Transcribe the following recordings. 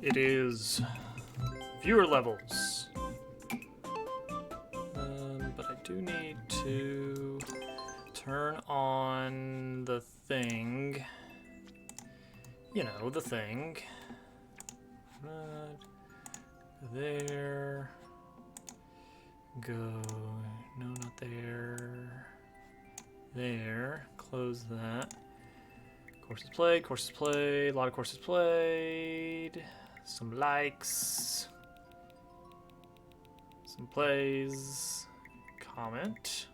It is viewer levels. But I do need to turn on the thing. You know, the thing. Right. There. Go. No, not there. There. Close that. Courses played, courses played, a lot of courses played. Some likes. Some plays. Comment.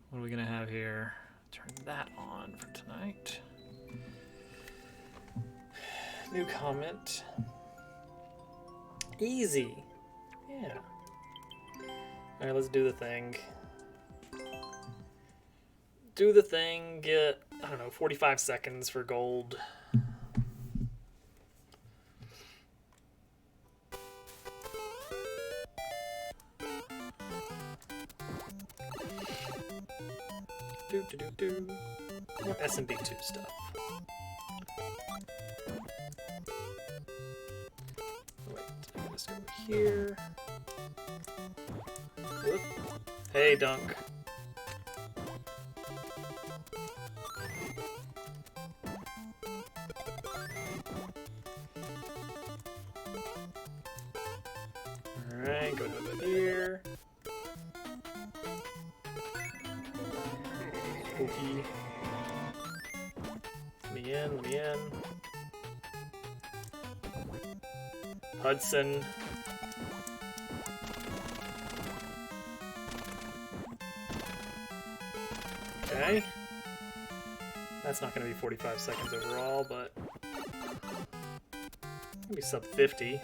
What are we gonna have here? Turn that on for tonight. New comment. Easy. Yeah. Alright, let's do the thing. Do the thing, get, I don't know, 45 seconds for gold. More SMM2 stuff. Wait, let's go here. Whoop. Hey, Dunk. Alright, go down to here. Spooky. Let me in, let me in. Hudson. Okay. That's not going to be 45 seconds overall, but maybe sub 50.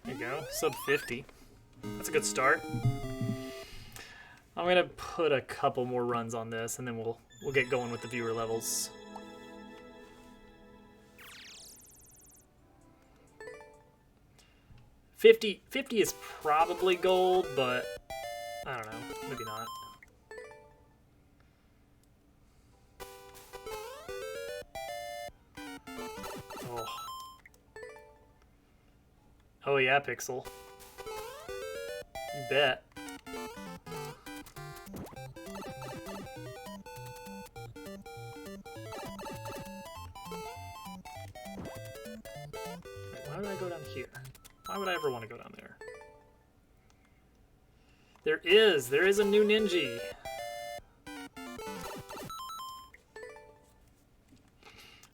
There you go, sub 50. That's a good start. I'm gonna put a couple more runs on this, and then we'll get going with the viewer levels. $50 is probably gold, but I don't know, maybe not. Oh. Oh yeah, Pixel. You bet. Wait, why would I go down here? Why would I ever want to go down there? There is a new Ninja. I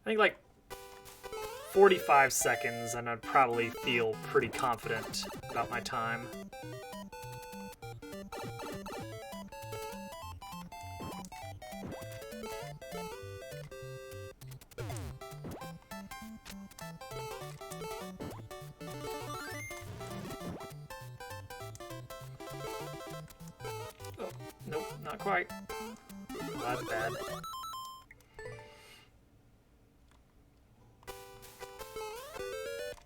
think like 45 seconds and I'd probably feel pretty confident about my time. Oh, nope, not quite. Oh, that's bad.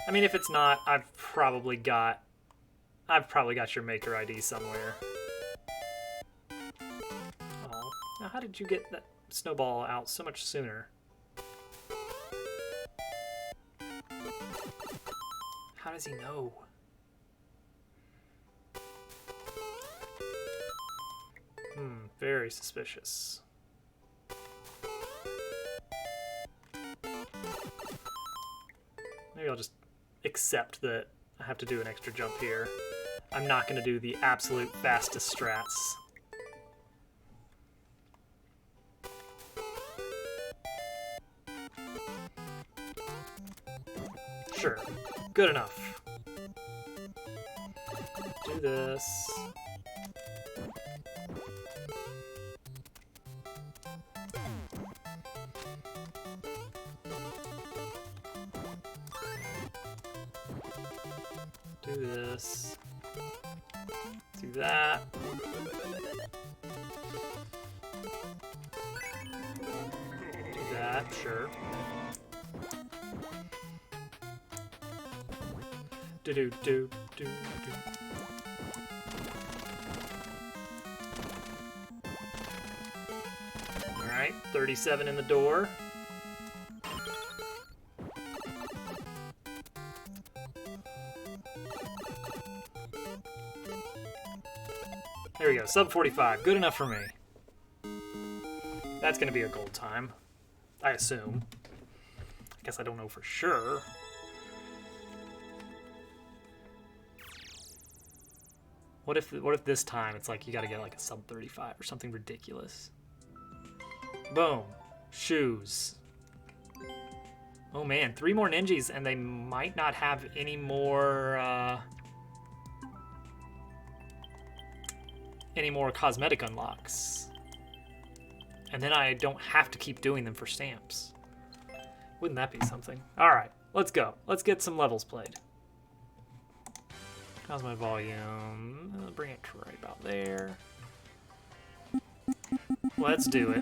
I mean, if it's not, I've probably got your maker ID somewhere. Oh, now how did you get that snowball out so much sooner? How does he know? Very suspicious. Maybe I'll just accept that I have to do an extra jump here. I'm not going to do the absolute fastest strats. Sure, good enough. Do this. Do this. Do that. Do that, sure. Do. Alright. 37 in the door. There we go, sub 45. Good enough for me. That's gonna be a gold time, I assume. I guess I don't know for sure. What if this time it's like you gotta get like a sub 35 or something ridiculous? Boom. Shoes. Oh man, 3 more ninjas and they might not have any more cosmetic unlocks. And then I don't have to keep doing them for stamps. Wouldn't that be something? Alright, let's go. Let's get some levels played. How's my volume? I'll bring it to right about there. Let's do it.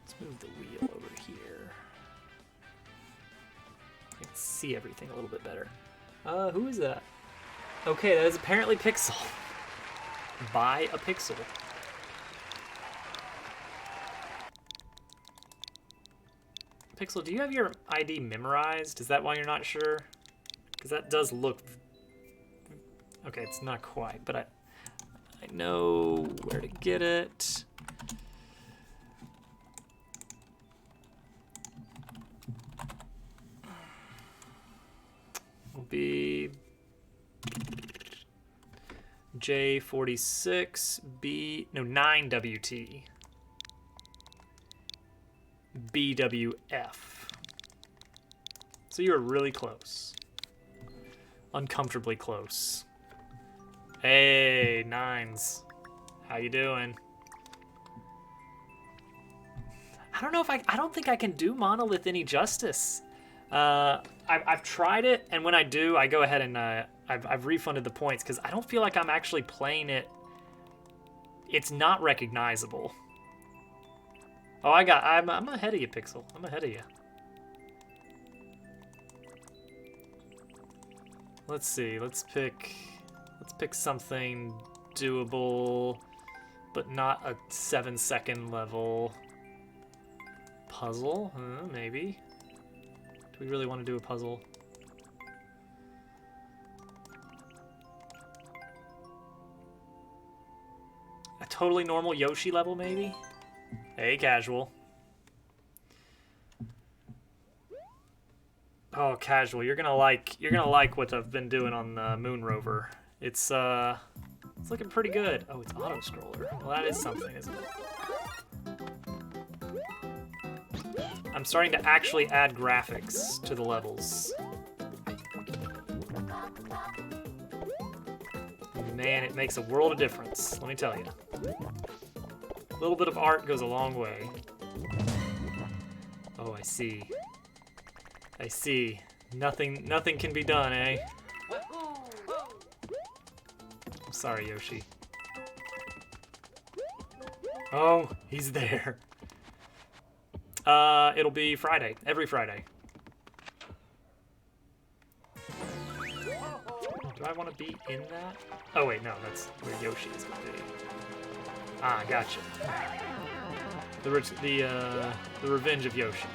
Let's move the wheel over here. I can see everything a little bit better. Who is that? Okay, that is apparently Pixel. Buy a Pixel. Pixel, do you have your ID memorized? Is that why you're not sure? Because that does look... Okay, it's not quite, but I know where to get it. Will be J46 9WT. BWF. So you were really close. Uncomfortably close. Hey, Nines. How you doing? I don't know if I don't think I can do Monolith any justice. I've tried it, and when I do, I go ahead and I've refunded the points because I don't feel like I'm actually playing it. It's not recognizable. Oh, I'm ahead of you, Pixel. I'm ahead of you. Let's see. Let's pick something doable, but not a 7-second level. Puzzle? Maybe. Do we really want to do a puzzle? A totally normal Yoshi level, maybe? Hey, casual. Oh, casual. You're gonna like what I've been doing on the Moon Rover. It's looking pretty good. Oh, it's auto scroller. Well, that is something, isn't it? I'm starting to actually add graphics to the levels. Man, it makes a world of difference. Let me tell you. A little bit of art goes a long way. Oh, I see. I see. Nothing can be done, eh? I'm sorry, Yoshi. Oh, he's there. It'll be Friday. Every Friday. Do I want to be in that? Oh, wait, no. That's where Yoshi is going to be. Ah, gotcha. The Revenge of Yoshi.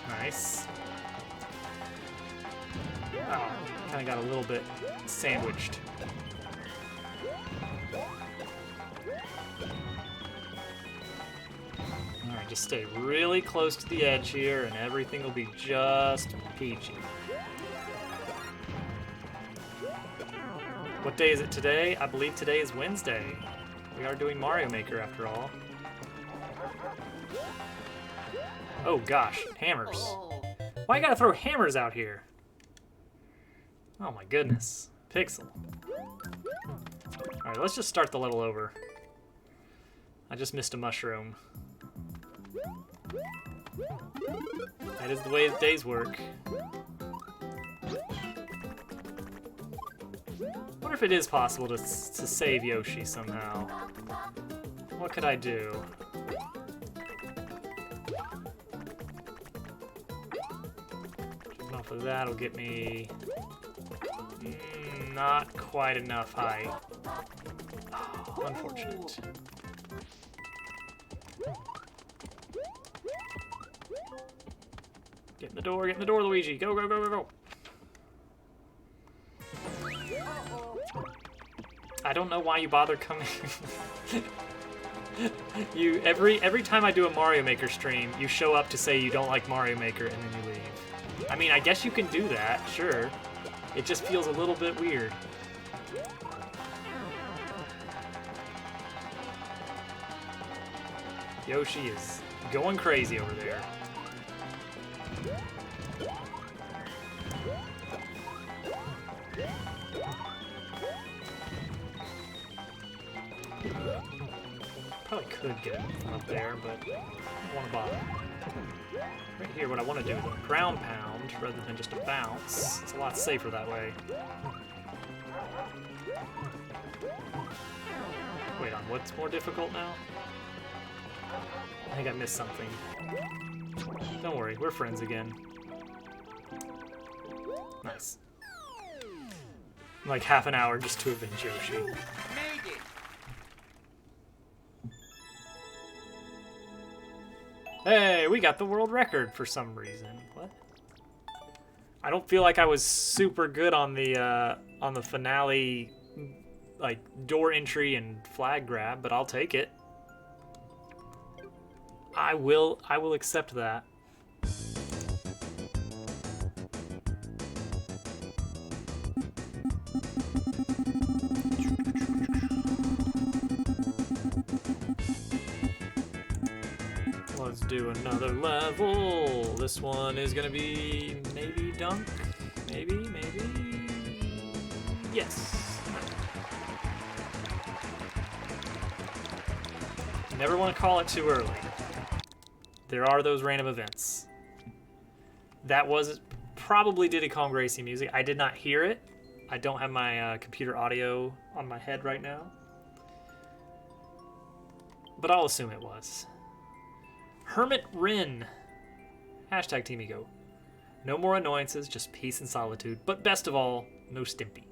Nice. Oh, kind of got a little bit sandwiched. Alright, just stay really close to the edge here and everything will be just peachy. What day is it today? I believe today is Wednesday. We are doing Mario Maker after all. Oh gosh, hammers. Why you gotta throw hammers out here? Oh my goodness. Pixel. Alright, let's just start the level over. I just missed a mushroom. That is the way the days work. I wonder if it is possible to save Yoshi somehow. What could I do? off of that will get me not quite enough height. Oh, unfortunate. Get in the door, Luigi. Go, go, go, go, go. I don't know why you bother coming. Every time I do a Mario Maker stream, you show up to say you don't like Mario Maker and then you leave. I mean, I guess you can do that, sure. It just feels a little bit weird. Yoshi is going crazy over there. Probably could get it from up there, but I don't want to bother. Right here, what I want to do is a ground pound rather than just a bounce. It's a lot safer that way. Wait on, what's more difficult now? I think I missed something. Don't worry, we're friends again. Nice. Like half an hour just to avenge Yoshi. Hey, we got the world record for some reason. What? I don't feel like I was super good on the finale, like door entry and flag grab, but I'll take it. I will accept that. Let's do another level. This one is gonna be maybe dunk. Maybe. Yes. Never want to call it too early. There are those random events. That was probably Diddy Kong Racing music. I did not hear it. I don't have my computer audio on my head right now. But I'll assume it was. Hermit Rin. Hashtag Team Ego. No more annoyances, just peace and solitude. But best of all, no Stimpy.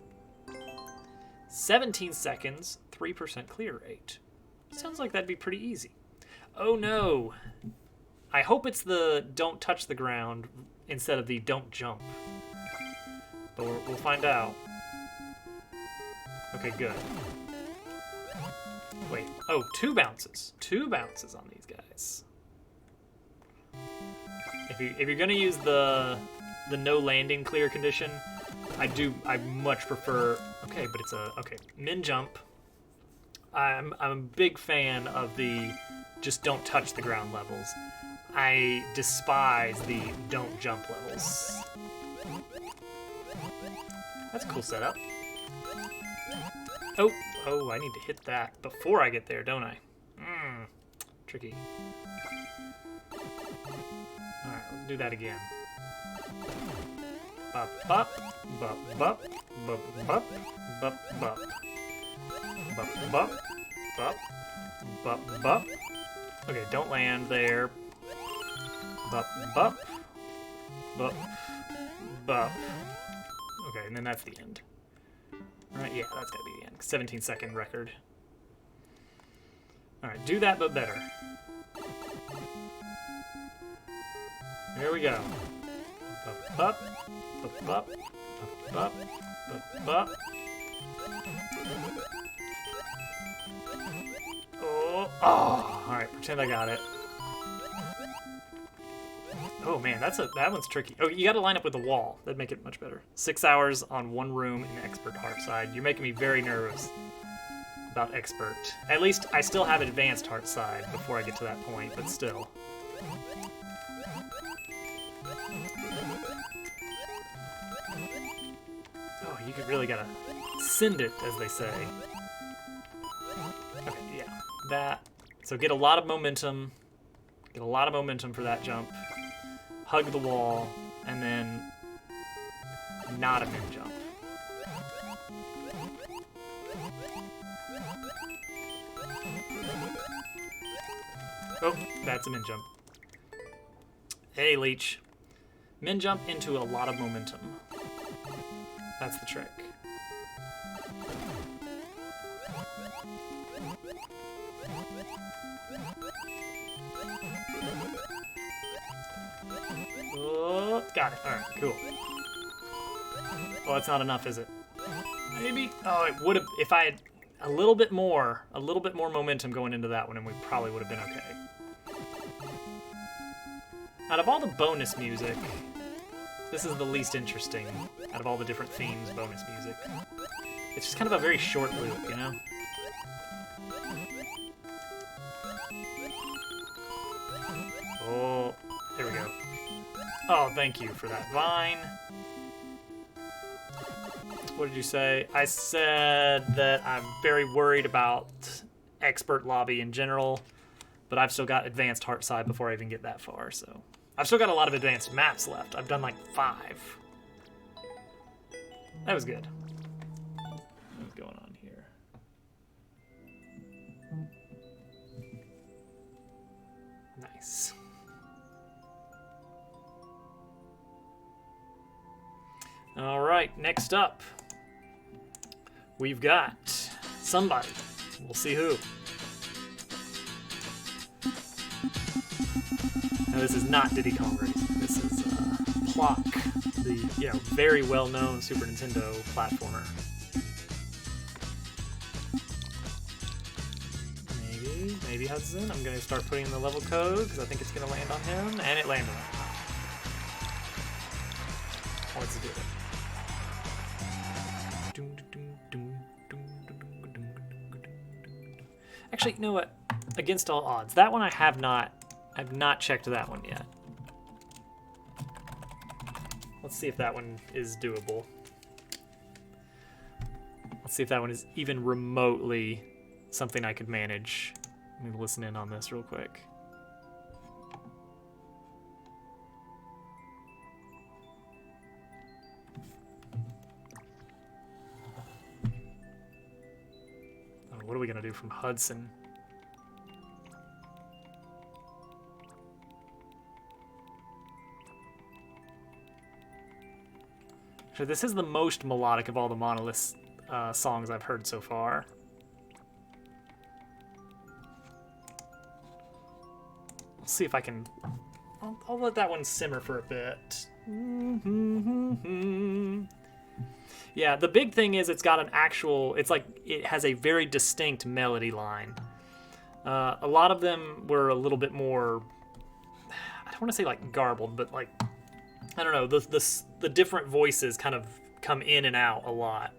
17 seconds, 3% clear rate. Sounds like that'd be pretty easy. Oh no. I hope it's the don't touch the ground instead of the don't jump. But we'll find out. Okay, good. Wait. Oh, 2 bounces. 2 bounces on these guys. If you're gonna use the no landing clear condition, I much prefer. Okay, but it's okay. Min jump. I'm a big fan of the just don't touch the ground levels. I despise the don't jump levels. That's a cool setup. Oh, I need to hit that before I get there, don't I? Tricky. Alright, let's do that again. Bop, bop, bop, bop, bop, bop, bop, bop. Bop, bop, bop, bop, bop. Okay, don't land there. Bop, bop, bop, bop. Okay, and then that's the end. Alright, yeah, that's gotta be the end. 17-second record. Alright, do that but better. Here we go. Bop, bop, bop, bop, bop, bop, bop. Oh, alright, pretend I got it. Oh man, that one's tricky. Oh, you gotta line up with the wall. That'd make it much better. 6 hours on 1 room in expert Heartside. You're making me very nervous about expert. At least I still have advanced Heartside before I get to that point, but still. Oh, you really gotta send it, as they say. Okay, yeah. That. So get a lot of momentum. Get a lot of momentum for that jump. Hug the wall, and then not a min jump. Oh, that's a min jump. Hey, Leech. Min jump into a lot of momentum. That's the trick. Oh, got it. Alright, cool. Well, that's not enough, is it? Maybe? Oh, it would have, if I had a little bit more momentum going into that one, and we probably would have been okay. Out of all the bonus music, this is the least interesting out of all the different themes bonus music. It's just kind of a very short loop, you know? Oh, there we go. Oh, thank you for that vine. What did you say? I said that I'm very worried about expert lobby in general, but I've still got advanced heart side before I even get that far, so. I've still got a lot of advanced maps left. I've done like 5. That was good. What's going on here? Nice. All right, next up, we've got somebody. We'll see who. Now, this is not Diddy Kong Racing. This is Clock, the very well-known Super Nintendo platformer. Maybe Hudson. I'm gonna start putting in the level code because I think it's gonna land on him, and it landed on him. Let's do it. Actually, you know what? Against all odds, that one I've not checked that one yet. Let's see if that one is doable. Let's see if that one is even remotely something I could manage. Let me listen in on this real quick. What are we gonna do from Hudson? So this is the most melodic of all the Monolith songs I've heard so far. We'll see if I can. I'll let that one simmer for a bit. Yeah, the big thing is it's got an actual, it's like it has a very distinct melody line. A lot of them were a little bit more, I don't want to say like garbled, but like, I don't know, the different voices kind of come in and out a lot.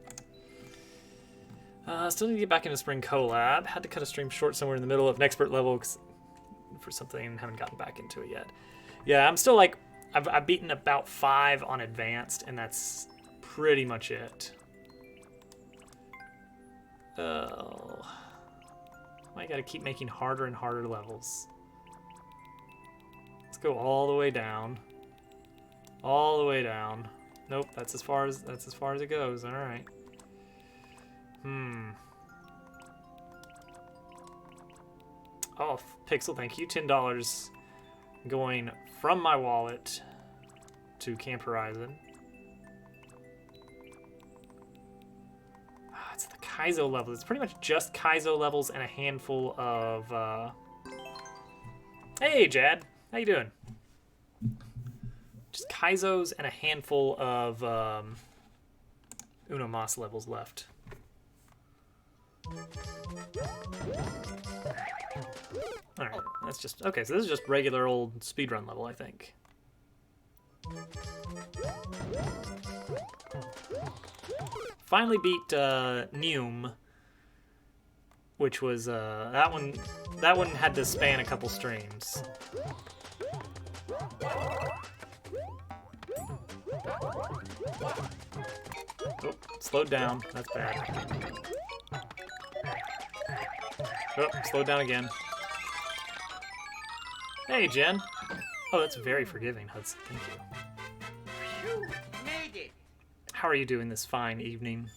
Still need to get back into Spring Collab. Had to cut a stream short somewhere in the middle of an expert level for something and haven't gotten back into it yet. Yeah, I'm still like, I've beaten about 5 on advanced, and that's pretty much it. Oh, I gotta keep making harder and harder levels. Let's go all the way down. All the way down. Nope, that's as far as it goes. All right. Oh, Pixel, thank you. $10 going from my wallet to Camp Horizon. It's the Kaizo level. It's pretty much just Kaizo levels and a handful of... Hey, Jad. How you doing? Just Kaizos and a handful of Uno Mas levels left. Alright, that's just... Okay, so this is just regular old speedrun level, I think. Finally beat Neum, which was that one had to span a couple streams. Oh, slowed down. That's bad. Oh, slowed down again. Hey, Jen. Oh, that's very forgiving, Hudson. Thank you. You made it. How are you doing this fine evening?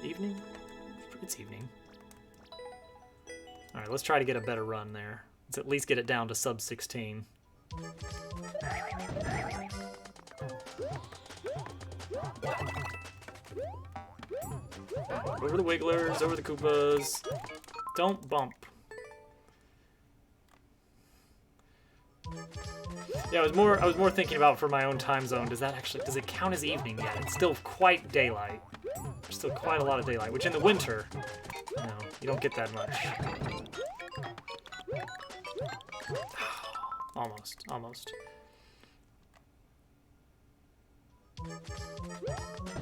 Evening? It's evening. Alright, let's try to get a better run there. Let's at least get it down to sub 16. Over the Wigglers, over the Koopas. Don't bump. Yeah, I was more thinking about for my own time zone. Does it count as evening yet? It's still quite daylight. There's still quite a lot of daylight, which in the winter, no, you don't get that much. Almost.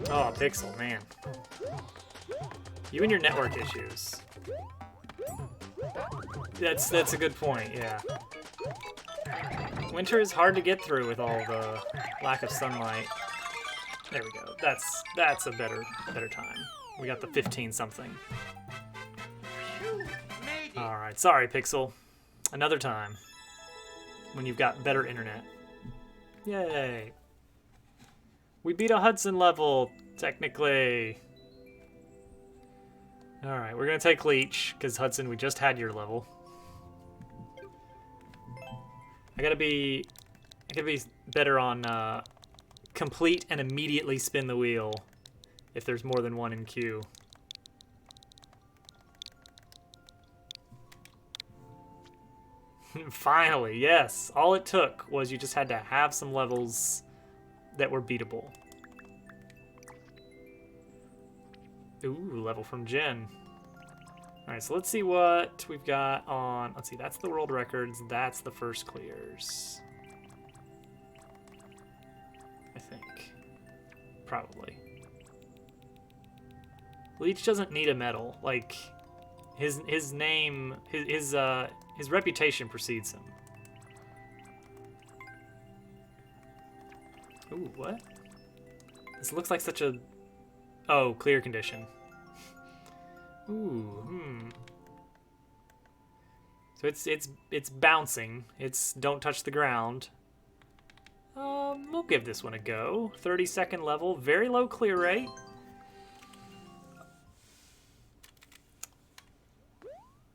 Oh, Pixel, man. You and your network issues. That's a good point, yeah. Winter is hard to get through with all the lack of sunlight. There we go. That's a better time. We got the 15-something. Alright, sorry, Pixel. Another time. When you've got better internet. Yay. We beat a Hudson level, technically. Alright, we're gonna take Leech, because Hudson, we just had your level. I gotta be better on complete and immediately spin the wheel if there's more than one in queue. Finally, yes. All it took was you just had to have some levels that were beatable. Ooh, level from Jen. Alright, so let's see what we've got on... Let's see, that's the world records. That's the first clears. I think. Probably. Leech doesn't need a medal. Like, his name... His reputation precedes him. Ooh, what? This looks like such a... Oh, clear condition. Ooh, So it's bouncing. It's don't touch the ground. We'll give this one a go. 30-second level, very low clear rate.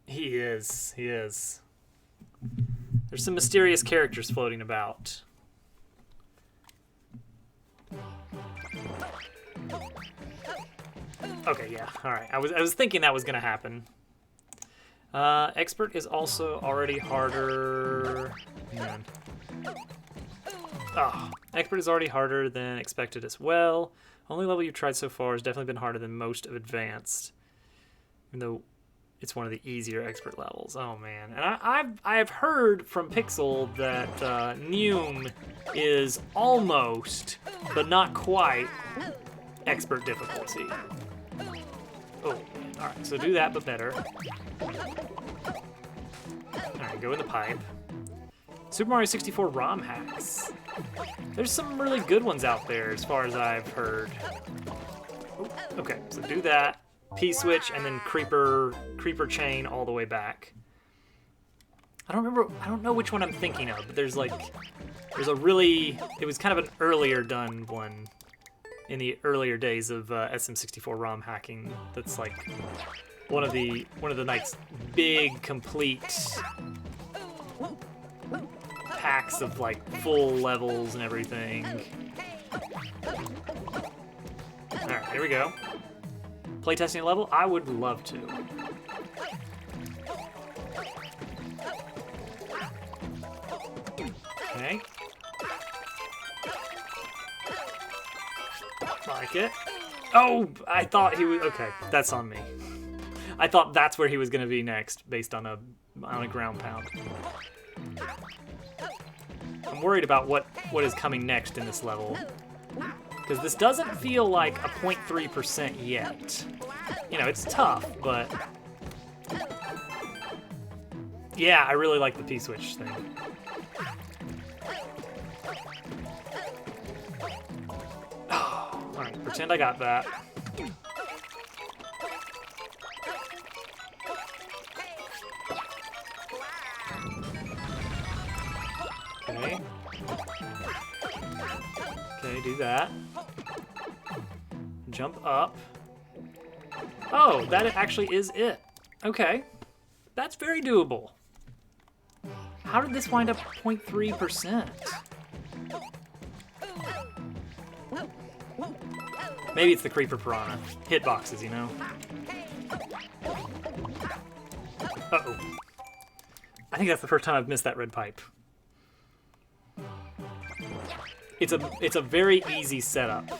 He is. There's some mysterious characters floating about. Okay, yeah, alright. I was thinking that was gonna happen. Expert is also already harder. Man. Oh, Expert is already harder than expected as well. Only level you've tried so far has definitely been harder than most of Advanced. Even though it's one of the easier Expert levels. Oh man. And I've heard from Pixel that Neum is almost, but not quite, Expert difficulty. Oh, alright, so do that, but better. Alright, go in the pipe. Super Mario 64 ROM hacks. There's some really good ones out there, as far as I've heard. Oh, okay, so do that. P-switch, and then creeper chain all the way back. I don't know which one I'm thinking of, but there's a really... It was kind of an earlier done one. In the earlier days of SM64 ROM hacking, that's like one of the nice big complete packs of like full levels and everything. All right, here we go. Playtesting a level? I would love to. Okay. Like it. Oh, I thought he was... Okay, that's on me. I thought that's where he was going to be next, based on a ground pound. I'm worried about what is coming next in this level. Because this doesn't feel like a 0.3% yet. You know, it's tough, but... Yeah, I really like the P-switch thing. Alright, pretend I got that. Okay. Okay, do that. Jump up. Oh, that actually is it. Okay. That's very doable. How did this wind up 0.3%? Maybe it's the creeper piranha. Hitboxes, you know? Uh-oh. I think that's the first time I've missed that red pipe. It's a very easy setup.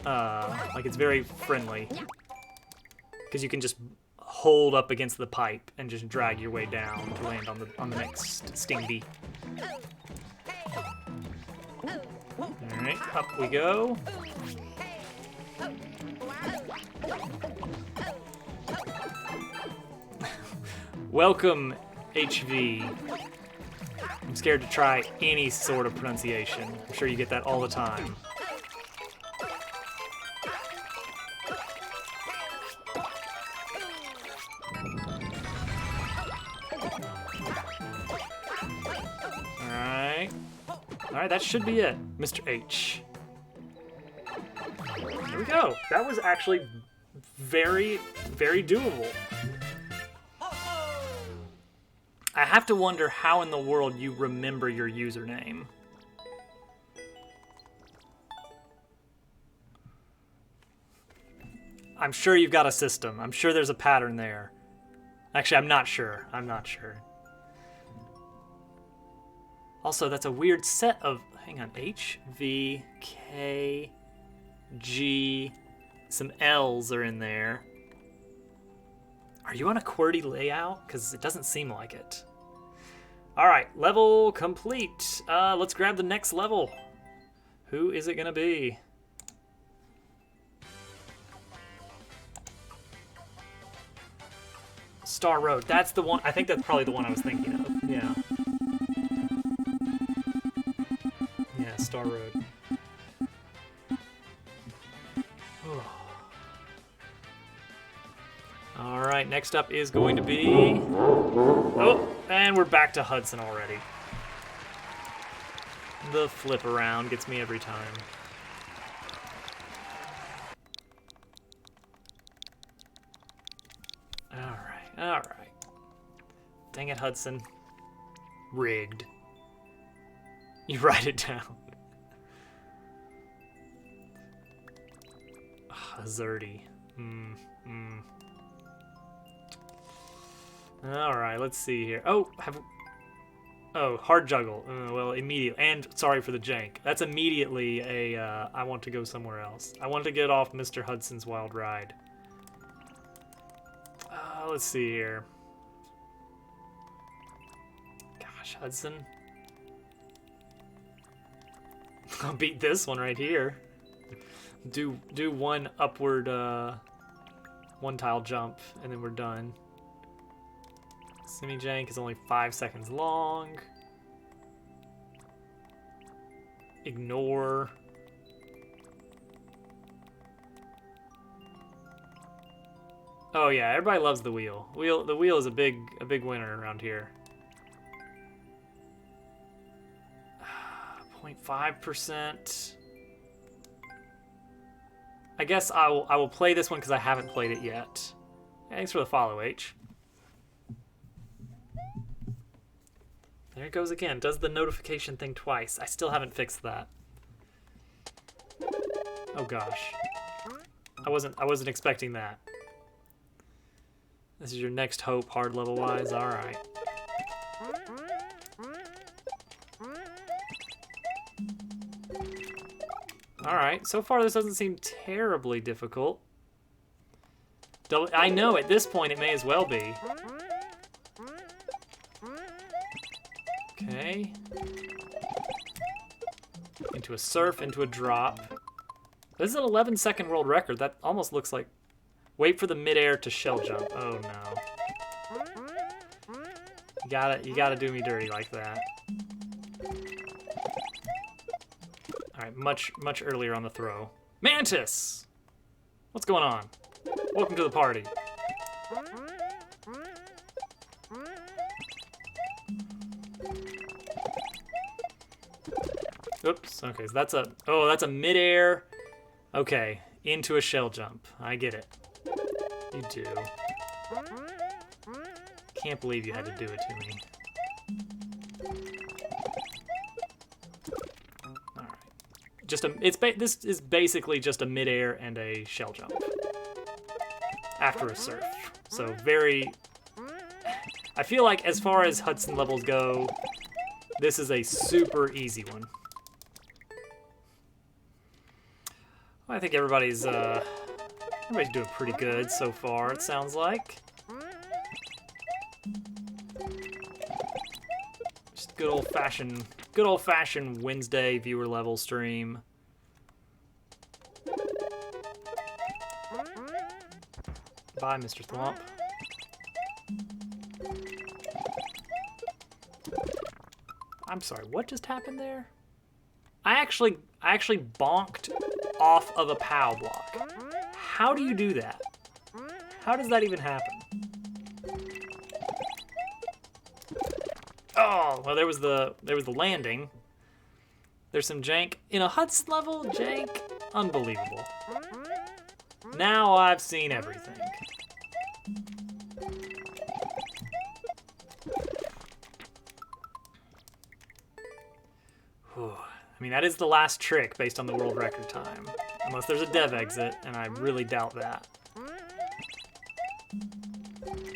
Like, it's very friendly. Because you can just hold up against the pipe and just drag your way down to land on the next sting bee. Alright, up we go. Welcome, HV. I'm scared to try any sort of pronunciation. I'm sure you get that all the time. Alright, that should be it, Mr. H. Here we go. That was actually very, very doable. I have to wonder how in the world you remember your username. I'm sure you've got a system. I'm sure there's a pattern there. Actually, I'm not sure. I'm not sure. Also, that's a weird set of... Hang on. H, V, K, G... Some L's are in there. Are you on a QWERTY layout? Because it doesn't seem like it. Alright, level complete. Let's grab the next level. Who is it going to be? Star Road. That's the one. I think that's probably the one I was thinking of. Yeah. Yeah, Star Road. Alright, next up is going to be... Oh, and we're back to Hudson already. The flip around gets me every time. Alright, alright. Dang it, Hudson. Rigged. You write it down. Zerty. Alright, let's see here. Oh, hard juggle. Well, immediately. And sorry for the jank. That's immediately a, I want to go somewhere else. I want to get off Mr. Hudson's wild ride. Let's see here. Gosh, Hudson. I'll beat this one right here. Do one upward, one tile jump, and then we're done. Semi-jank is only 5 seconds long. Ignore. Oh yeah, everybody loves the wheel. The wheel is a big winner around here. 0.5%. I guess I will play this one because I haven't played it yet. Thanks for the follow, H. There it goes again. Does the notification thing twice. I still haven't fixed that. Oh gosh. I wasn't expecting that. This is your next hope, hard level wise. Alright. Alright, so far this doesn't seem terribly difficult. I know at this point it may as well be. Okay. Into a surf, into a drop. This is an 11-second world record. That almost looks like... Wait for the midair to shell jump. Oh no. You gotta do me dirty like that. Alright, much earlier on the throw. Mantis! What's going on? Welcome to the party. Oops, okay, so that's a midair. Okay, into a shell jump. I get it. You do. Can't believe you had to do it to me. this is basically just a midair and a shell jump after a surf. So very, I feel like as far as Hudson levels go, this is a super easy one. I think everybody's doing pretty good so far, it sounds like. Just good old-fashioned Wednesday viewer level stream. Bye, Mr. Thwomp. I'm sorry, what just happened there? I actually bonked off of a POW block. How do you do that? How does that even happen? Oh, well, there was the landing. There's some jank in a Hudson level. Jank, unbelievable. Now I've seen everything. I mean, that is the last trick based on the world record time. Unless there's a dev exit, and I really doubt that.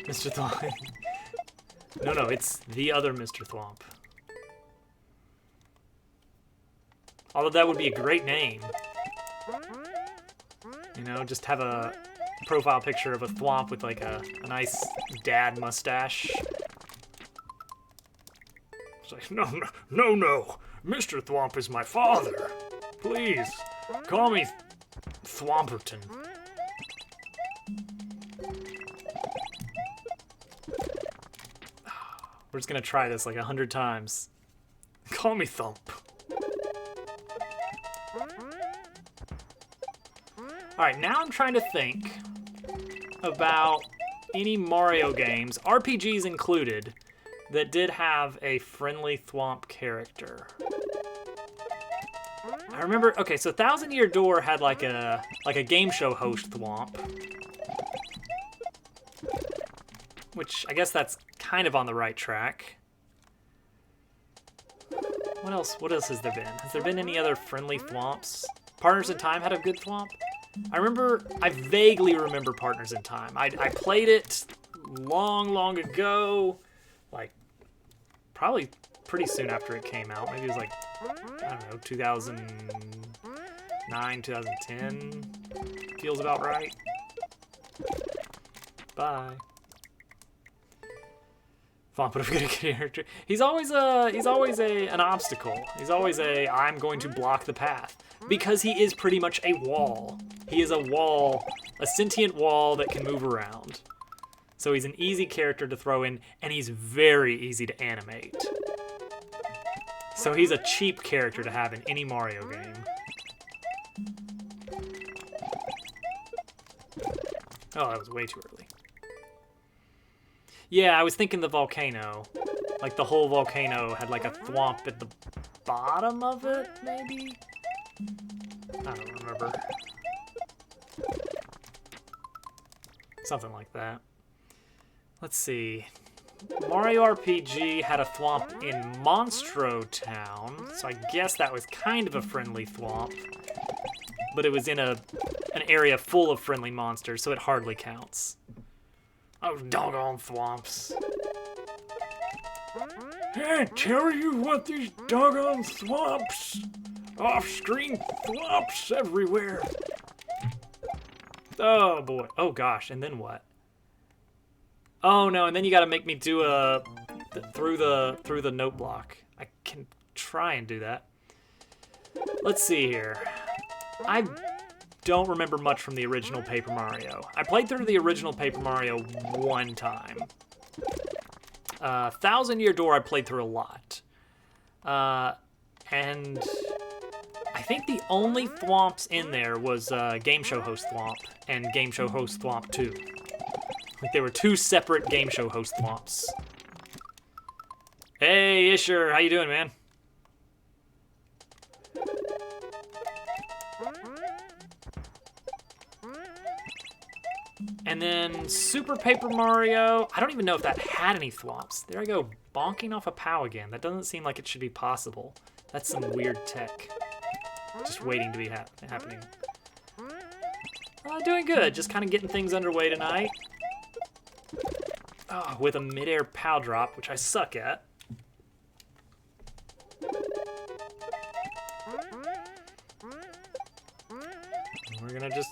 Mr. Thwomp. No, it's the other Mr. Thwomp. Although that would be a great name. You know, just have a profile picture of a Thwomp with like a nice dad mustache. It's like, no. Mr. Thwomp is my father. Please, call me Thwomperton. We're just gonna try this like 100 times. Call me Thump. Alright, now I'm trying to think about any Mario games, RPGs included, that did have a friendly Thwomp character. I remember, okay, so Thousand Year Door had like a game show host Thwomp. Which, I guess that's kind of on the right track. What else has there been? Has there been any other friendly Thwomps? Partners in Time had a good Thwomp? I vaguely remember Partners in Time. I played it long ago. Like, probably pretty soon after it came out. Maybe it was like, I don't know, 2009, 2010. Feels about right. Bye. Thwomp, but if we're gonna get a character, he's always an obstacle. He's always I'm going to block the path because he is pretty much a wall. He is a wall, a sentient wall that can move around. So he's an easy character to throw in, and he's very easy to animate. So he's a cheap character to have in any Mario game. Oh, that was way too early. Yeah, I was thinking the volcano. Like the whole volcano had like a thwomp at the bottom of it, maybe? I don't remember. Something like that. Let's see. Mario RPG had a thwomp in Monstro Town, so I guess that was kind of a friendly thwomp. But it was in an area full of friendly monsters, so it hardly counts. Oh, doggone thwomps. I tell you what, these doggone thwomps. Off-screen thwomps everywhere. Oh, boy. Oh, gosh, and then what? Oh, no, and then you gotta make me do through the note block. I can try and do that. Let's see here. I don't remember much from the original Paper Mario. I played through the original Paper Mario one time. Thousand Year Door I played through a lot. And I think the only thwomps in there was Game Show Host Thwomp and Game Show Host Thwomp 2. Like they were two separate Game Show Host Thwomps. Hey, Isher, how you doing, man? And then Super Paper Mario, I don't even know if that had any thwomps. There I go, bonking off a POW again. That doesn't seem like it should be possible. That's some weird tech. just waiting to be happening. Doing good. Just kind of getting things underway tonight. Oh, with a mid-air POW drop, which I suck at.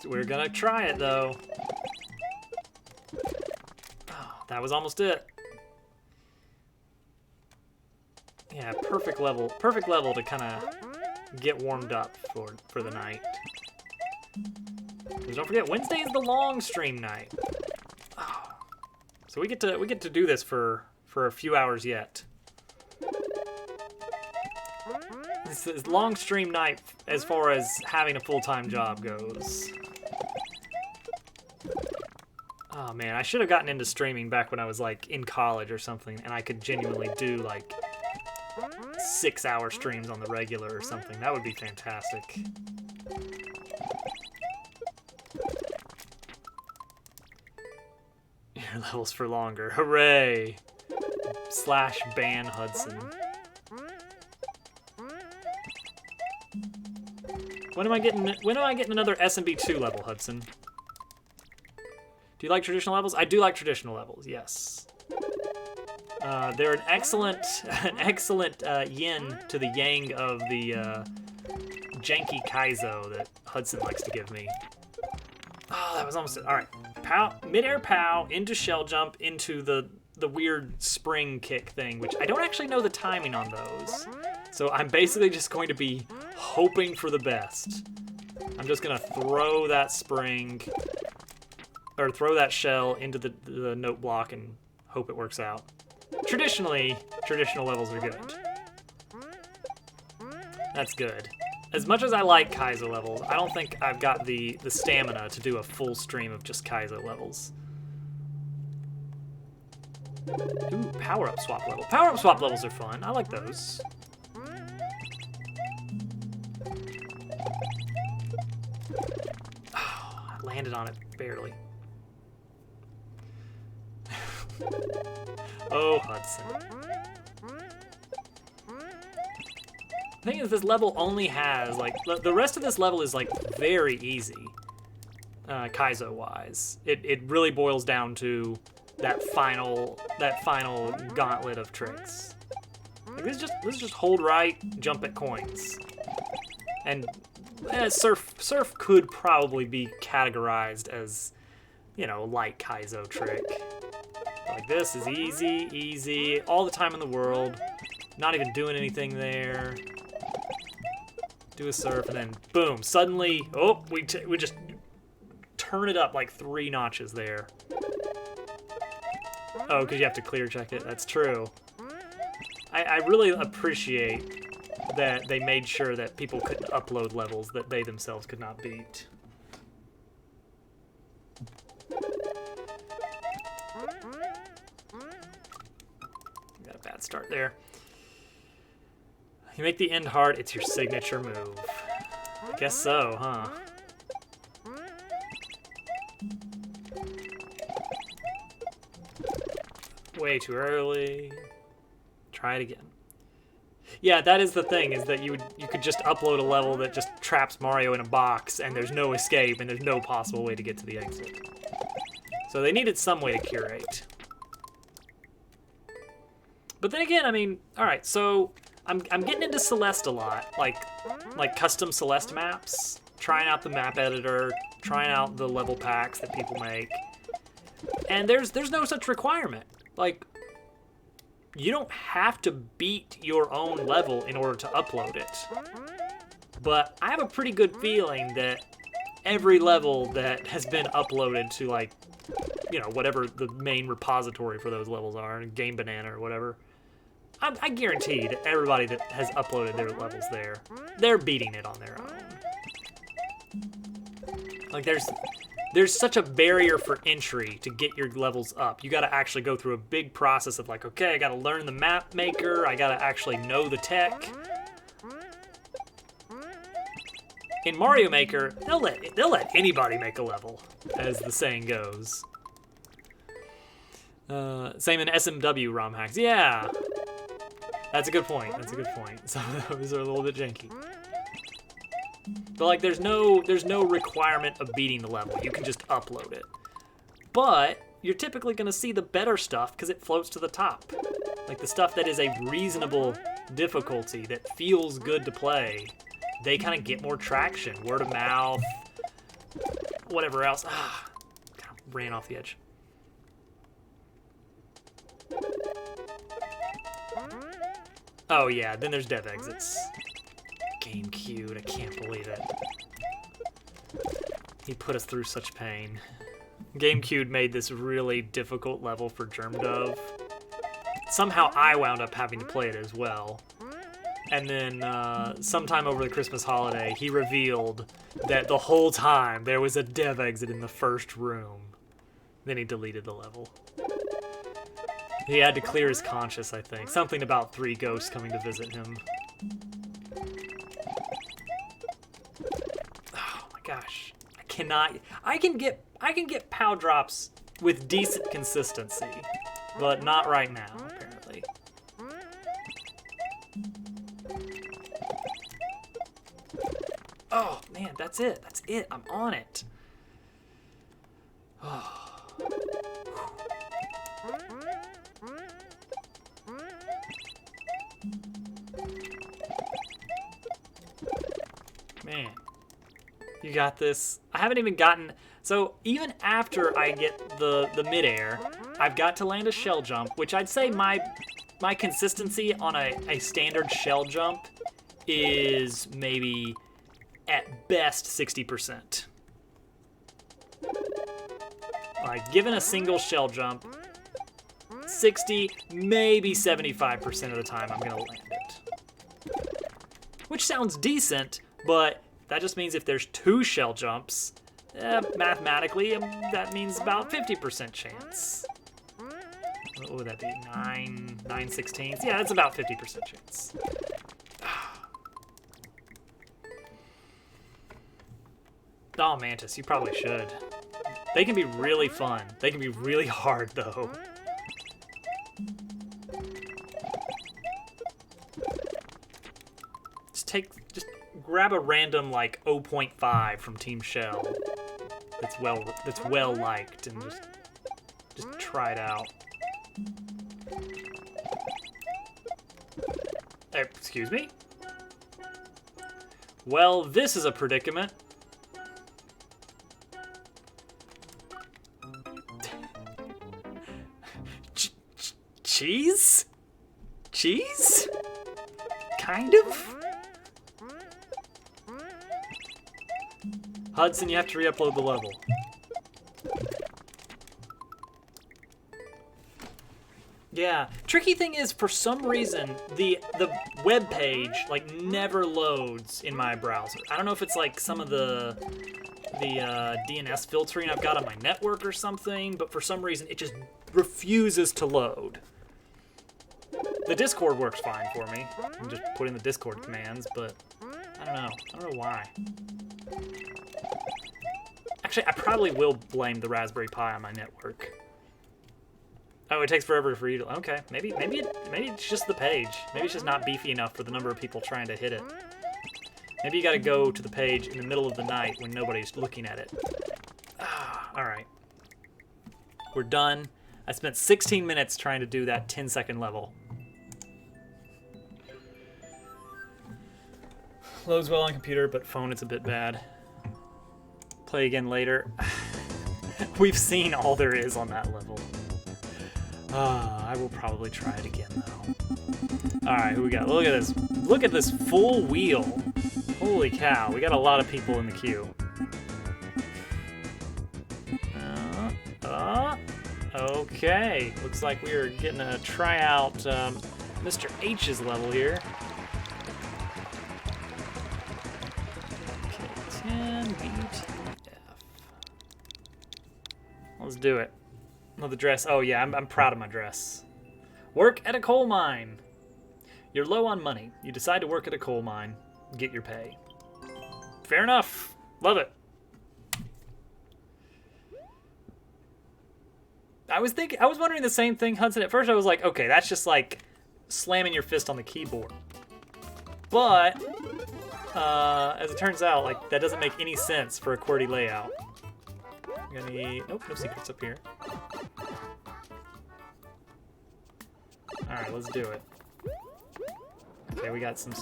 We're gonna try it though. Oh, that was almost it. Yeah, perfect level to kind of get warmed up for the night. Because don't forget, Wednesday is the long stream night. Oh. So we get to do this for a few hours yet. This is long stream night as far as having a full-time job goes. Oh man, I should have gotten into streaming back when I was like in college or something, and I could genuinely do like 6-hour streams on the regular or something. That would be fantastic. Your levels for longer. Hooray! / ban Hudson. When am I getting another SMM2 level, Hudson? Do you like traditional levels? I do like traditional levels, yes. They're an excellent yin to the yang of the janky Kaizo that Hudson likes to give me. Oh, that was almost it. All right, pow, mid-air pow into shell jump into the weird spring kick thing, which I don't actually know the timing on those. So I'm basically just going to be hoping for the best. I'm just gonna throw that spring or throw that shell into the note block and hope it works out. Traditionally, traditional levels are good. That's good. As much as I like Kaizo levels, I don't think I've got the stamina to do a full stream of just Kaizo levels. Ooh, power-up swap level. Power-up swap levels are fun. I like those. Oh, I landed on it barely. Oh, Hudson. The thing is, this level only has, like, the rest of this level is, like, very easy, Kaizo-wise. It really boils down to that final gauntlet of tricks. Like, let's just hold right, jump at coins. And surf could probably be categorized as, you know, light Kaizo trick. Like, this is easy, all the time in the world. Not even doing anything there. Do a surf, and then boom, suddenly, oh, we just turn it up like 3 notches there. Oh, because you have to clear check it. That's true. I really appreciate that they made sure that people couldn't upload levels that they themselves could not beat. Got a bad start there. You make the end hard, it's your signature move. I guess so, huh? Way too early. Try it again. Yeah, that is the thing, is that you could just upload a level that just traps Mario in a box and there's no escape and there's no possible way to get to the exit. So they needed some way to curate. But then again, I mean, alright, so I'm getting into Celeste a lot, like custom Celeste maps, trying out the map editor, trying out the level packs that people make. And there's no such requirement. Like, you don't have to beat your own level in order to upload it. But I have a pretty good feeling that every level that has been uploaded to, like, you know, whatever the main repository for those levels are, Game Banana or whatever, I guarantee that everybody that has uploaded their levels there, they're beating it on their own. Like, there's such a barrier for entry to get your levels up. You gotta actually go through a big process of, like, okay, I gotta learn the map maker, I gotta actually know the tech. In Mario Maker, they'll let anybody make a level, as the saying goes. Same in SMM2 ROM hacks. Yeah, that's a good point. That's a good point. Some of those are a little bit janky. But like, there's no requirement of beating the level. You can just upload it. But you're typically going to see the better stuff because it floats to the top. Like the stuff that is a reasonable difficulty that feels good to play, they kind of get more traction. Word of mouth, whatever else. Ah, kind of ran off the edge. Oh yeah, then there's dev exits. GameCube, I can't believe it. He put us through such pain. GameCube made this really difficult level for GermDove. Somehow I wound up having to play it as well. And then sometime over the Christmas holiday, he revealed that the whole time there was a dev exit in the first room. Then he deleted the level. He had to clear his conscience, I think. Something about 3 ghosts coming to visit him. Oh my gosh. I cannot... I can get POW drops with decent consistency, but not right now, apparently. Oh, man, that's it. That's it. I'm on it. Oh. Man, you got this. I haven't even gotten... So even after I get the midair, I've got to land a shell jump, which I'd say my consistency on a standard shell jump is maybe at best 60%. Like, given a single shell jump, 60, maybe 75% of the time I'm gonna land it. Which sounds decent, but that just means if there's 2 shell jumps, mathematically, that means about 50% chance. What would that be? 9/16? Yeah, that's about 50% chance. Oh, Mantis, you probably should. They can be really fun. They can be really hard, though. Just grab a random, like, 0.5 from Team Shell that's well liked, and just try it out. Excuse me? Well, this is a predicament. Cheese? Cheese? Kind of? Hudson, you have to re-upload the level. Yeah. Tricky thing is, for some reason, the web page like never loads in my browser. I don't know if it's like some of the DNS filtering I've got on my network or something, but for some reason it just refuses to load. The Discord works fine for me. I can just put in the Discord commands, but I don't know. I don't know why. Actually, I probably will blame the Raspberry Pi on my network. Oh, it takes forever for you to... Okay, maybe it's just the page. Maybe it's just not beefy enough for the number of people trying to hit it. Maybe you gotta go to the page in the middle of the night when nobody's looking at it. Alright. We're done. I spent 16 minutes trying to do that 10-second level. Loads well on computer, but phone it's a bit bad. Play again later. We've seen all there is on that level. I will probably try it again, though. Alright, who we got? Look at this. Look at this full wheel. Holy cow, we got a lot of people in the queue. Okay. Looks like we are getting to try out Mr. H's level here. Okay, 10 BTF. Let's do it. Oh, the dress. Oh, yeah, I'm proud of my dress. Work at a coal mine. You're low on money. You decide to work at a coal mine. Get your pay. Fair enough. Love it. I was wondering the same thing, Hudson. At first I was like, okay, that's just like slamming your fist on the keyboard. But As it turns out, like, that doesn't make any sense for a QWERTY layout. We're gonna need... Nope, no secrets up here. Alright, let's do it. Okay, we got some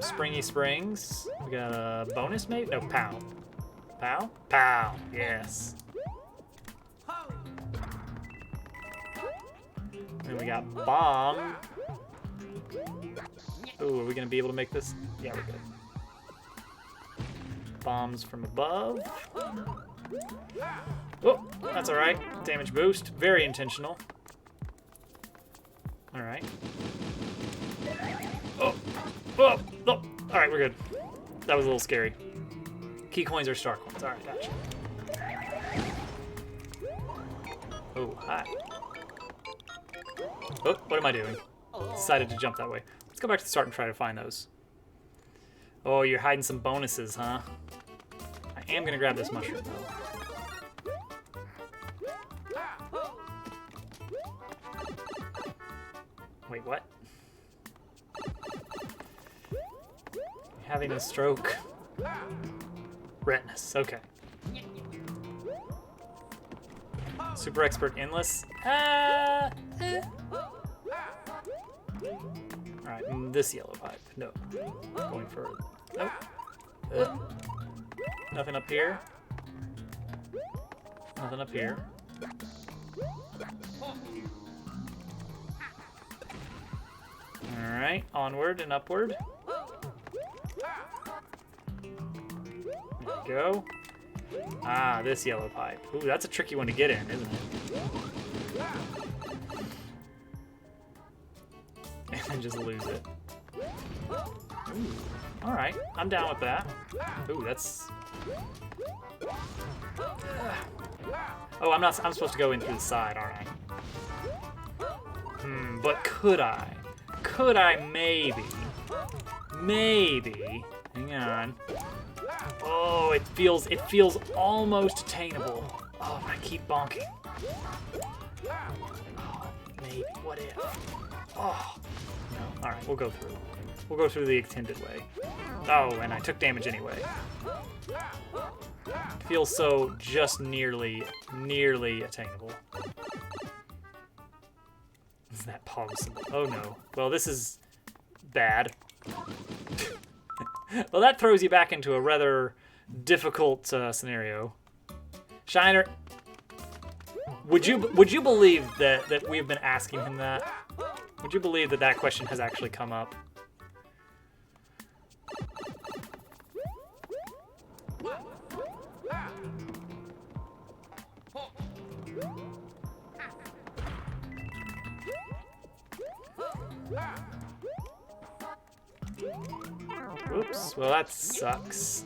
springy springs. We got a bonus, maybe? No, pow. Pow? Pow. Yes. And we got bomb. Ooh, are we gonna be able to make this? Yeah, we're good. Bombs from above. Oh, that's alright. Damage boost. Very intentional. Alright. Oh. Oh. Oh. Alright, we're good. That was a little scary. Key coins are star coins. Alright, gotcha. Oh, hi. Oh, what am I doing? Decided to jump that way. Let's go back to the start and try to find those. Oh, you're hiding some bonuses, huh? I am gonna grab this mushroom, though. Wait, what? Having a stroke. Retinas, okay. Super expert endless. Alright, this yellow pipe. No. Going further. Nope. Nothing up here. Nothing up here. Alright, onward and upward. There we go. Ah, this yellow pipe. Ooh, that's a tricky one to get in, isn't it? And then just lose it. Ooh, alright, I'm down with that. Ooh, that's... Oh, I'm supposed to go in through the side, aren't I? But could I? Could I maybe? Maybe. Hang on. Oh, it feels almost attainable. Oh, I keep bonking. Oh, maybe. What if? Oh. No. All right, we'll go through. We'll go through the extended way. Oh, and I took damage anyway. Feels so just nearly attainable. Is that possible? Oh no. Well, this is bad. Well, that throws you back into a rather difficult scenario. Shiner, would you believe that we've been asking him that? Would you believe that that question has actually come up? Oops, well that sucks.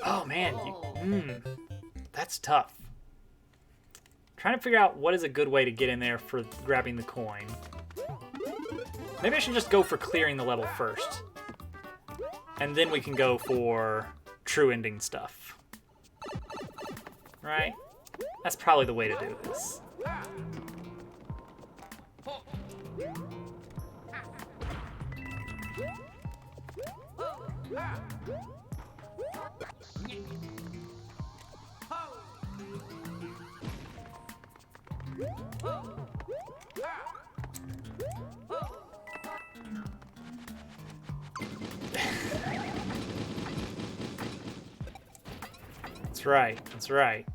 Oh man, that's tough. Trying to figure out what is a good way to get in there for grabbing the coin. Maybe I should just go for clearing the level first. And then we can go for true ending stuff. Right? That's probably the way to do this. That's right, that's right.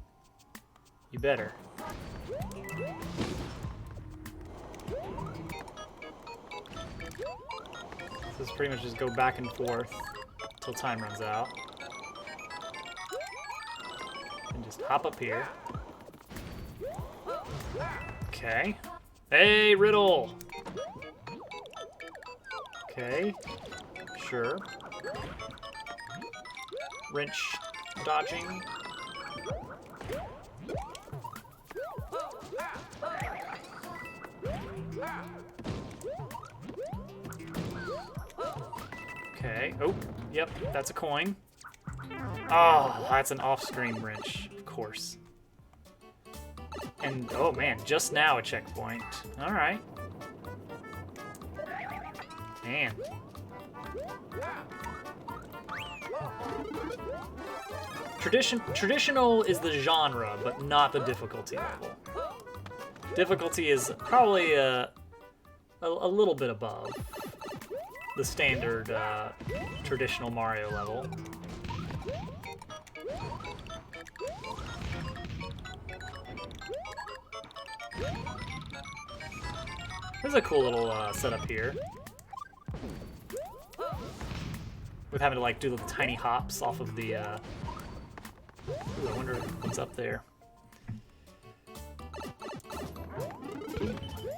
You better. So this pretty much just go back and forth until time runs out. And just hop up here. Okay. Hey, riddle! Okay. Sure. Wrench dodging. Okay. Oh, yep, that's a coin. Oh, that's an off-screen wrench, of course. And, oh man, just now a checkpoint. Alright. Man. Traditional is the genre, but not the difficulty level. Difficulty is probably a little bit above the standard traditional Mario level. There's a cool little setup here. With having to like do the tiny hops off of the ooh, I wonder what's up there.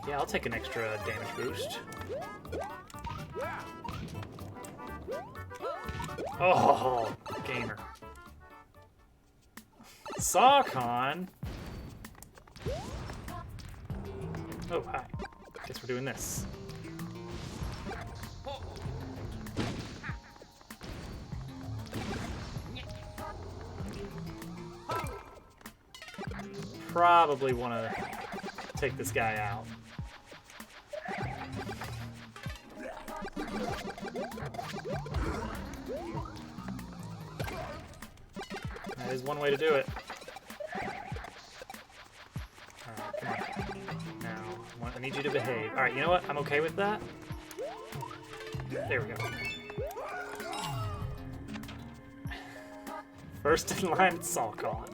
Yeah, I'll take an extra damage boost. Oh, gamer. Sawcon. Oh, hi. Guess we're doing this. Probably want to take this guy out. That is one way to do it. Alright, come on. Now, I need you to behave. Alright, you know what? I'm okay with that. There we go. First in line, it's Sawcon.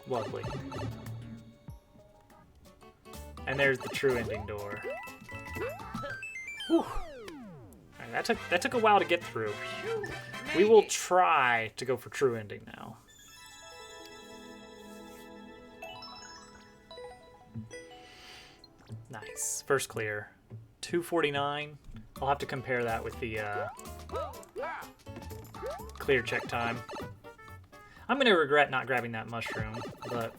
Lovely. And there's the true ending door. Whew. Right, that took a while to get through. We will try to go for true ending now. Nice. First clear. 249. I'll have to compare that with the clear check time. I'm going to regret not grabbing that mushroom, but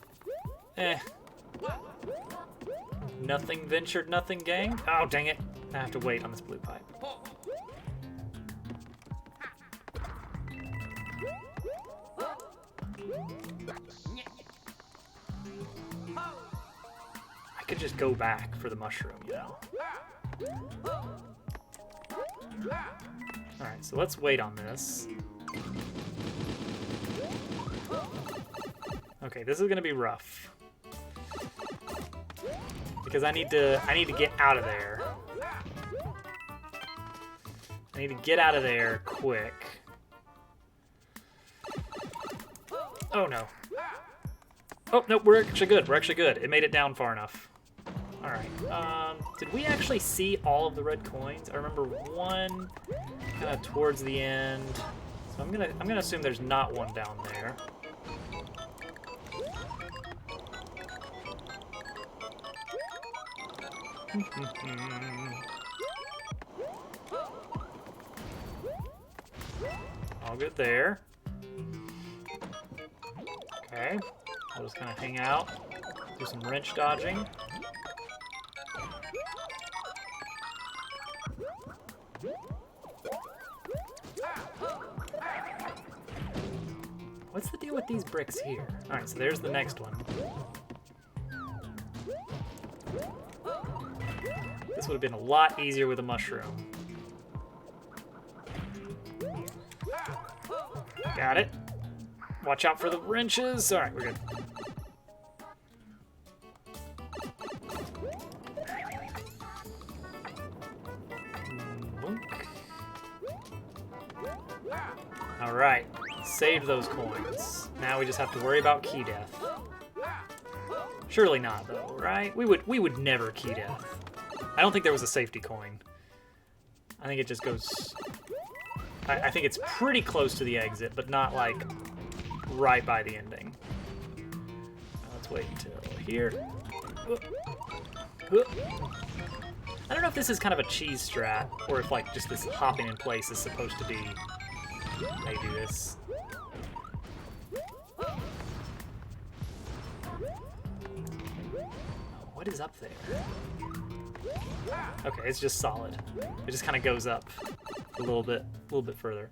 Nothing ventured, nothing gained. Oh, dang it. I have to wait on this blue pipe. I could just go back for the mushroom, you know. Alright, so let's wait on this. Okay, this is gonna be rough. Because I need to get out of there. I need to get out of there quick. Oh no. Oh no, we're actually good. We're actually good. It made it down far enough. Alright. Did we actually see all of the red coins? I remember one kind of towards the end. So I'm gonna assume there's not one down there. All good there. Okay, I'll just kind of hang out, do some wrench dodging. What's the deal with these bricks here? Alright, so there's the next one. This would have been a lot easier with a mushroom. Got it. Watch out for the wrenches. Alright, we're good. Alright, save those coins. Now we just have to worry about key death. Surely not, though, right? We would never key death. I don't think there was a safety coin. I think it just goes... I think it's pretty close to the exit, but not, like, right by the ending. Now let's wait until here. I don't know if this is kind of a cheese strat, or if, like, just this hopping in place is supposed to be how you do this. What is up there? Okay, it's just solid. It just kind of goes up a little bit further.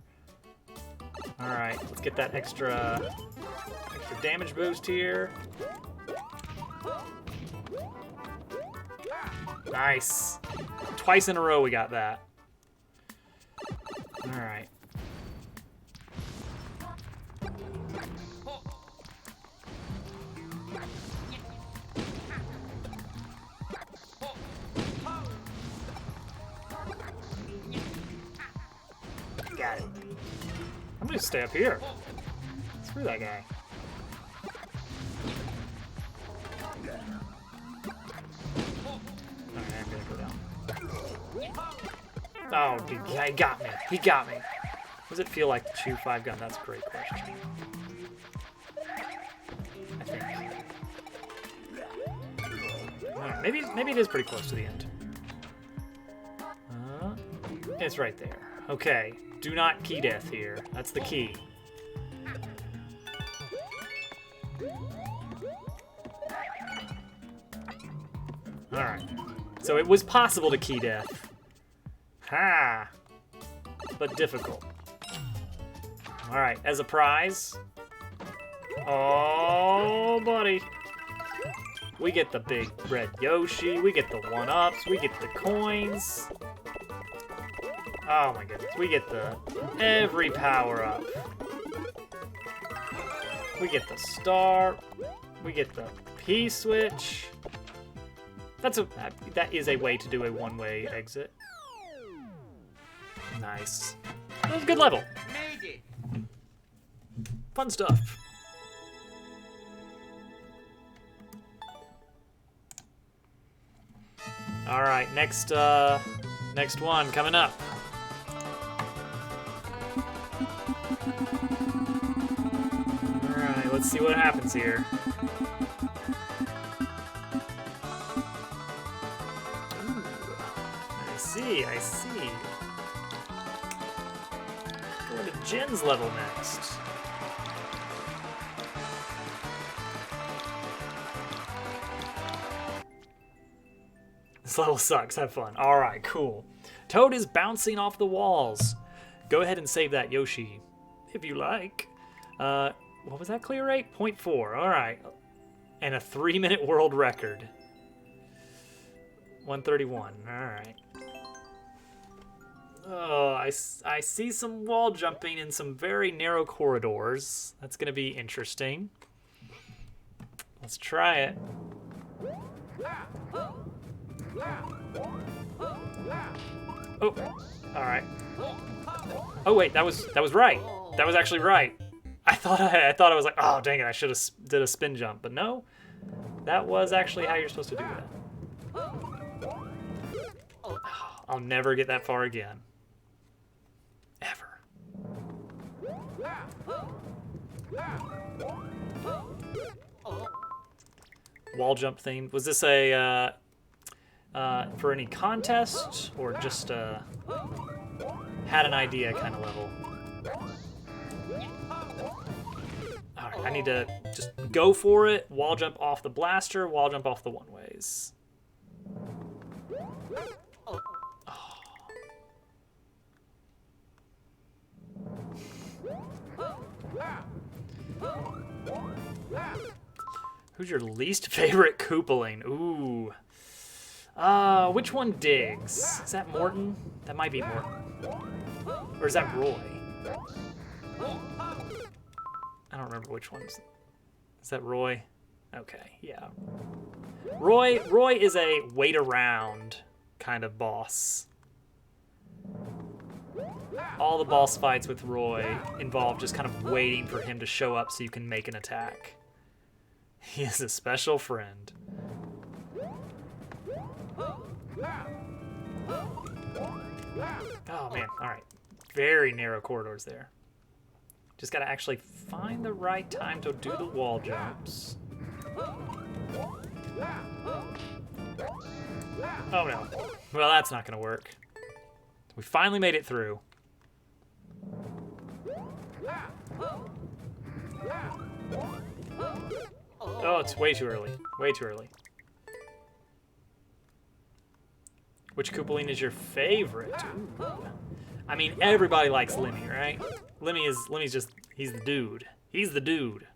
Alright, let's get that extra damage boost here. Nice. Twice in a row we got that. Alright. Got it. I'm gonna stay up here. Screw that guy. Alright, I'm gonna go down. Oh, dude, yeah, he got me. He got me. What does it feel like to chew 5 gun? That's a great question. I think. Alright, maybe it is pretty close to the end. It's right there. Okay. Do not key death here. That's the key. Alright. So it was possible to key death. Ha! But difficult. Alright, as a prize. Oh, buddy. We get the big red Yoshi. We get the 1-ups. We get the coins. Oh my goodness. We get every power-up. We get the star. We get the P-switch. That is a way to do a one-way exit. Nice. That was a good level. Fun stuff. All right, next one coming up. All right, let's see what happens here. Ooh, I see. Going to Jen's level next. This level sucks. Have fun. All right, cool. Toad is bouncing off the walls. Go ahead and save that, Yoshi, if you like. What was that clear rate? 0.4. All right. And a 3-minute world record. 131. All right. Oh, I see some wall jumping in some very narrow corridors. That's going to be interesting. Let's try it. Oh, all right. Oh wait, that was right. That was actually right. I thought I was like, oh dang it, I should have did a spin jump, but no, that was actually how you're supposed to do that. Oh, I'll never get that far again, ever. Wall jump theme. Was this a for any contest or just had an idea kind of level? All right, I need to just go for it. Wall jump off the blaster, wall jump off the one-ways. Oh. Who's your least favorite Koopaling? Ooh. Which one digs? Is that Morton? That might be Morton. Or is that Roy? I don't remember which one's. Is that Roy? Okay, yeah. Roy is a wait around kind of boss. All the boss fights with Roy involve just kind of waiting for him to show up so you can make an attack. He is a special friend. Oh man, alright. Very narrow corridors there. Just gotta actually find the right time to do the wall jumps. Oh no. Well, that's not gonna work. We finally made it through. Oh, it's way too early. Way too early. Which Koopaling is your favorite? Ooh. I mean, everybody likes Lemmy, right? Lemmy's just, he's the dude. He's the dude.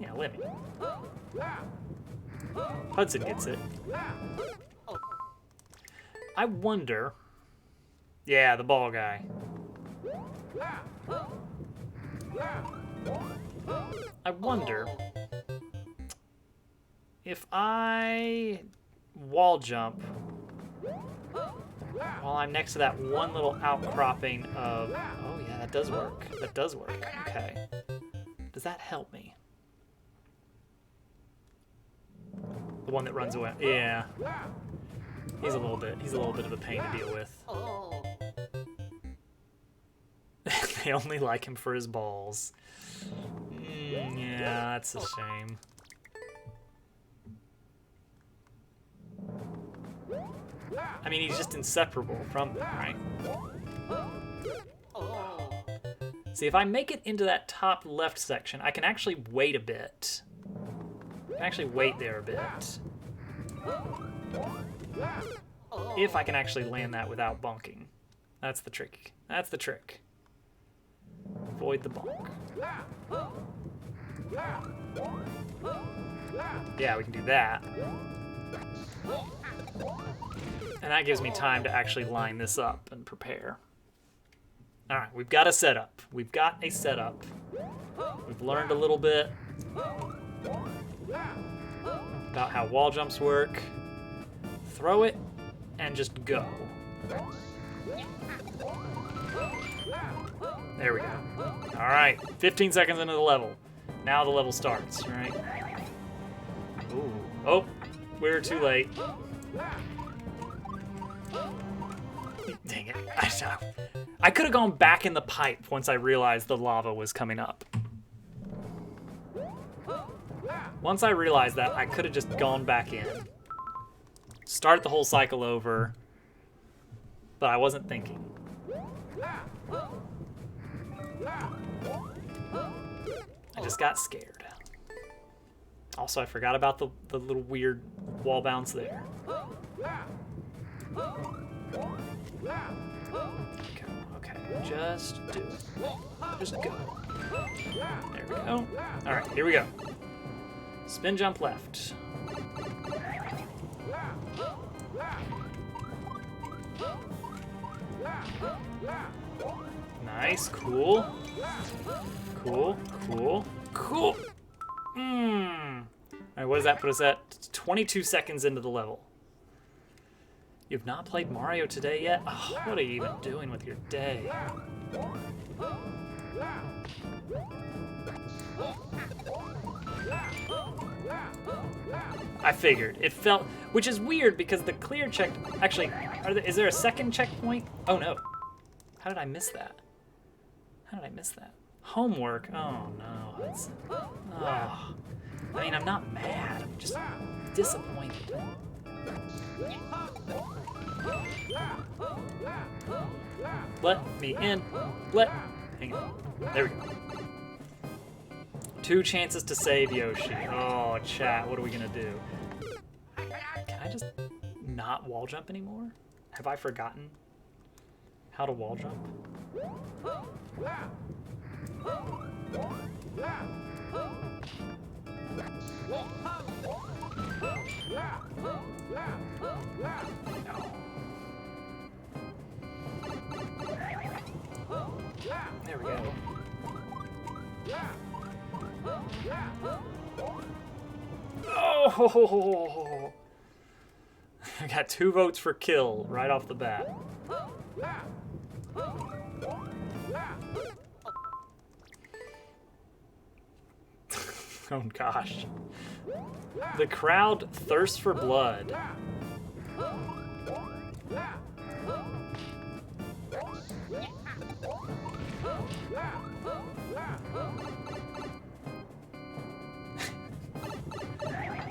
Yeah, Lemmy. Hudson gets it. I wonder... Yeah, the ball guy. I wonder if I wall jump while I'm next to that one little outcropping of... Oh yeah, that does work. That does work. Okay. Does that help me? The one that runs away. Yeah. He's a little bit of a pain to deal with. They only like him for his balls. Yeah, that's a shame. I mean, he's just inseparable from them, right? See, if I make it into that top left section, I can actually wait a bit. I can actually wait there a bit. If I can actually land that without bonking. That's the trick. That's the trick. Avoid the bonk. Yeah, we can do that. And that gives me time to actually line this up and prepare. All right, we've got a setup. We've got a setup. We've learned a little bit about how wall jumps work. Throw it and just go. There we go. All right, 15 seconds into the level. Now the level starts, right? Ooh. Oh, we're too late. Dang it. I could have gone back in the pipe once I realized the lava was coming up. Once I realized that, I could have just gone back in. Start the whole cycle over. But I wasn't thinking. I just got scared. Also, I forgot about the little weird wall bounce there. Okay, just do it. Just go. There we go. All right, here we go. Spin jump left. Nice, cool. Cool, cool, cool. All right, what does that put us at? 22 seconds into the level. You've not played Mario today yet? Oh, what are you even doing with your day? I figured. It felt... Which is weird because the clear check... Actually, is there a second checkpoint? Oh, no. How did I miss that? How did I miss that? Homework? Oh, no. Hudson. Oh. I mean, I'm not mad. I'm just disappointed. Let me in. Hang on. There we go. 2 chances to save Yoshi. Oh, chat, what are we gonna do? Can I just not wall jump anymore? Have I forgotten how to wall jump? There we go. Oh! I got 2 votes for kill right off the bat. Oh gosh. The crowd thirsts for blood.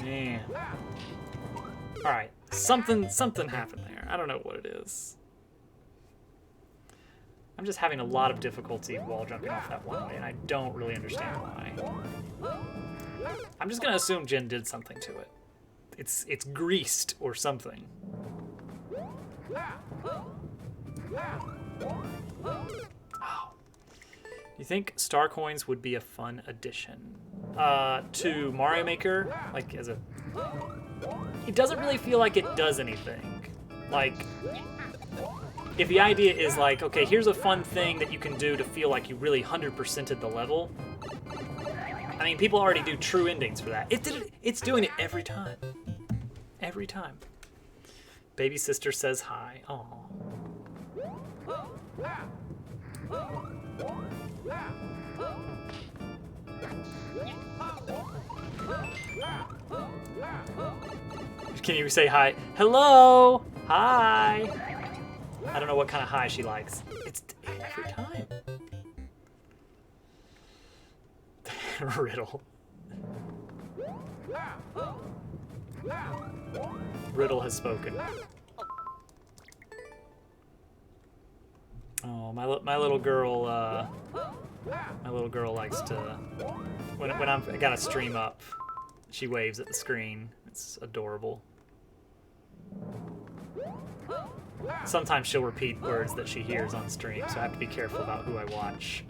Man. Alright, something happened there. I don't know what it is. I'm just having a lot of difficulty wall jumping off that one way, and I don't really understand why. I'm just gonna assume Jen did something to it. It's greased or something. Oh. You think star coins would be a fun addition to Mario Maker? Like, as a... It doesn't really feel like it does anything. Like, if the idea is like, okay, here's a fun thing that you can do to feel like you really 100%ed the level. I mean, people already do true endings for that. It's doing it every time. Every time. Baby sister says hi. Aww. Can you say hi? Hello! Hi! I don't know what kind of hi she likes. It's every time. Riddle. Riddle has spoken. Oh, my little girl. My little girl likes to. When I got a stream up, she waves at the screen. It's adorable. Sometimes she'll repeat words that she hears on stream, so I have to be careful about who I watch.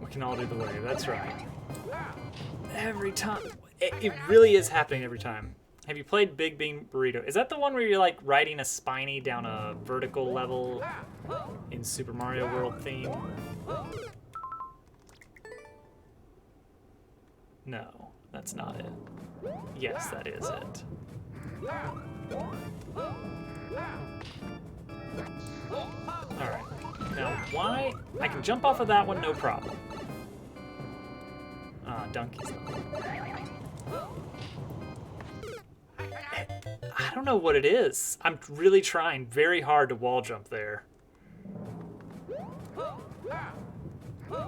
We can all do the wave, that's right. Every time. It really is happening every time. Have you played Big Bean Burrito? Is that the one where you're like riding a Spiny down a vertical level in Super Mario World theme? No, that's not it. Yes, that is it. Alright. Now, why? I can jump off of that one, no problem. Ah, donkeys. I don't know what it is. I'm really trying very hard to wall jump there.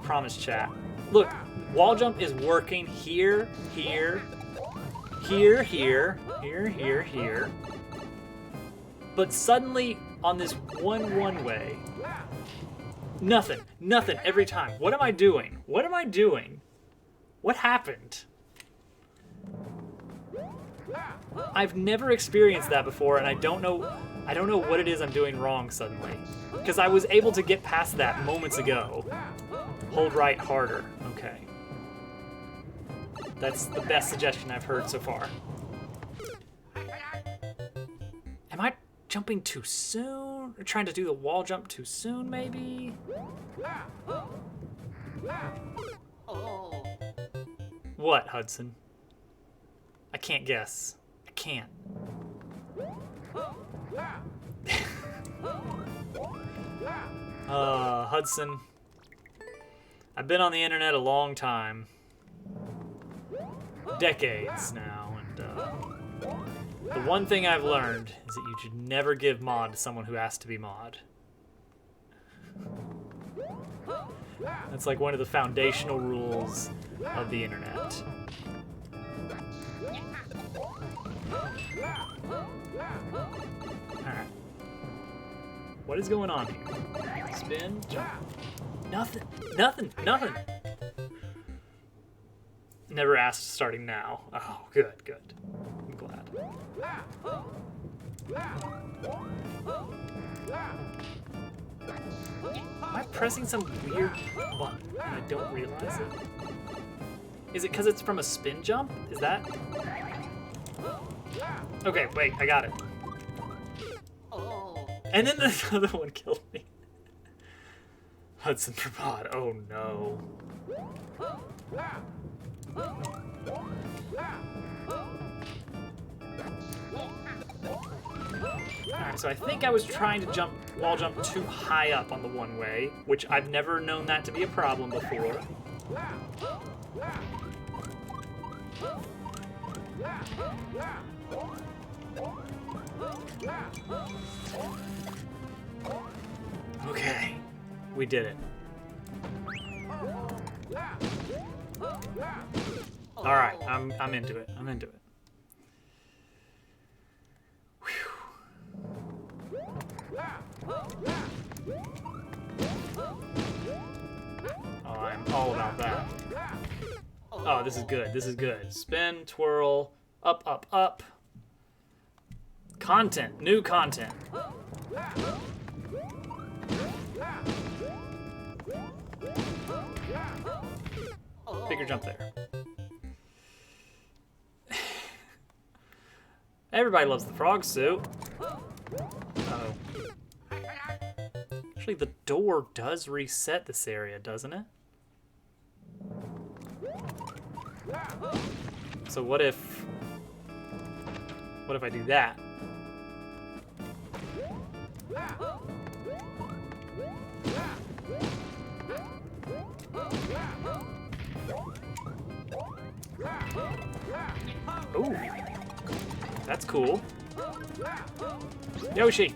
Promise, chat. Look, wall jump is working here, here, here, here, here, here, here. But suddenly, on this one way, nothing every time. What am I doing? What am I doing? What happened? I've never experienced that before, and I don't know what it is I'm doing wrong suddenly. Because I was able to get past that moments ago. Hold right harder. Okay. That's the best suggestion I've heard so far. Am I jumping too soon? Or trying to do the wall jump too soon, maybe? What, Hudson? I can't guess. I can't. Hudson. I've been on the internet a long time. Decades now, and the one thing I've learned is that you should never give mod to someone who asks to be mod. That's like one of the foundational rules of the internet. Alright. What is going on here? Spin, jump. Nothing. Nothing. Never asked starting now. Oh, good. I'm glad. Am I pressing some weird button and I don't realize it? Is it because it's from a spin jump? Is that? Okay, wait, I got it. And then another one killed me. Hudson for mod. Oh no. Alright, so I think I was trying to wall jump too high up on the one way, which I've never known that to be a problem before. Okay, we did it. All right, I'm into it. I'm into it. Whew. Oh, I'm all about that. Oh, this is good. This is good. Spin, twirl, Up, up, up. Content. New content. Bigger jump there. Everybody loves the frog suit. Uh-oh. Actually, the door does reset this area, doesn't it? So what if I do that? Ooh, that's cool. Yoshi!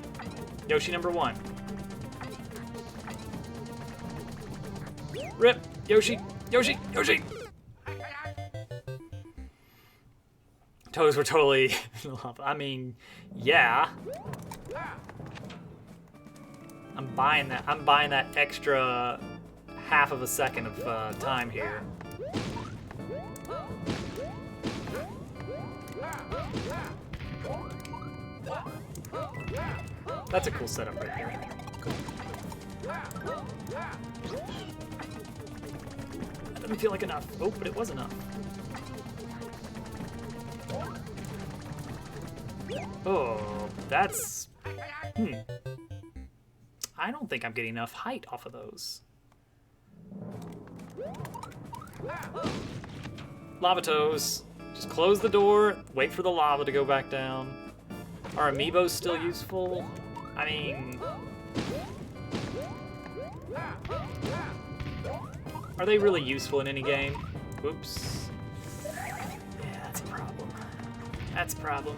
Yoshi number 1. Rip! Yoshi! Yoshi! Yoshi! Toes were totally... I mean, yeah. I'm buying that. I'm buying that extra half of a second of time here. That's a cool setup right there. That doesn't feel like enough. Oh, but it was enough. Oh, that's... I don't think I'm getting enough height off of those. Lava toes. Just close the door, wait for the lava to go back down. Are amiibos still useful? I mean... Are they really useful in any game? Whoops. Yeah, that's a problem. That's a problem.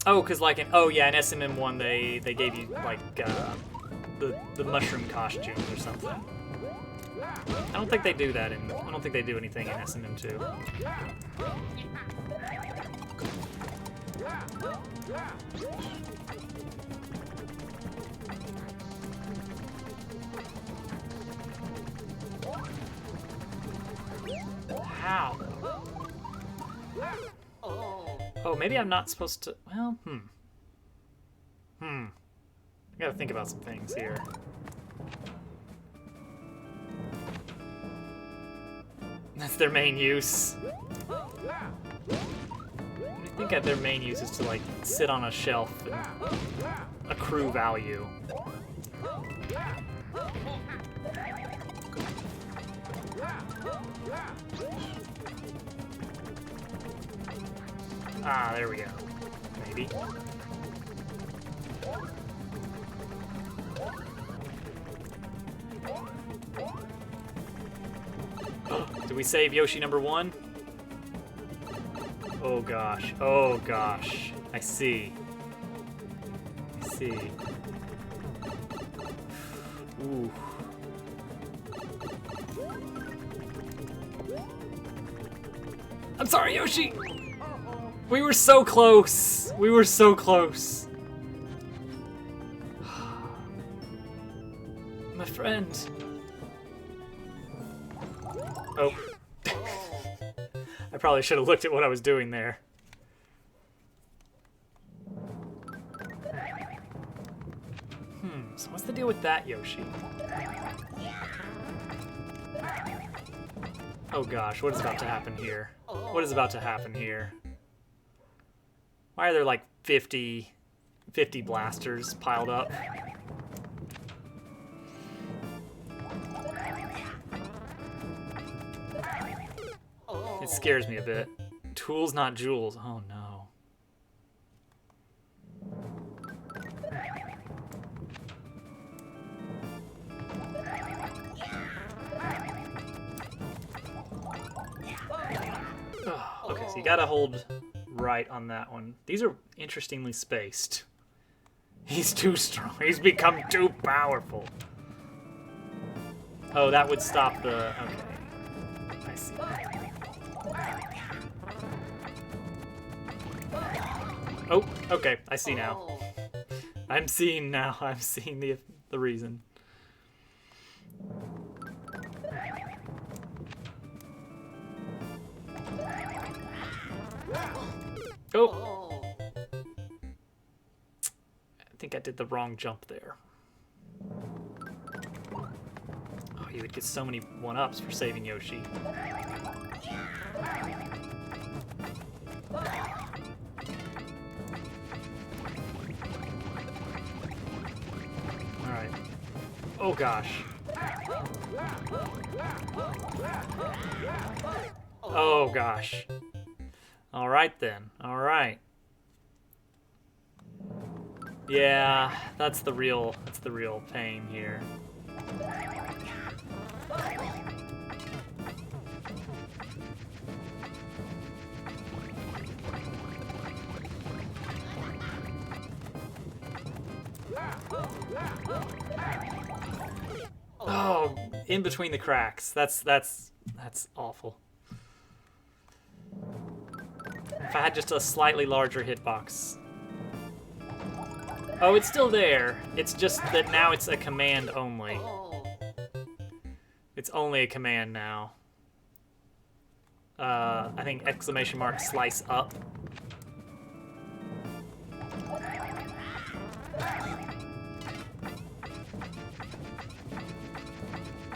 Oh, because like in in SMM1 they gave you like the mushroom costumes or something. I don't think they do that in. I don't think they do anything in SMM2. How? Oh, maybe I'm not supposed to... Well, I gotta think about some things here. That's their main use. I think that their main use is to, like, sit on a shelf and accrue value. Ah, there we go. Maybe. Did we save Yoshi number 1? Oh gosh. Oh gosh. I see. I see. Ooh. I'm sorry, Yoshi! We were so close! We were so close! My friend. Oh. I probably should have looked at what I was doing there. So what's the deal with that, Yoshi? Oh gosh, what is about to happen here? What is about to happen here? Why are there like 50 blasters piled up? It scares me a bit. Tools, not jewels. Oh no. Oh, okay, so you gotta hold right on that one. These are interestingly spaced. He's too strong. He's become too powerful. Oh, that would stop the... Okay. I see. Oh, okay. I see now. I'm seeing now. I'm seeing the reason. Oh! I think I did the wrong jump there. Oh, you would get so many 1-ups for saving Yoshi. Alright. Oh gosh. Oh gosh. Alright then. Alright. Yeah, that's the real pain here. Oh, in between the cracks. That's awful. If I had just a slightly larger hitbox. Oh, it's still there. It's just that now it's a command only. It's only a command now. I think exclamation mark slice up.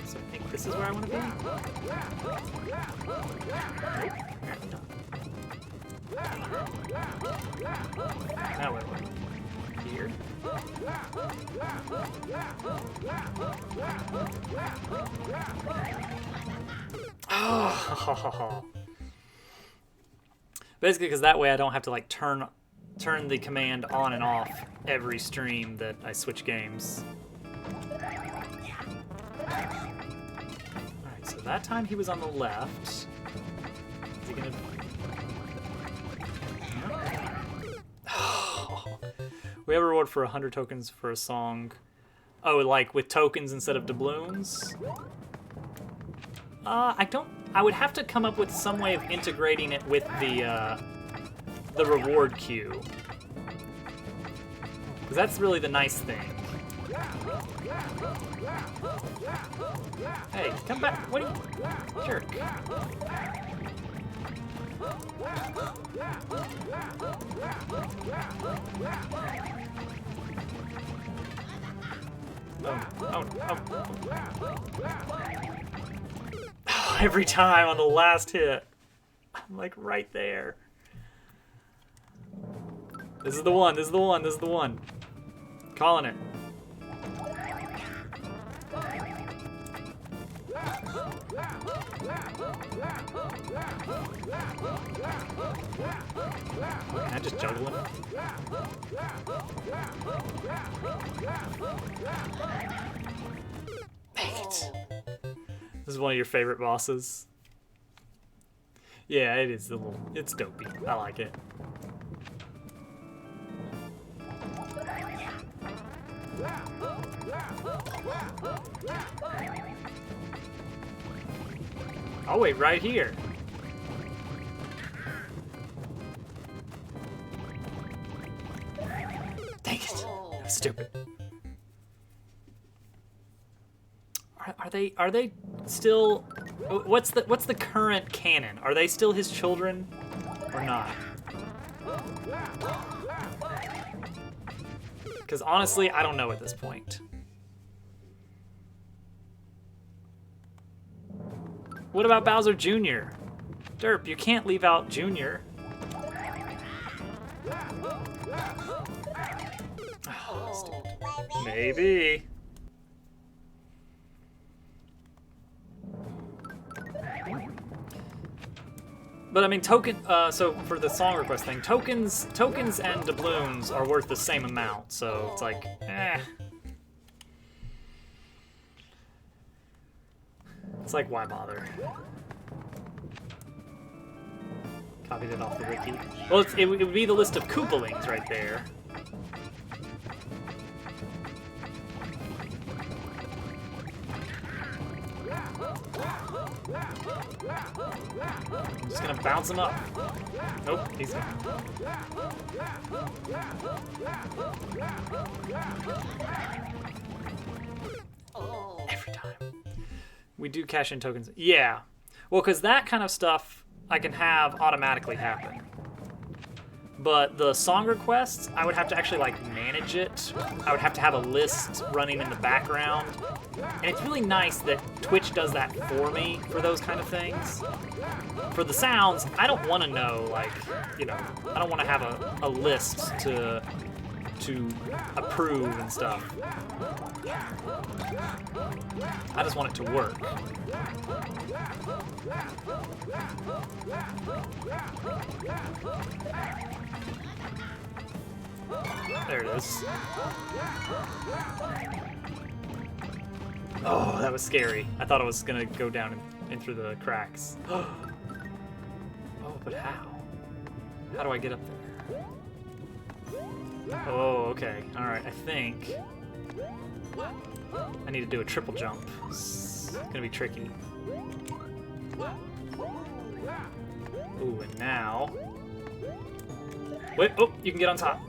So I think this is where I want to be. Now where? Here. Oh. Basically, because that way I don't have to like turn the command on and off every stream that I switch games. Alright, so that time he was on the left. Is he gonna... We have a reward for 100 tokens for a song. Oh, like with tokens instead of doubloons? I would have to come up with some way of integrating it with the reward queue. Because that's really the nice thing. Hey, come back. What are you... Jerk. Oh, every time on the last hit. I'm like right there. This is the one, this is the one, this is the one. Calling it. Can I just juggle him? Dang it. This is one of your favorite bosses. Yeah, it is a little, it's dopey. I like it. I'll wait right here. Dang it. That was stupid. Are they still... What's the current canon? Are they still his children or not? Because honestly, I don't know at this point. What about Bowser Jr.? Derp, you can't leave out Jr. Oh, stupid. Maybe. But I mean, so for the song request thing, tokens and doubloons are worth the same amount, so it's like, eh. It's like, why bother? Copied it off the wiki. Well, it would be the list of Koopalings right there. I'm just gonna bounce him up. Nope, he's gone. Every time. We do cash in tokens. Yeah. Well, because that kind of stuff I can have automatically happen. But the song requests, I would have to actually like manage it. I would have to have a list running in the background. And it's really nice that Twitch does that for me for those kind of things. For the sounds, I don't want to know, like, you know, I don't want to have a list to approve and stuff. I just want it to work. There it is. Oh, that was scary. I thought it was gonna go down in through the cracks. Oh, but how? How do I get up there? Oh, okay. Alright, I think I need to do a triple jump. It's gonna be tricky. Ooh, and now... Wait, oh, you can get on top.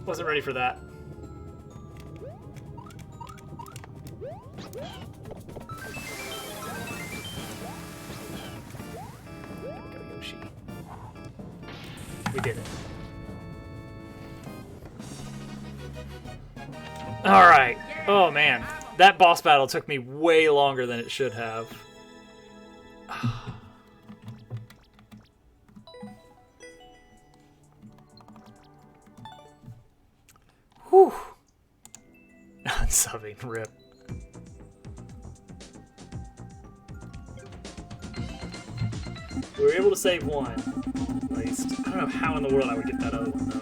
Wasn't ready for that. There we go, Yoshi. We did it. Alright. Oh, man. That boss battle took me way longer than it should have. Whew. Non-subbing, rip. We were able to save one, at least. I don't know how in the world I would get that other one, though.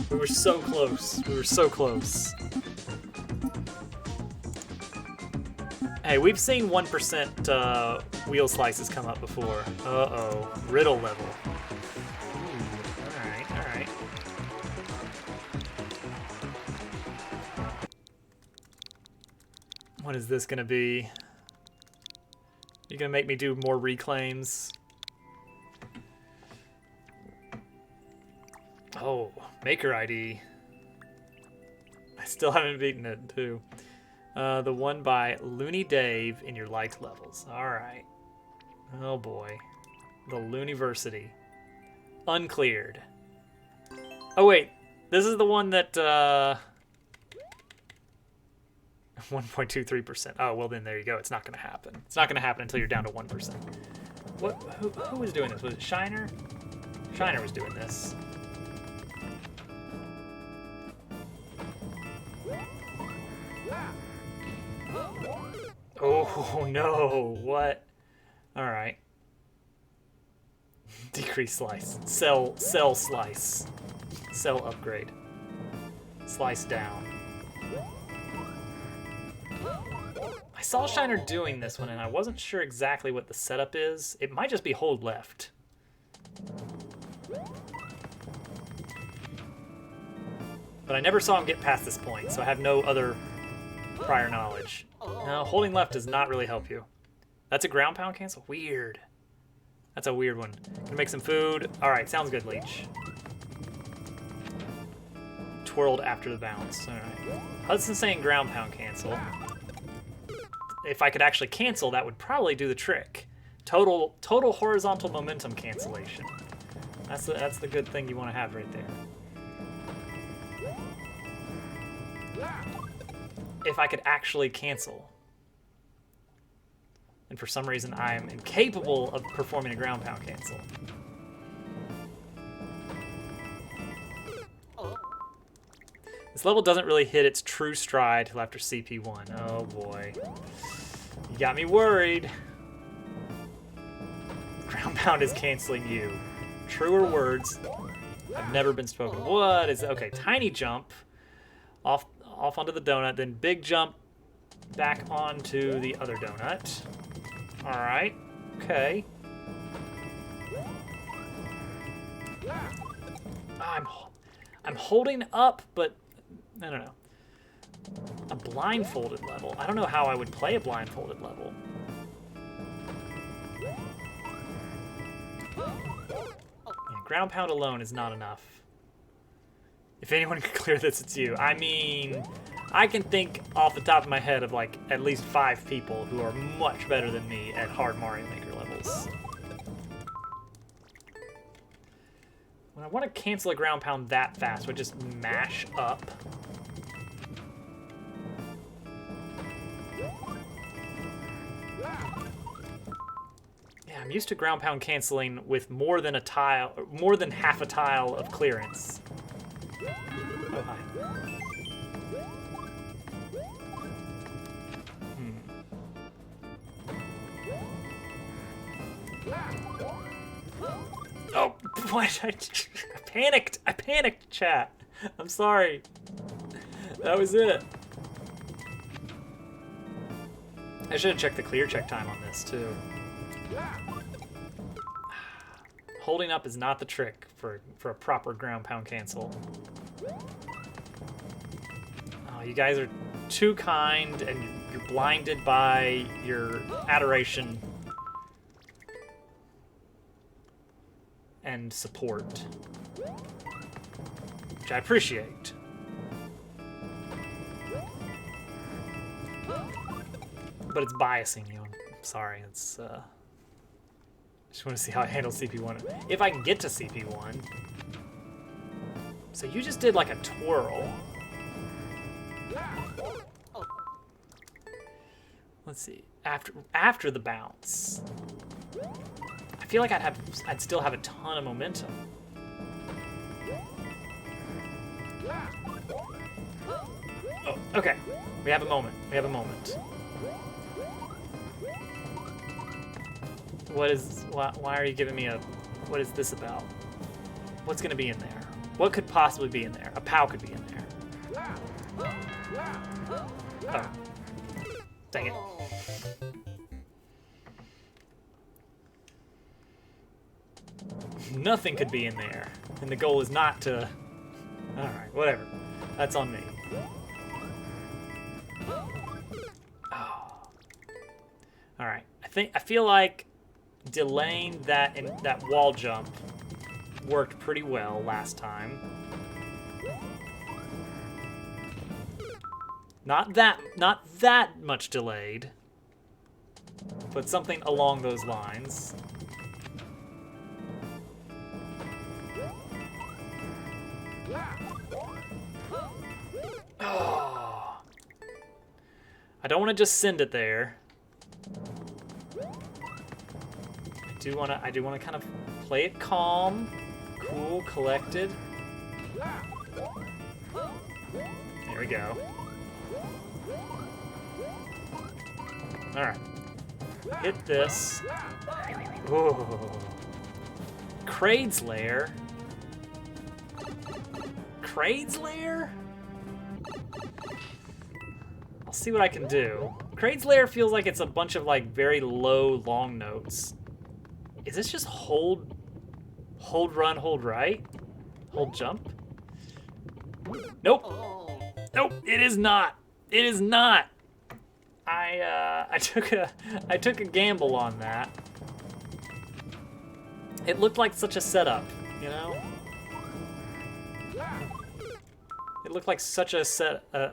We were so close. We were so close. Hey, we've seen 1% wheel slices come up before. Uh-oh. Riddle level. Alright, alright. What is this gonna be? You gonna make me do more reclaims? Oh, Maker ID. I still haven't beaten it, too. The one by Looney Dave in your liked levels. Alright. Oh boy. The Looniversity. Uncleared. Oh wait, this is the one that, 1.23%. Oh, well then there you go. It's not gonna happen. It's not gonna happen until you're down to 1%. What? Who was doing this? Was it Shiner? Shiner was doing this. Oh no, what? Alright. Decrease slice. Cell slice. Cell upgrade. Slice down. I saw Shiner doing this one and I wasn't sure exactly what the setup is. It might just be hold left. But I never saw him get past this point, so I have no other prior knowledge. No, holding left does not really help you. That's a ground pound cancel? Weird. That's a weird one. Gonna make some food. Alright, sounds good, Leech. Twirled after the bounce. Alright. Hudson's saying ground pound cancel. If I could actually cancel, that would probably do the trick. Total horizontal momentum cancellation. That's the good thing you want to have right there. If I could actually cancel. And for some reason, I am incapable of performing a ground pound cancel. This level doesn't really hit its true stride till after CP1. Oh boy. You got me worried. Ground pound is canceling you. Truer words have never been spoken. What is... Okay, tiny jump. Off onto the donut, then big jump back onto the other donut. Alright. Okay. I'm holding up, but I don't know. A blindfolded level. I don't know how I would play a blindfolded level. Ground pound alone is not enough. If anyone can clear this, it's you. I mean, I can think off the top of my head of like at least 5 people who are much better than me at hard Mario Maker levels. When I want to cancel a ground pound that fast, would just mash up. Yeah, I'm used to ground pound canceling with more than a tile, more than half a tile of clearance. Oh, hi. Oh, what? I panicked. I panicked, chat. I'm sorry. That was it. I should have checked the clear check time on this, too. Holding up is not the trick for a proper ground pound cancel. Oh, you guys are too kind, and you're blinded by your adoration and support, which I appreciate. But it's biasing you. I'm sorry. It's just want to see how I handle CP1. If I can get to CP1. So you just did like a twirl. Let's see. After the bounce. I feel like I'd still have a ton of momentum. Oh, okay. We have a moment. We have a moment. Why are you giving me what is this about? What's gonna be in there? What could possibly be in there? A POW could be in there. Oh. Dang it. Nothing could be in there. And the goal is not to... Alright, whatever. That's on me. Oh. Alright. I feel like delaying that wall jump worked pretty well last time. Not that much delayed, but something along those lines. Oh. I don't want to just send it there. I do want to kind of play it calm, cool, collected. There we go. All right. Hit this. Ooh. Kraid's Lair. Kraid's Lair? I'll see what I can do. Kraid's Lair feels like it's a bunch of like very low, long notes. Is this just hold, run, hold right? Hold jump? Nope. Nope, it is not. It is not. I took a gamble on that. It looked like such a setup, you know? It looked like such a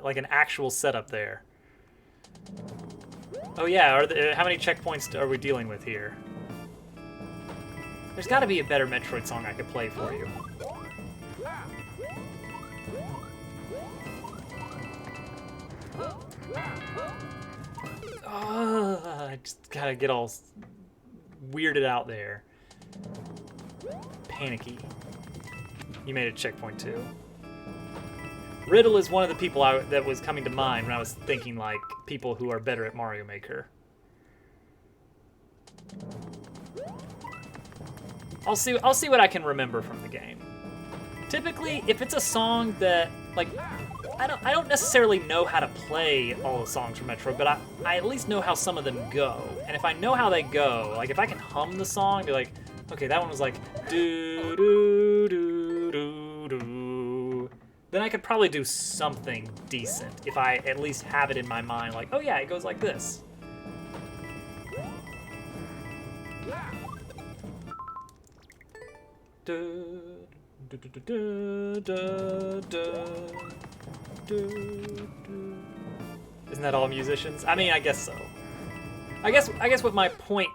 like an actual setup there. Oh yeah, how many checkpoints are we dealing with here? There's got to be a better Metroid song I could play for you. I just gotta get all weirded out there. Panicky. You made a checkpoint too. Riddle is one of the people that was coming to mind when I was thinking like people who are better at Mario Maker. I'll see what I can remember from the game. Typically, if it's a song that like I don't necessarily know how to play all the songs from Metroid, but I at least know how some of them go. And if I know how they go, like if I can hum the song, be like, okay, that one was like do do do do do, then I could probably do something decent if I at least have it in my mind, like, oh yeah, it goes like this. Isn't that all musicians? I mean, I guess so. I guess what my point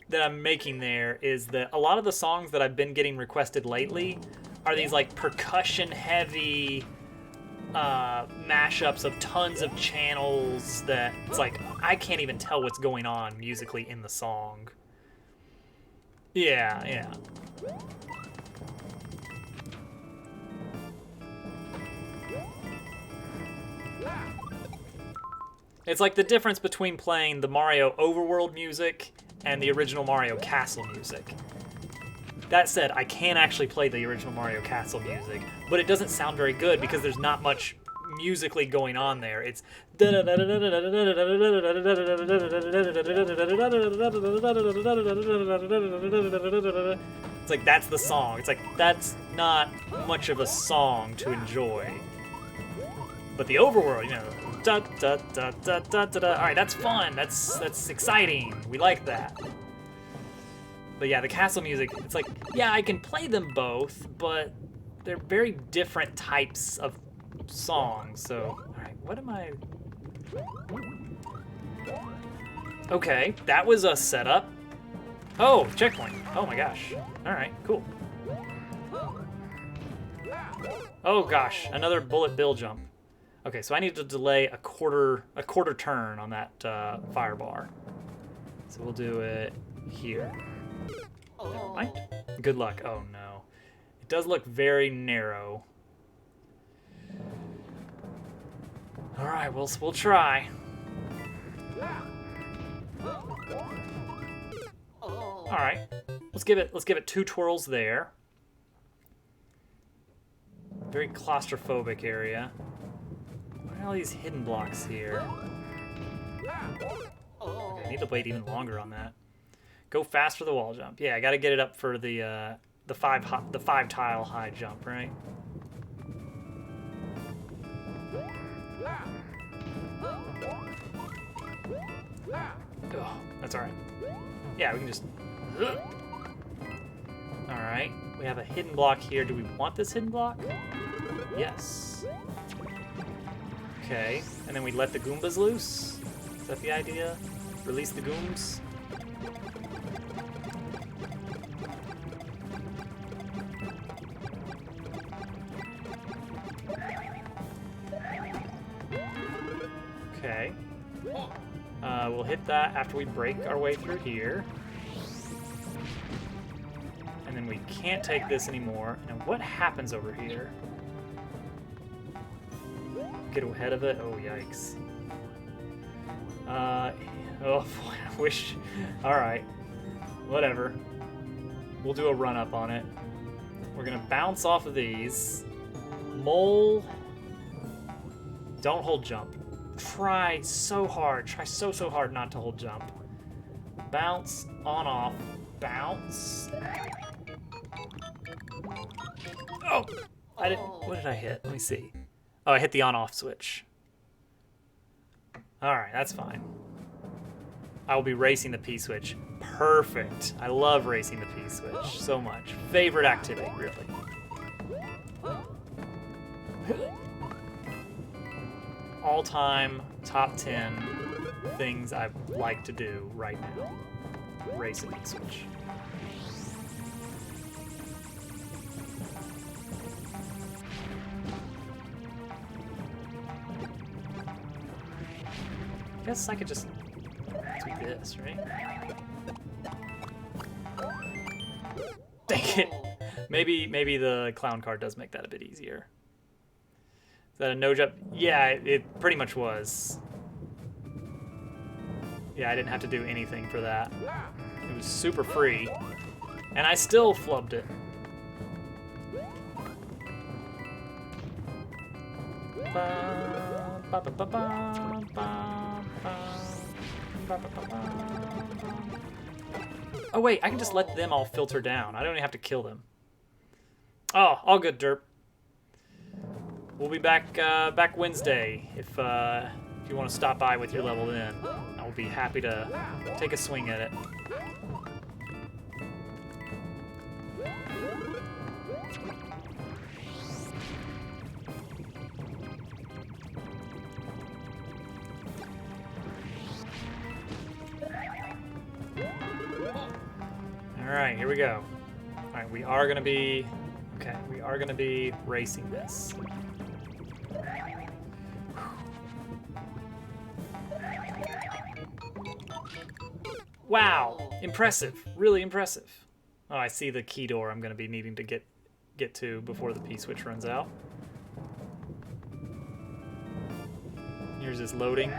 that I'm making there is that a lot of the songs that I've been getting requested lately are these like percussion heavy mashups of tons of channels that it's like I can't even tell what's going on musically in the song. Yeah, yeah. It's like the difference between playing the Mario Overworld music and the original Mario Castle music. That said, I can actually play the original Mario Castle music, but it doesn't sound very good because there's not much musically going on there. It's it's like that's the song. It's like that's not much of a song to enjoy. But the overworld, you know, da da da da da da da. All right, that's fun. That's exciting. We like that. But yeah, the castle music, it's like, yeah, I can play them both, but they're very different types of songs. So, all right, what am I? Okay, that was a setup. Oh, checkpoint. Oh my gosh. All right, cool. Oh gosh, another bullet bill jump. Okay, so I need to delay a quarter turn on that fire bar. So we'll do it here. Never mind. Good luck. Oh no. It does look very narrow. Alright, we'll try. Alright. Let's give it 2 twirls there. Very claustrophobic area. What are all these hidden blocks here? Okay, I need to wait even longer on that. Go fast for the wall jump. Yeah, I gotta get it up for the 5 tile high jump, right? Oh, that's alright. Yeah, we can just... Alright, we have a hidden block here. Do we want this hidden block? Yes. Okay, and then we let the Goombas loose? Is that the idea? Release the Gooms? Okay. We'll hit that after we break our way through here. And then we can't take this anymore. And what happens over here? Get ahead of it? Oh, yikes. Oh, boy, I wish... Alright. Whatever. We'll do a run-up on it. We're gonna bounce off of these. Mole. Don't hold jump. Try so hard not to hold jump. Bounce, on, off, bounce. Oh! I didn't... What did I hit? Let me see. Oh, I hit the on-off switch. Alright, that's fine. I will be racing the P-switch. Perfect. I love racing the P-switch so much. Favorite activity, really. All-time top 10 things I like to do right now. Race a P-switch. I guess I could just do this, right? Dang it. Maybe the clown card does make that a bit easier. Is that a no jump? Yeah, it pretty much was. Yeah, I didn't have to do anything for that. It was super free. And I still flubbed it. Oh wait, I can just let them all filter down. I don't even have to kill them. Oh, all good, derp. We'll be back Wednesday if you want to stop by with your level then. I will be happy to take a swing at it. Alright, here we go. Alright, we are gonna be... Okay, we are gonna be racing this. Wow! Impressive. Really impressive. Oh, I see the key door I'm gonna be needing to get to before the P-switch runs out. Here's this loading.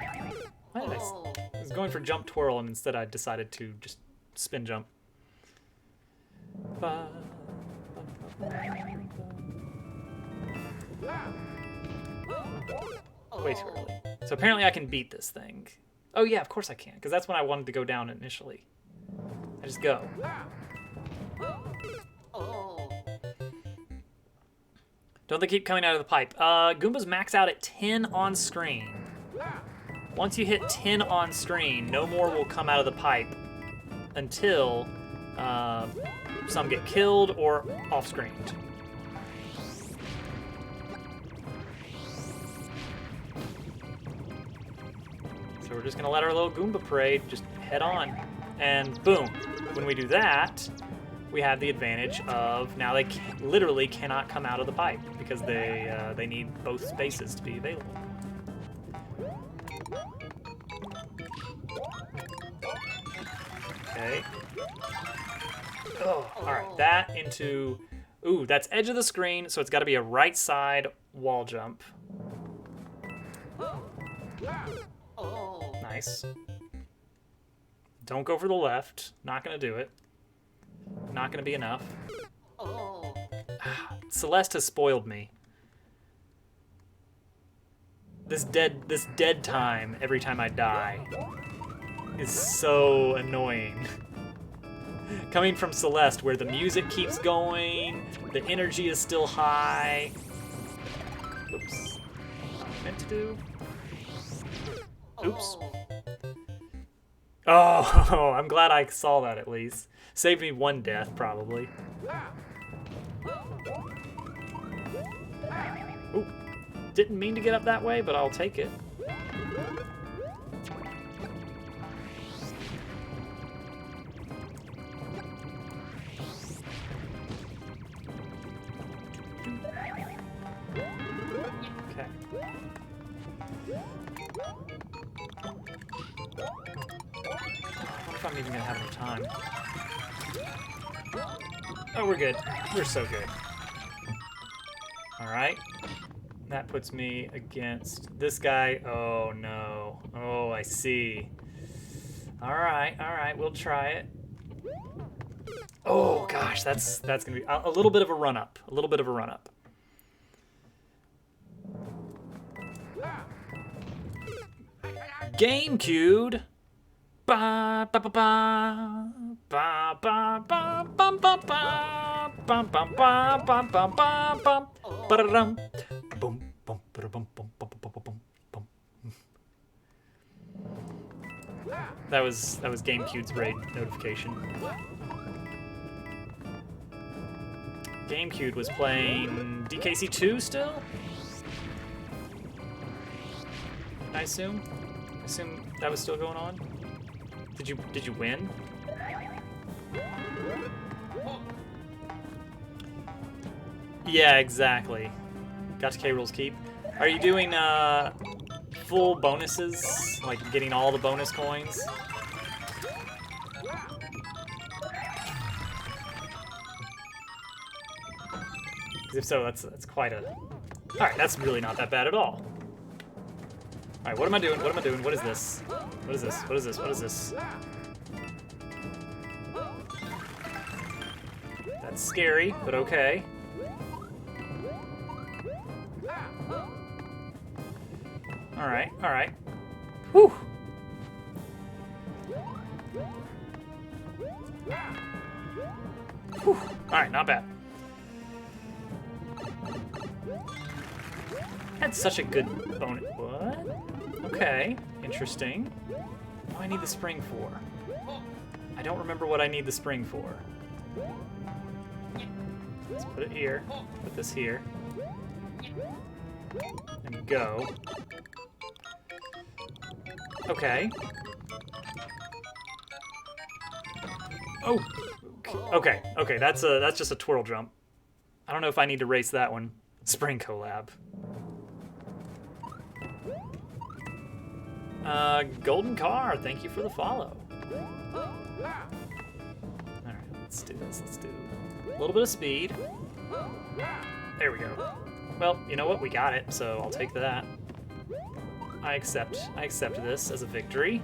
Why did I was going for jump twirl and instead I decided to just spin jump. Way too early. So apparently I can beat this thing. Oh yeah, of course I can, because that's when I wanted to go down initially. I just go. Don't they keep coming out of the pipe? Goombas max out at 10 on screen. Once you hit 10 on screen, no more will come out of the pipe until some get killed or off-screened. So we're just gonna let our little Goomba parade just head on. And boom, when we do that, we have the advantage of now they literally cannot come out of the pipe because they need both spaces to be available. Okay. Oh, all right, that into, ooh, that's edge of the screen, so it's got to be a right side wall jump. Nice. Don't go for the left. Not gonna do it. Not gonna be enough. Celeste has spoiled me. This dead time every time I die is so annoying. Coming from Celeste, where the music keeps going, the energy is still high. Oops. Not what I meant to do. Oops. Oh, I'm glad I saw that at least. Saved me one death, probably. Ooh. Didn't mean to get up that way, but I'll take it. Okay. I wonder if I'm even gonna have enough time. Oh, we're good. We're so good. Alright. That puts me against this guy. Oh, no. Oh, I see. Alright, we'll try it. Oh, gosh, that's gonna be a little bit of a run-up. A little bit of a run-up. Game queued. Ba ba ba ba ba ba ba bum bum ba bum bum ba bum bum ba bum ba-da-dum boom bum ba-da-bum bum bum bum bum bum. That was GameCube's raid notification. GameCube was playing DKC2 still? I assume that was still going on. Did you win? Yeah, exactly. Got to K-Rule's Keep. Are you doing full bonuses, like getting all the bonus coins? If so, that's quite a. All right, that's really not that bad at all. All right, what am I doing? What am I doing? What is this? What is this? What is this? What is this? That's scary, but okay. All right, all right. Whew. Whew. All right, not bad. That's such a good bonus. What? Okay, interesting. What do I need the spring for? I don't remember what I need the spring for. Let's put it here. Put this here. And go. Okay. Oh. Okay. Okay. That's just a twirl jump. I don't know if I need to race that one. Spring collab. Golden car. Thank you for the follow. All right. Let's do this. Let's do a little bit of speed. There we go. Well, you know what? We got it, so I'll take that. I accept this as a victory.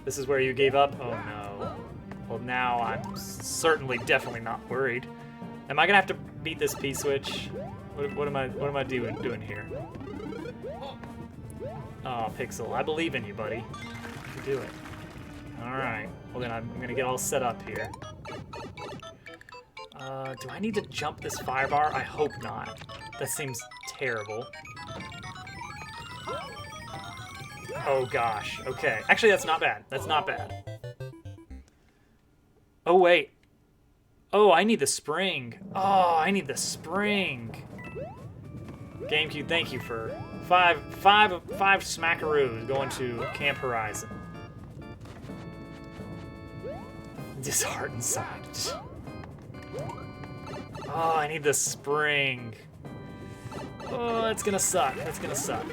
This is where you gave up? Oh no. Well, now I'm certainly definitely not worried. Am I gonna have to beat this P-switch? What am I doing here? Oh, Pixel, I believe in you, buddy. You can do it. All right. Well, then I'm gonna get all set up here. Do I need to jump this fire bar? I hope not. That seems terrible. Oh gosh, okay. Actually, that's not bad. That's not bad. Oh, wait. Oh, I need the spring. Oh, I need the spring. GameCube, thank you for five smackaroos going to Camp Horizon. Disheartened side. Oh, I need the spring. Oh, that's gonna suck. That's gonna suck.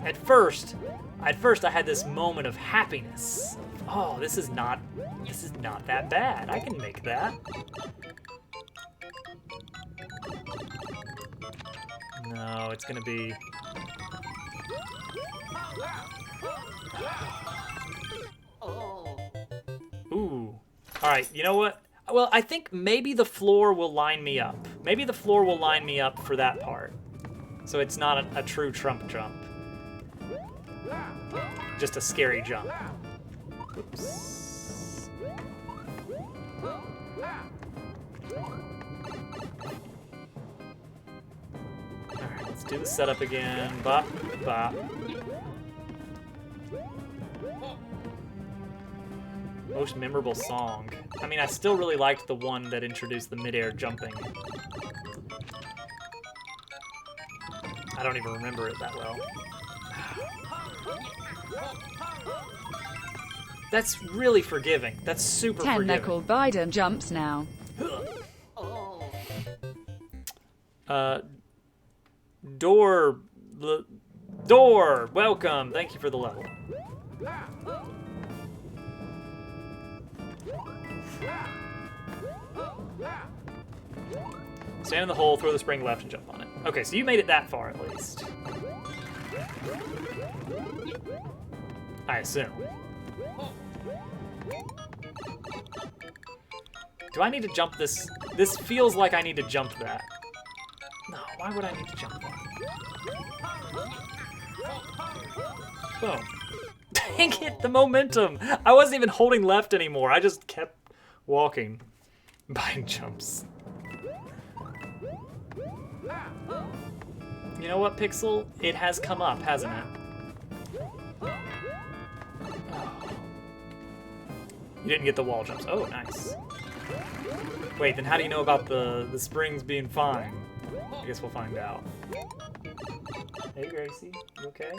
At first I had this moment of happiness. Oh, this is not that bad. I can make that. No, it's gonna be. Ooh. All right, you know what? Well, I think maybe the floor will line me up. Maybe the floor will line me up for that part. So it's not a true Trump jump. Just a scary jump. Oops. Alright, let's do the setup again. Bop, bop. Most memorable song. I mean, I still really liked the one that introduced the midair jumping. I don't even remember it that well. That's really forgiving. That's super forgiving. They're called Biden jumps now. Door, welcome. Thank you for the level. Stand in the hole, throw the spring left, and jump on it. Okay, so you made it that far at least. I assume. Do I need to jump this? This feels like I need to jump that. No, why would I need to jump that? Boom. Dang it, the momentum! I wasn't even holding left anymore. I just kept walking. Buying jumps. You know what, Pixel? It has come up, hasn't it? Oh. You didn't get the wall jumps. Oh, nice. Wait, then how do you know about the springs being fine? I guess we'll find out. Hey, Gracie, you okay?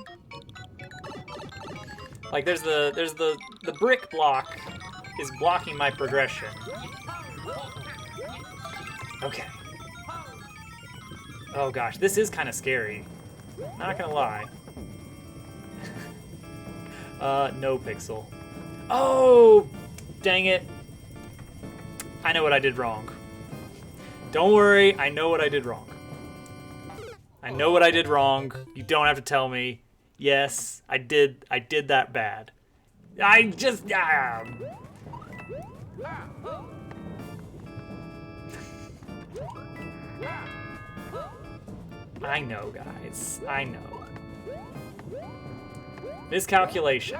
Like, there's the brick block is blocking my progression. Okay. Oh gosh, this is kind of scary. Not gonna lie. No, Pixel. Oh, dang it. I know what I did wrong. Don't worry, I know what I did wrong. I know what I did wrong. You don't have to tell me. Yes, I did that bad. I just I know, guys. I know. Miscalculation.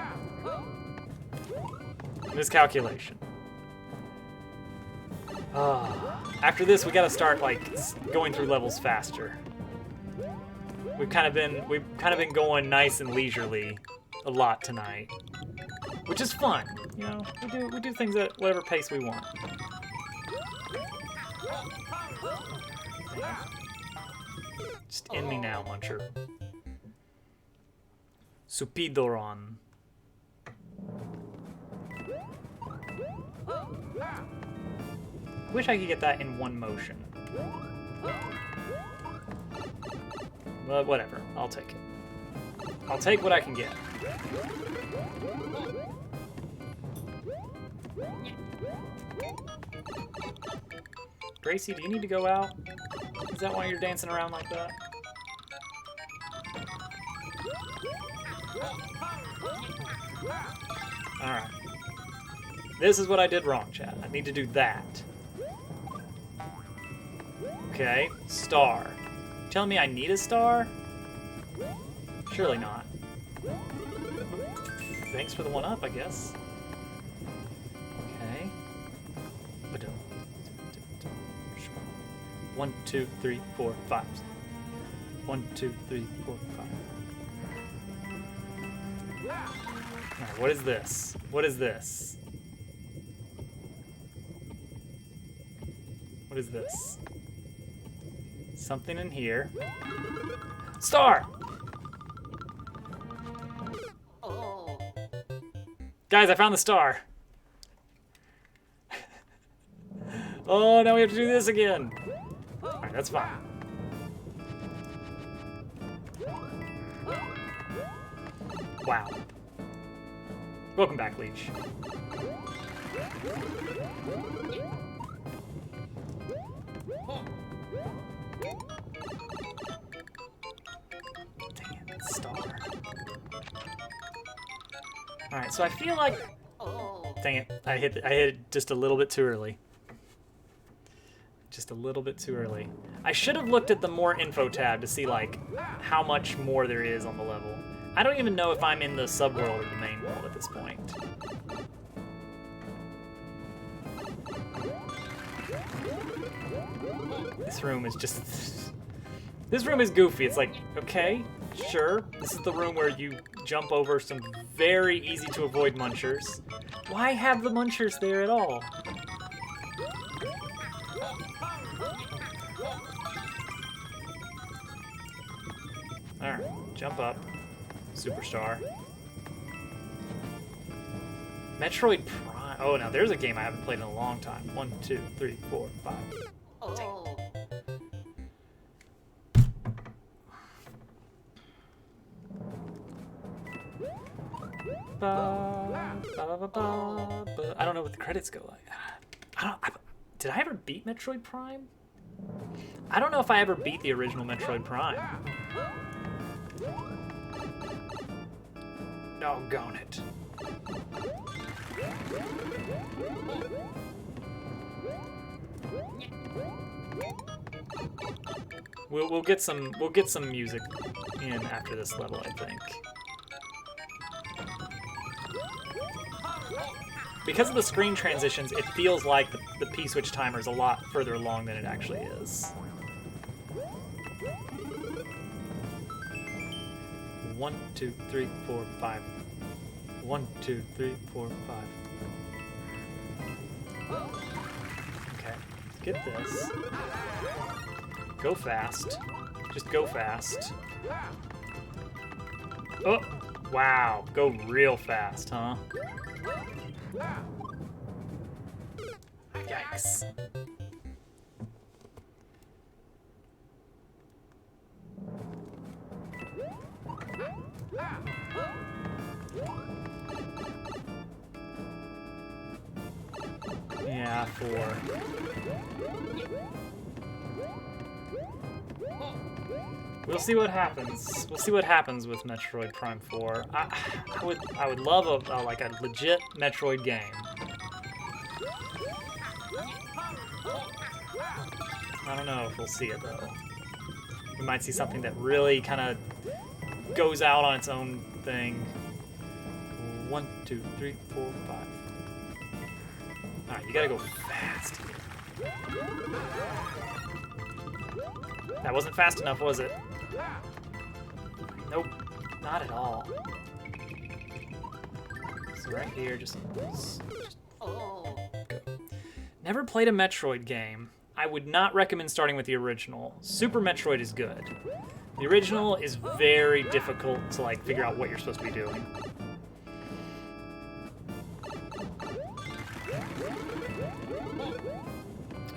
Miscalculation. After this, we gotta start like going through levels faster. We've kind of been going nice and leisurely a lot tonight, which is fun. You know, we do things at whatever pace we want. Just end me now, Muncher. Supidoron. I wish I could get that in one motion. But whatever, I'll take it. I'll take what I can get. Gracie, do you need to go out? Is that why you're dancing around like that? Alright. This is what I did wrong, chat. I need to do that. Okay, star. You telling me I need a star? Surely not. Thanks for the one up, I guess. Okay. 1, 2, 3, 4, 5. 1, 2, 3, 4, 5. Alright, what is this? What is this? What is this? Something in here. Star! Guys, I found the star. Oh, now we have to do this again. Alright, that's fine. Wow. Welcome back, Leech. Dang it, star. Alright, so I feel like... Dang it, I hit it just a little bit too early. Just a little bit too early. I should have looked at the more info tab to see, like, how much more there is on the level. I don't even know if I'm in the subworld or the main world at this point. This room is just... This room is goofy. It's like, okay, sure. This is the room where you jump over some very easy to avoid munchers. Why have the munchers there at all? Alright, jump up. Superstar. Metroid Prime. Oh, now there's a game I haven't played in a long time. 1, 2, 3, 4, 5. Dang. I don't know what the credits go like. Did I ever beat Metroid Prime? I don't know if I ever beat the original Metroid Prime. Doggone it. We'll get some music in after this level, I think. Because of the screen transitions, it feels like the P-switch timer is a lot further along than it actually is. 1, 2, 3, 4, 5. 1, 2, 3, 4, 5. Okay, get this. Go fast. Just go fast. Oh, wow. Go real fast, huh? Yikes. Yeah, 4. We'll see what happens. We'll see what happens with Metroid Prime 4. I would love a like a legit Metroid game. I don't know if we'll see it though. We might see something that really kind of goes out on its own thing. 1, 2, 3, 4, 5. Alright, you gotta go fast here. That wasn't fast enough, was it? Nope, not at all. So right here, just go. Never played a Metroid game. I would not recommend starting with the original. Super Metroid is good. The original is very difficult to like figure out what you're supposed to be doing.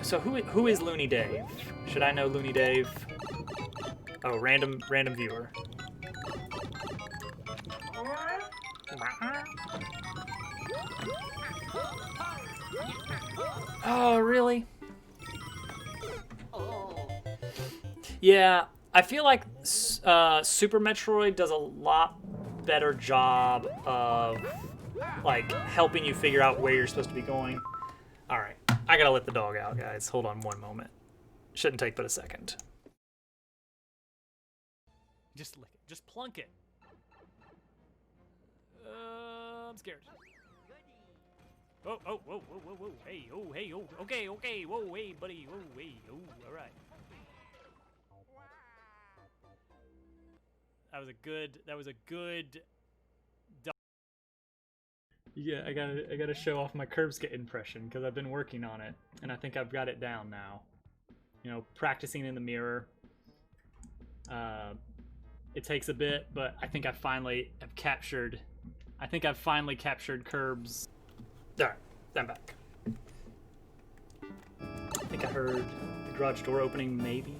So who is Looney Dave? Should I know Looney Dave? Oh, random viewer. Oh, really? Yeah, I feel like Super Metroid does a lot better job of like helping you figure out where you're supposed to be going. All right, I gotta let the dog out, guys. Hold on one moment. Shouldn't take but a second. Just lick it. Just plunk it. I'm scared. Oh, whoa, whoa, whoa, whoa. Hey, oh, okay, whoa, hey, buddy, whoa, hey, oh, all right. That was a good dog. Yeah, I gotta show off my curb skit impression because I've been working on it, and I think I've got it down now. You know, practicing in the mirror. It takes a bit, but I think I finally have captured. I think I've finally captured Curb's. There, I'm back. I think I heard the garage door opening, maybe.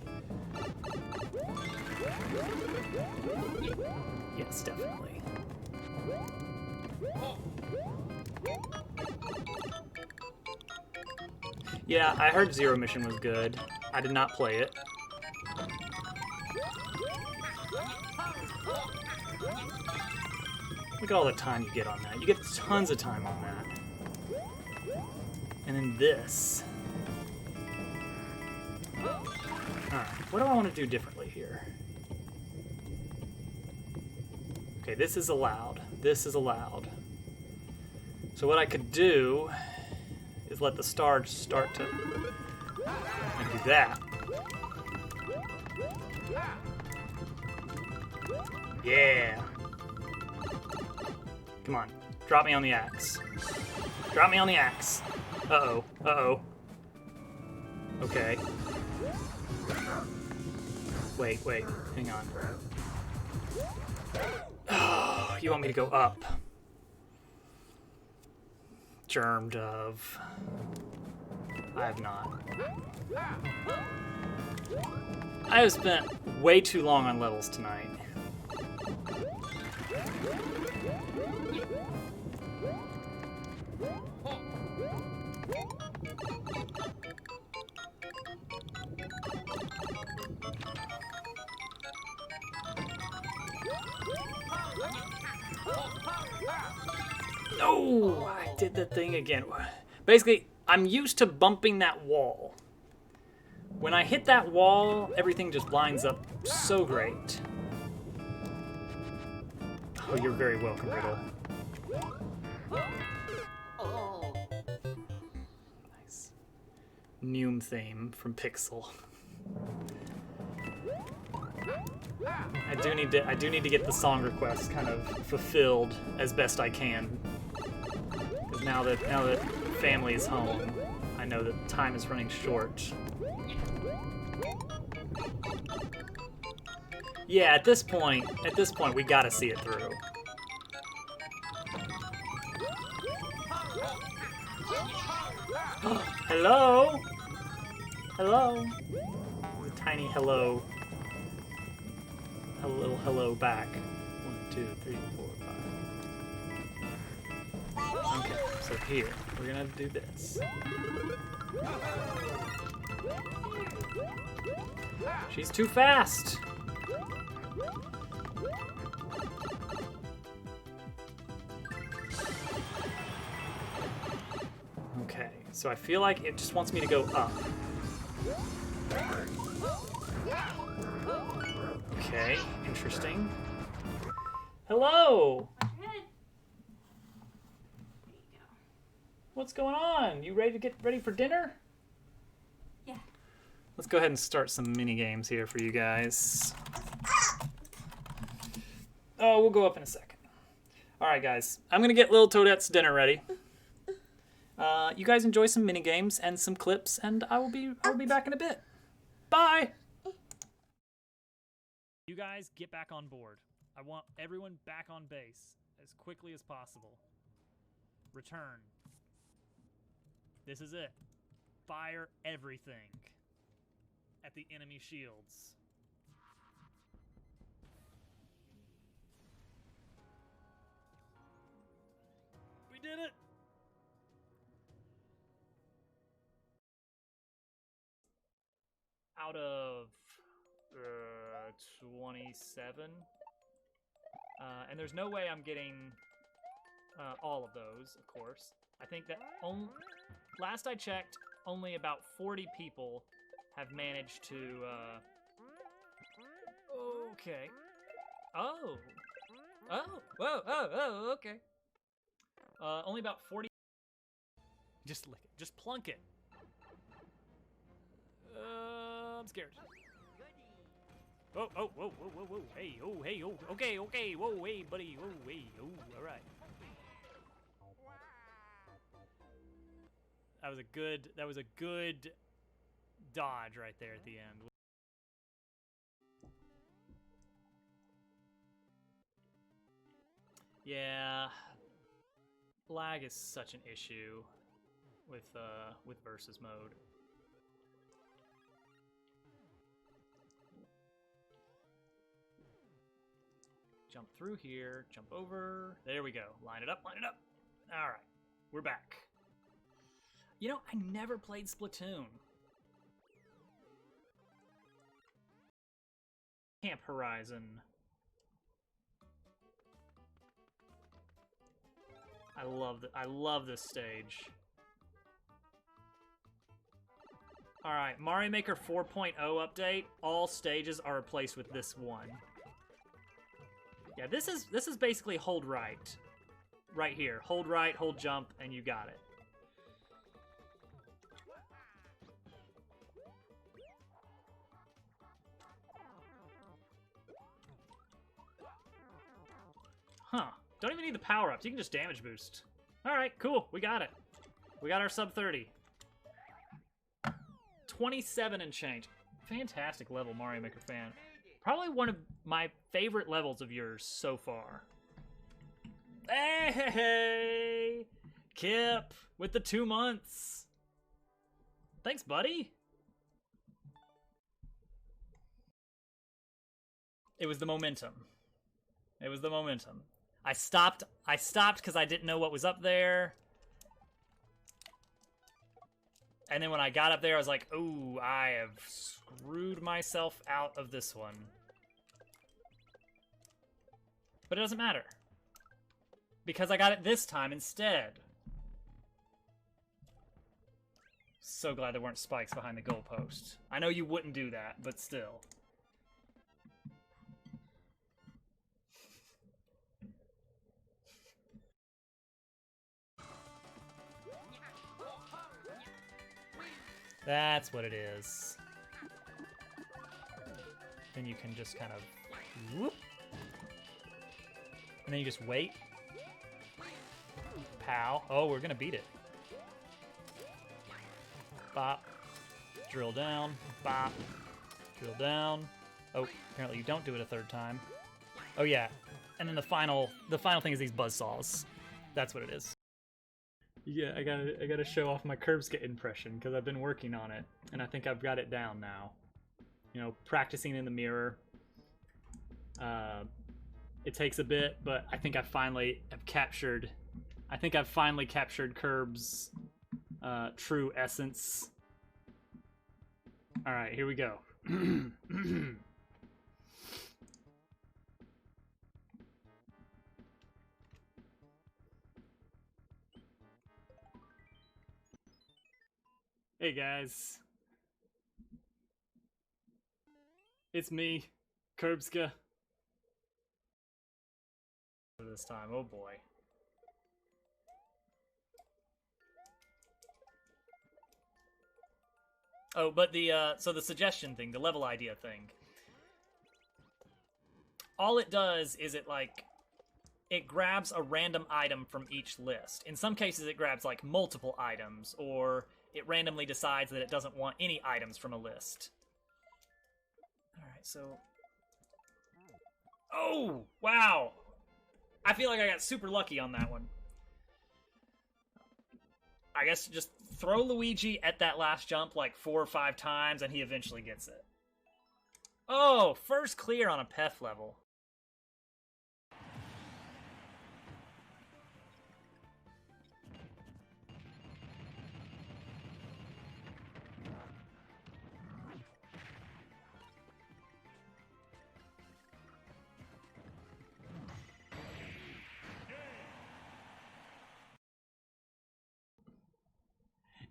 Yes, definitely. Yeah, I heard Zero Mission was good. I did not play it. Look at all the time you get on that. You get tons of time on that. And then this. Alright, what do I want to do differently here? Okay, this is allowed. This is allowed. So what I could do is let the stars start to... and do that. Yeah. Come on. Drop me on the axe. Drop me on the axe. Uh-oh. Uh-oh. Okay. Wait. Hang on. Oh, you want me to go up. Germ dove. I have not. I have spent way too long on levels tonight. Oh, I did the thing again. Basically, I'm used to bumping that wall. When I hit that wall, everything just lines up so great. Oh, you're very welcome, Riddle. Nice. Noom theme from Pixel. I do need to get the song request kind of fulfilled as best I can. Because now that family is home, I know that time is running short. Yeah, at this point, we gotta see it through. Hello? Hello? The tiny hello. A little hello back. 1, 2, 3, 4, 5. Okay, so here, we're gonna do this. She's too fast! Okay, so I feel like it just wants me to go up. Okay, interesting. Hello! What's going on? You ready to get ready for dinner? Yeah. Let's go ahead and start some mini games here for you guys. Oh, we'll go up in a second. All right, guys. I'm gonna get little Toadette's dinner ready. You guys enjoy some mini games and some clips, and I will be back in a bit. Bye. You guys get back on board. I want everyone back on base as quickly as possible. Return. This is it. Fire everything at the enemy shields. We did it! Out of 27. And there's no way I'm getting all of those, of course. I think that last I checked, only about 40 people have managed to... Okay. Oh. Oh. Whoa. Oh, okay. Only about 40... Just lick it. Just plunk it. I'm scared. Oh, whoa, whoa, whoa. Hey, oh, okay, whoa, hey, buddy, whoa, hey, oh, all right. That was a good dodge right there at the end. Yeah, lag is such an issue with versus mode. Jump through here, jump over. There we go. Line it up, line it up. All right, we're back. You know, I never played Splatoon. Camp Horizon. I love this stage. All right, Mario Maker 4.0 update. All stages are replaced with this one. Yeah, this is basically hold right. Right here. Hold right, hold jump, and you got it. Huh. Don't even need the power-ups. You can just damage boost. Alright, cool. We got it. We got our sub 30. 27 and change. Fantastic level, Mario Maker fan. Probably one of my favorite levels of yours so far. Hey! Kip with the 2 months. Thanks, buddy. It was the momentum. It was the momentum. I stopped because I didn't know what was up there. And then when I got up there, I was like, ooh, I have screwed myself out of this one. But it doesn't matter. Because I got it this time instead. So glad there weren't spikes behind the goalpost. I know you wouldn't do that, but still. That's what it is. Then you can just kind of whoop. And then you just wait. Pow. Oh, we're gonna beat it. Bop. Drill down. Bop. Drill down. Oh, apparently you don't do it a third time. Oh yeah. And then the final thing is these buzzsaws. That's what it is. Yeah, I gotta show off my Curbska impression because I've been working on it, and I think I've got it down now. You know, practicing in the mirror. It takes a bit, but I think I finally have captured. I think I've finally captured Curb's true essence. All right, here we go. Hey guys, it's me, Curbska. This time, oh boy. Oh, but so the suggestion thing, the level idea thing. All it does is it, like, it grabs a random item from each list. In some cases, it grabs like multiple items, or it randomly decides that it doesn't want any items from a list. Alright, so... Oh! Wow! I feel like I got super lucky on that one. I guess just throw Luigi at that last jump like 4 or 5 times and he eventually gets it. Oh! First clear on a Peth level.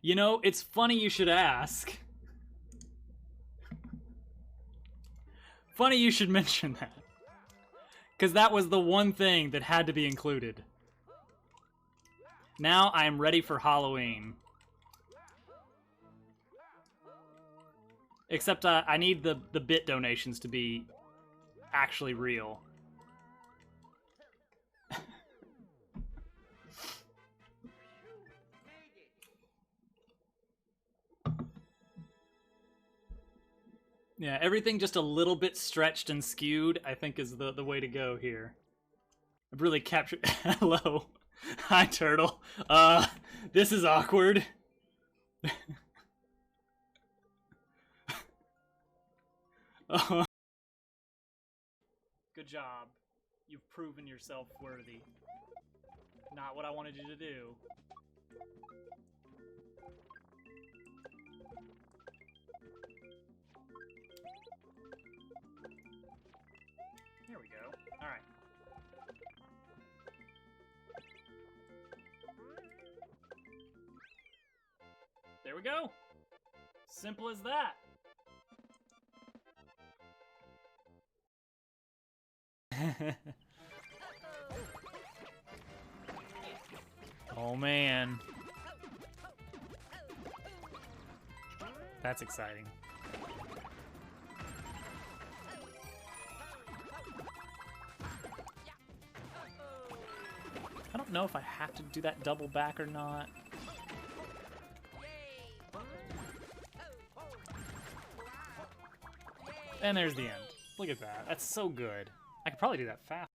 You know, it's funny you should ask. Funny you should mention that. Because that was the one thing that had to be included. Now I am ready for Halloween. Except I need the bit donations to be actually real. Yeah, everything just a little bit stretched and skewed, I think is the way to go here. I've really captured... Hello. Hi, Turtle. This is awkward. Oh. Good job. You've proven yourself worthy. Not what I wanted you to do. There we go. Alright. There we go. Simple as that. Oh man. That's exciting. I don't know if I have to do that double back or not. And there's the end. Look at that. That's so good. I could probably do that fast.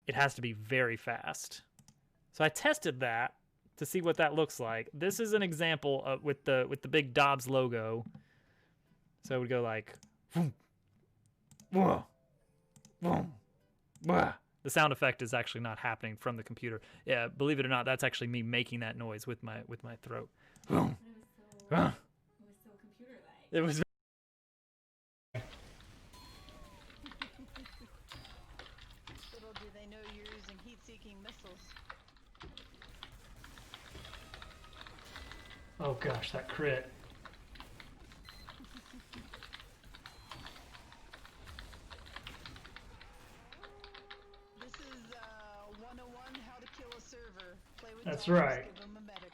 It has to be very fast. So I tested that to see what that looks like. This is an example of, with the big Dobbs logo. So it would go like, boom, boom, boom, boom. The sound effect is actually not happening from the computer. Yeah, believe it or not, that's actually me making that noise with my throat. Boom. It was so computer-like. It was. Little do they know you're using heat-seeking missiles. Oh gosh, that crit. This is 101 how to kill a server. Play with That's dogs, right. Give 'em a medic.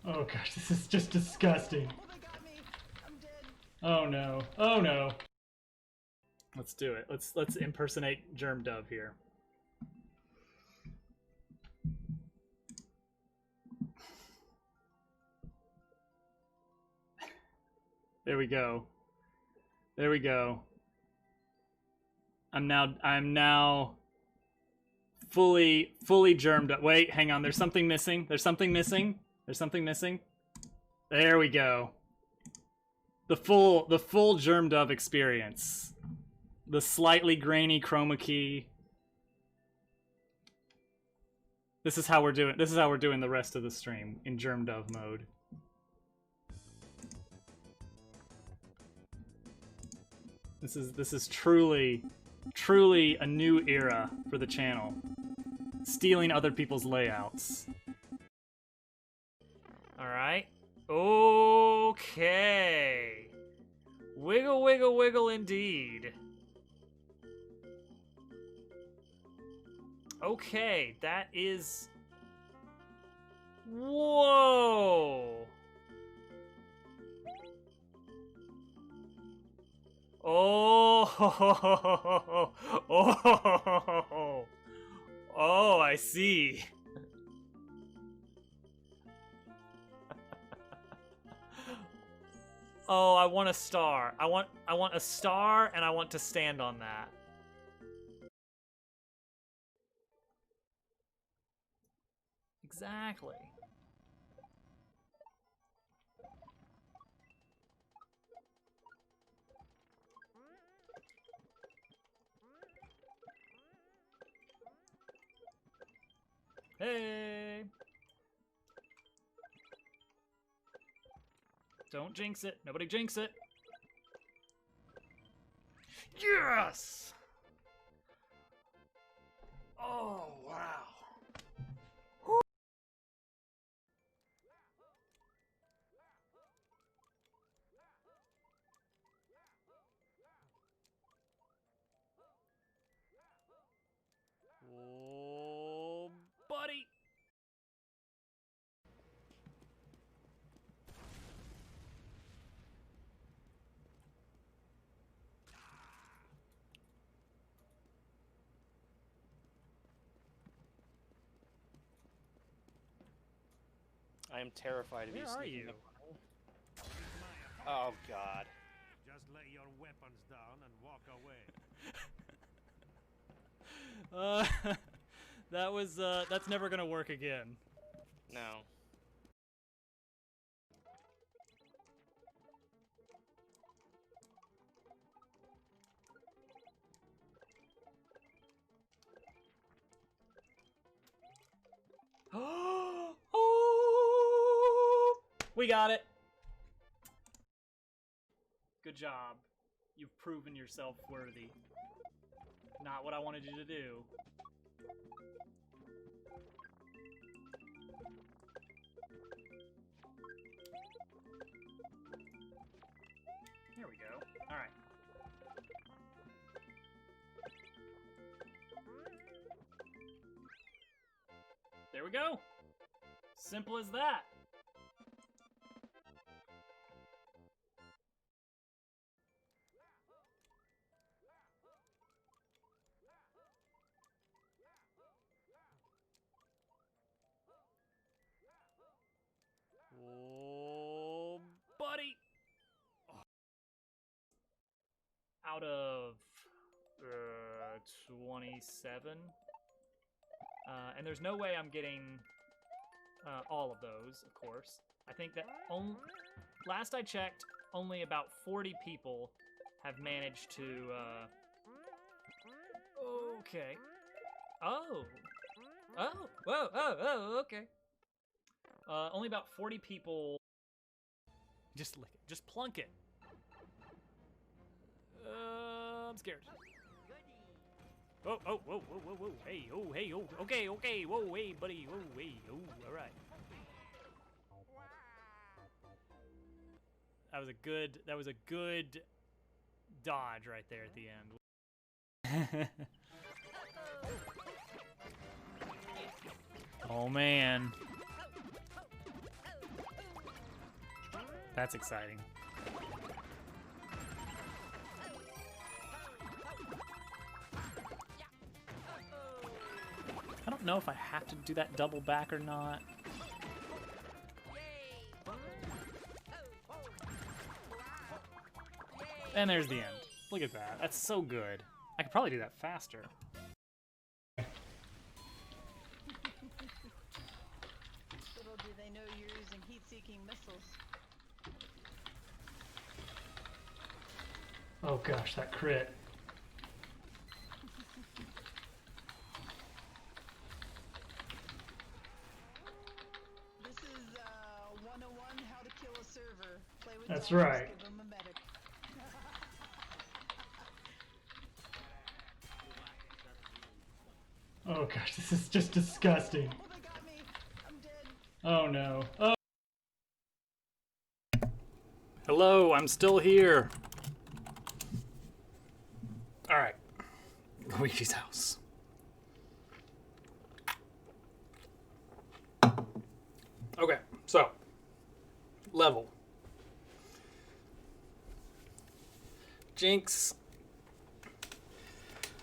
Oh gosh, this is just disgusting. Oh, they got me. I'm dead. Oh no. Oh no. Let's do it. Let's impersonate Germ Dove here. There we go. There we go. I'm now fully germed up. Wait, hang on. There's something missing. There's something missing. There's something missing. There we go. The full Germ Dove experience. The slightly grainy chroma key. This is how we're doing the rest of the stream in Germ Dove mode. This is truly a new era for the channel. Stealing other people's layouts. Alright. Okay. Wiggle, wiggle, wiggle indeed. Okay, that is... Whoa! Oh, oh, oh, I see. Oh, I want a star. I want a star, and I want to stand on that. Exactly. Hey! Don't jinx it. Nobody jinx it. Yes! Oh, wow. Oh, buddy. I am terrified of you. Where are you? Oh God. Just lay your weapons down and walk away. That's never gonna work again. No. Oh, we got it. Good job. You've proven yourself worthy. Not what I wanted you to do. Here we go. All right. There we go. Simple as that. Oh, buddy. Oh. Out of 27. And there's no way I'm getting all of those, of course. I think that last I checked, only about 40 people have managed to... Okay. Oh. Oh. Whoa. Oh, okay. Only about 40 people... Just lick it. Just plunk it. I'm scared. Oh, oh, whoa, whoa, whoa, whoa, hey, oh, okay, okay, whoa, hey, buddy, whoa, hey, oh, all right. That was a good dodge right there at the end. Oh, man. That's exciting. I don't know if I have to do that double back or not. And there's the end. Look at that. That's so good. I could probably do that faster. Little do they know you're using heat-seeking missiles. Oh gosh, that crit. This is 101 how to kill a server. Play with That's dogs, right. Give them a medic. Oh gosh, this is just disgusting. Oh, they got me. I'm dead. Oh no. Oh. Hello, I'm still here. Alright. Luigi's house. Okay, so level. Jinx.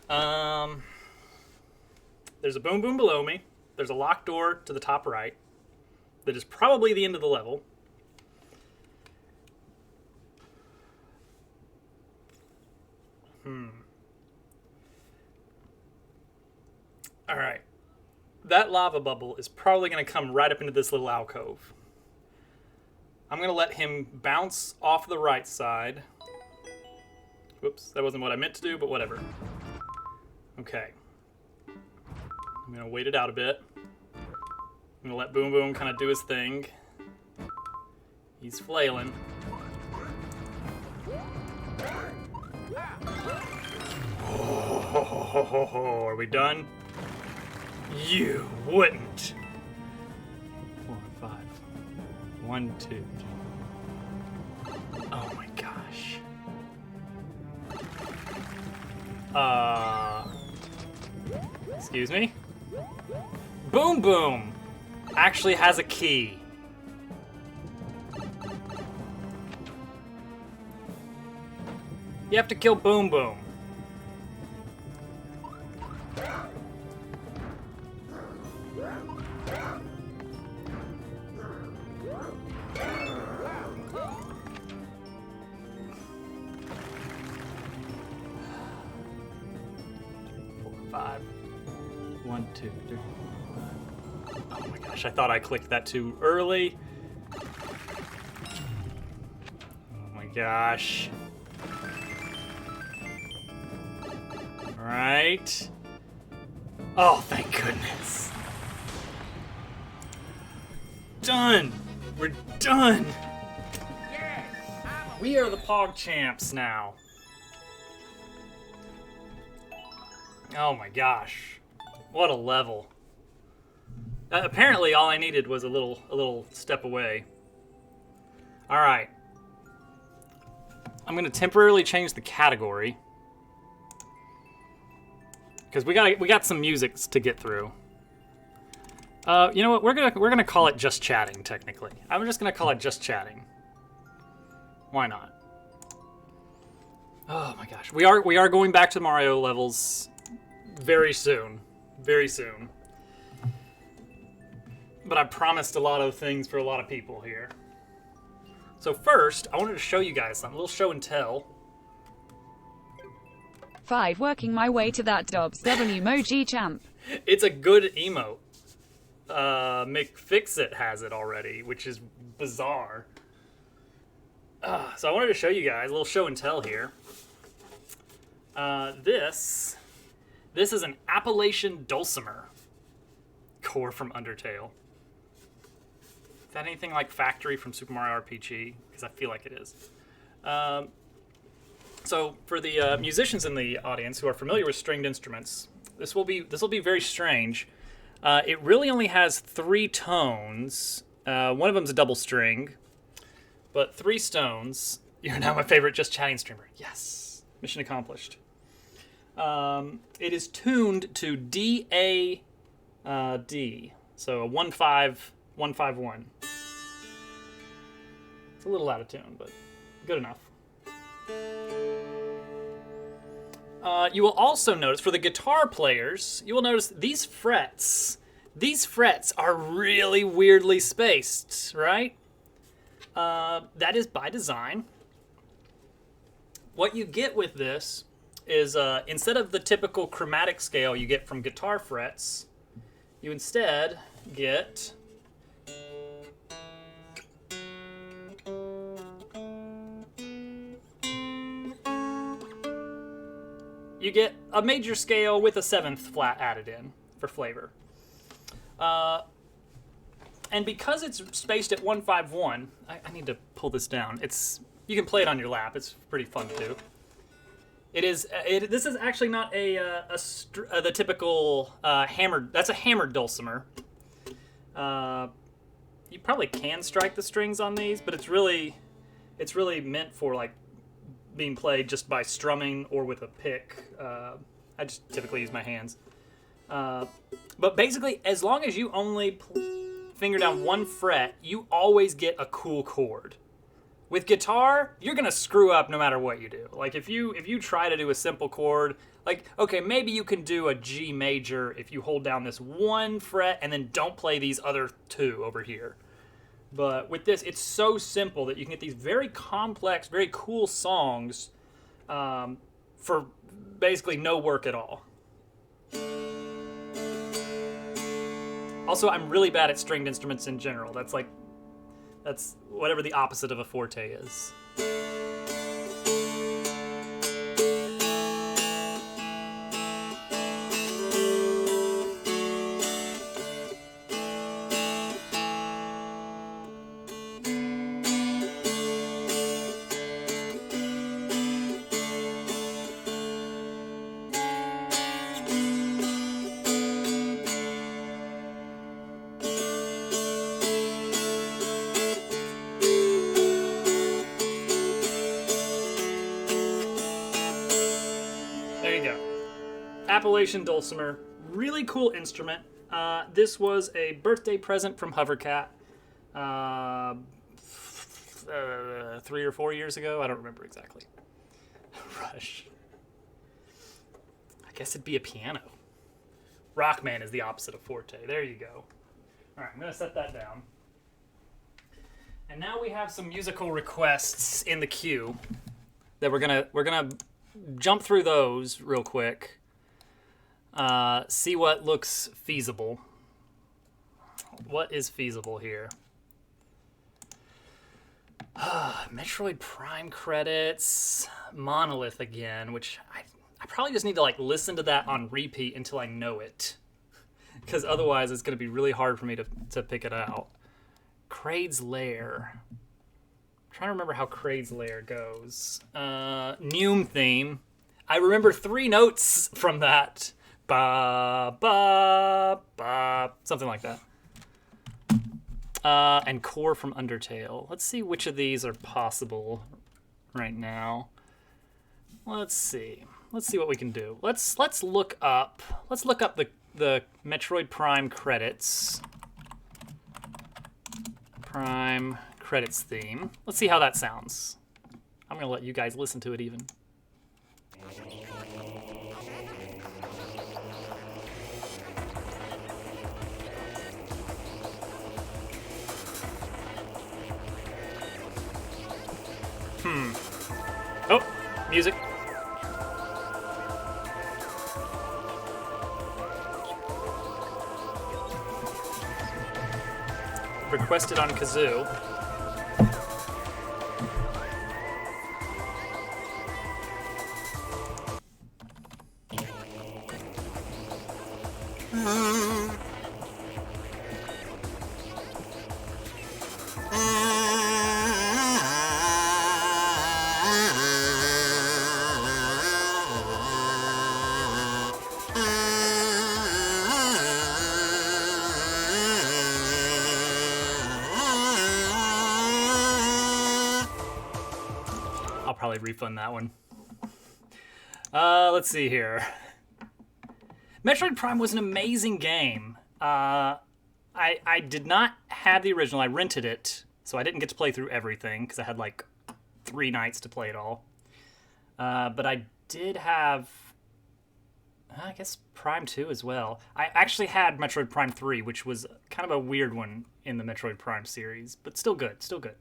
There's a boom boom below me. There's a locked door to the top right. That is probably the end of the level. Alright. That lava bubble is probably going to come right up into this little alcove. I'm going to let him bounce off the right side. Whoops, that wasn't what I meant to do, but whatever. Okay. I'm going to wait it out a bit. I'm going to let Boom Boom kind of do his thing. He's flailing. Oh, are we done? You wouldn't. 4, 5. 1, 2. Oh my gosh. Excuse me? Boom Boom actually has a key. You have to kill Boom Boom. Five. 1, 2, 3. Oh my gosh, I thought I clicked that too early. Oh my gosh. Alright. Oh, thank goodness. Done! We're done! We are the Pog Champs now. Oh my gosh. What a level. Apparently all I needed was a little step away. Alright. I'm gonna temporarily change the category. Because we got some music to get through. You know what? We're gonna call it just chatting. Technically, I'm just gonna call it just chatting. Why not? Oh my gosh, we are going back to Mario levels very soon, very soon. But I promised a lot of things for a lot of people here. So first, I wanted to show you guys something, a little show and tell. 5. Working my way to that Dobbs W emoji champ. It's a good emote. McFixit has it already, which is bizarre. So I wanted to show you guys a little show and tell here. This is an Appalachian dulcimer core from Undertale. Is that anything like Factory from Super Mario RPG? Because I feel like it is. So for the musicians in the audience who are familiar with stringed instruments, this will be very strange. It really only has 3 tones. One of them's a double string, but 3 stones. You're now my favorite just chatting streamer. Yes, mission accomplished. It is tuned to D-A-D, so a 1-5-1-5-1. It's a little out of tune, but good enough. You will also notice, for the guitar players, you will notice these frets. These frets are really weirdly spaced, right? That is by design. What you get with this is, instead of the typical chromatic scale you get from guitar frets, you instead get a major scale with a 7th flat added in for flavor. And because it's spaced at 1-5-1, I need to pull this down. You can play it on your lap. It's pretty fun to do. This is actually not the typical hammered. That's a hammered dulcimer. You probably can strike the strings on these, but it's really meant for like being played just by strumming or with a pick. I just typically use my hands. But basically, as long as you only finger down 1 fret, you always get a cool chord. With guitar, you're gonna screw up no matter what you do. Like if you try to do a simple chord, like okay, maybe you can do a G major if you hold down this one fret and then don't play these other two over here. But with this, it's so simple that you can get these very complex, very cool songs for basically no work at all. Also, I'm really bad at stringed instruments in general. That's whatever the opposite of a forte is. There you go. Appalachian dulcimer. Really cool instrument. This was a birthday present from Hovercat 3 or 4 years ago. I don't remember exactly. Rush. I guess it'd be a piano. Rockman is the opposite of forte. There you go. All right, I'm going to set that down. And now we have some musical requests in the queue that we're gonna jump through those real quick. See what looks feasible. What is feasible here? Metroid Prime credits, Monolith again, which I probably just need to like listen to that on repeat until I know it, because otherwise it's gonna be really hard for me to pick it out. Kraid's Lair. I'm trying to remember how Kraid's Lair goes. Noom theme. I remember 3 notes from that. Ba ba ba, something like that. And Core from Undertale. Let's see which of these are possible right now. Let's see. Let's see what we can do. Let's look up. Let's look up the Metroid Prime credits. Prime credits theme. Let's see how that sounds. I'm gonna let you guys listen to it even. Oh, music. Requested on kazoo. I'll probably refund that one. Let's see here. Metroid Prime was an amazing game. I did not have the original. I rented it, so I didn't get to play through everything because I had like 3 nights to play it all. But I did have, I guess, Prime 2 as well. I actually had Metroid Prime 3, which was kind of a weird one in the Metroid Prime series, but still good, still good.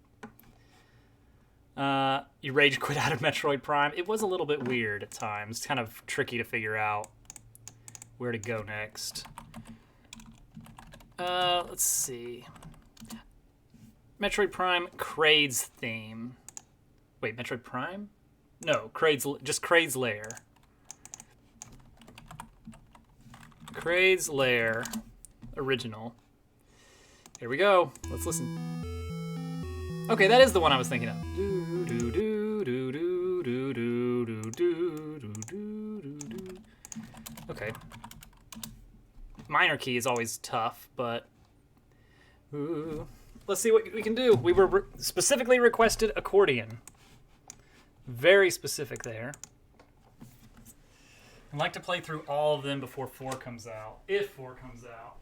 You rage quit out of Metroid Prime. It was a little bit weird at times. It's kind of tricky to figure out where to go next. Let's see. Metroid Prime Kraid's theme. Wait, Metroid Prime? No, just Kraid's Lair. Kraid's Lair original. Here we go. Let's listen. Okay, that is the one I was thinking of. Okay. Minor key is always tough, but let's see what we can do. We were specifically requested accordion. Very specific there. I'd like to play through all of them before 4 comes out, if 4 comes out.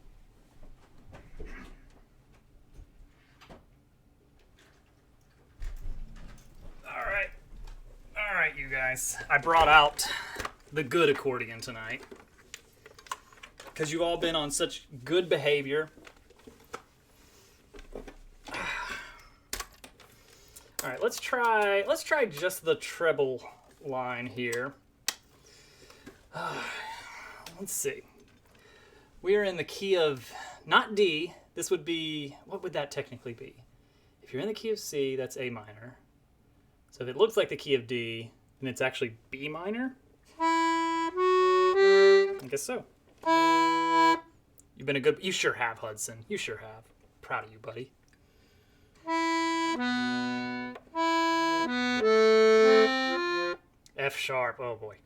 right, you guys. I brought out the good accordion tonight because you've all been on such good behavior. All right, let's try just the treble line here. Let's see. We are in the key of not D. This would be, what would that technically be? If you're in the key of C, that's A minor. So if it looks like the key of D, then it's actually B minor. I guess so. You've been a good, you sure have, Hudson. You sure have. Proud of you, buddy. F sharp, oh boy.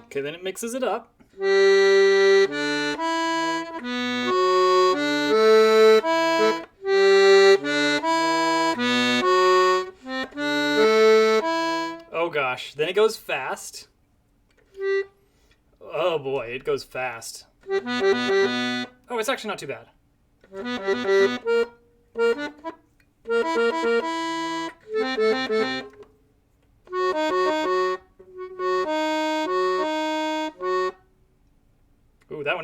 Okay, then it mixes it up. Oh gosh, then it goes fast. Oh boy, it goes fast. Oh, it's actually not too bad. Ooh, that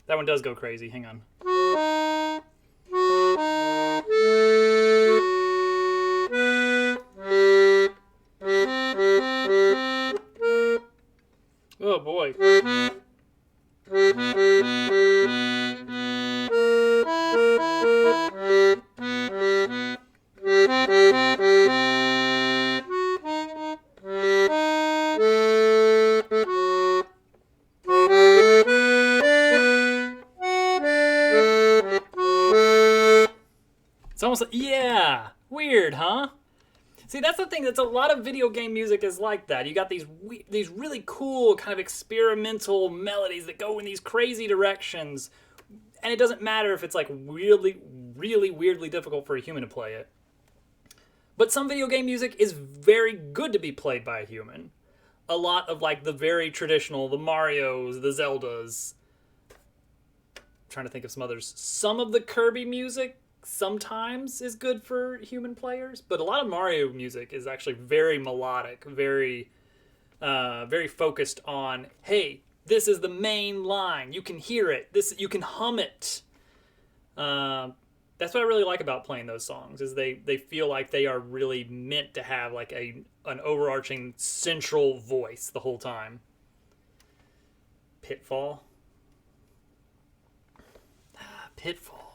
one does go crazy. Hang on. Oh boy. It's almost like, yeah, weird, huh? See, that's the thing. That's a lot of video game music is like that. You got these really cool kind of experimental melodies that go in these crazy directions, and it doesn't matter if it's like really weirdly difficult for a human to play it. But some video game music is very good to be played by a human. A lot of like the very traditional, the Marios, the Zeldas. I'm trying to think of some others. Some of the Kirby music sometimes is good for human players, but a lot of Mario music is actually very melodic, very focused on, hey, this is the main line. You can hear it. You can hum it. That's what I really like about playing those songs, is they feel like they are really meant to have like an overarching central voice the whole time. Pitfall. Pitfall.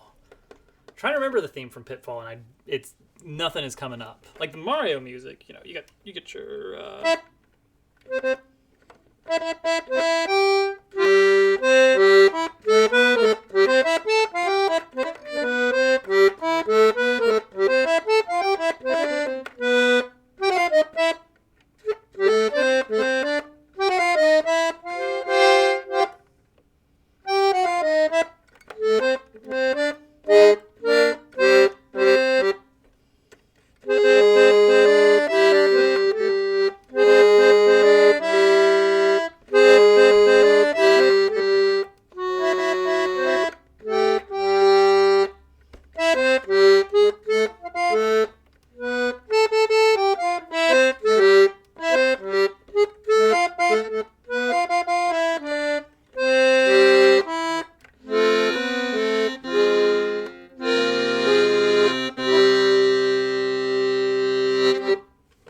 I'm trying to remember the theme from Pitfall, and it's nothing is coming up. Like the Mario music, you know, you get your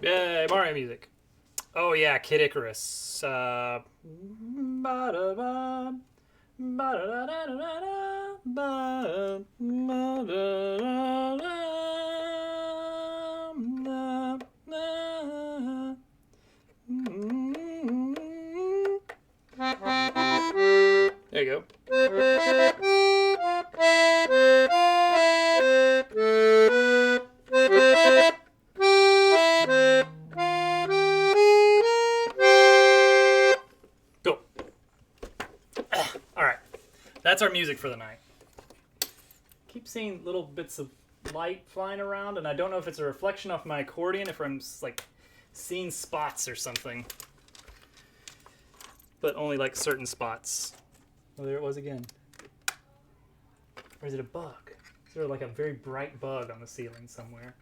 Yay, Mario music. Oh yeah, Kid Icarus. There you go. Go. All right. That's our music for the night. seeing little bits of light flying around, and I don't know if it's a reflection off my accordion, if I'm like seeing spots or something. But only like certain spots. Oh, there it was again. Or is it a bug? Is there like a very bright bug on the ceiling somewhere?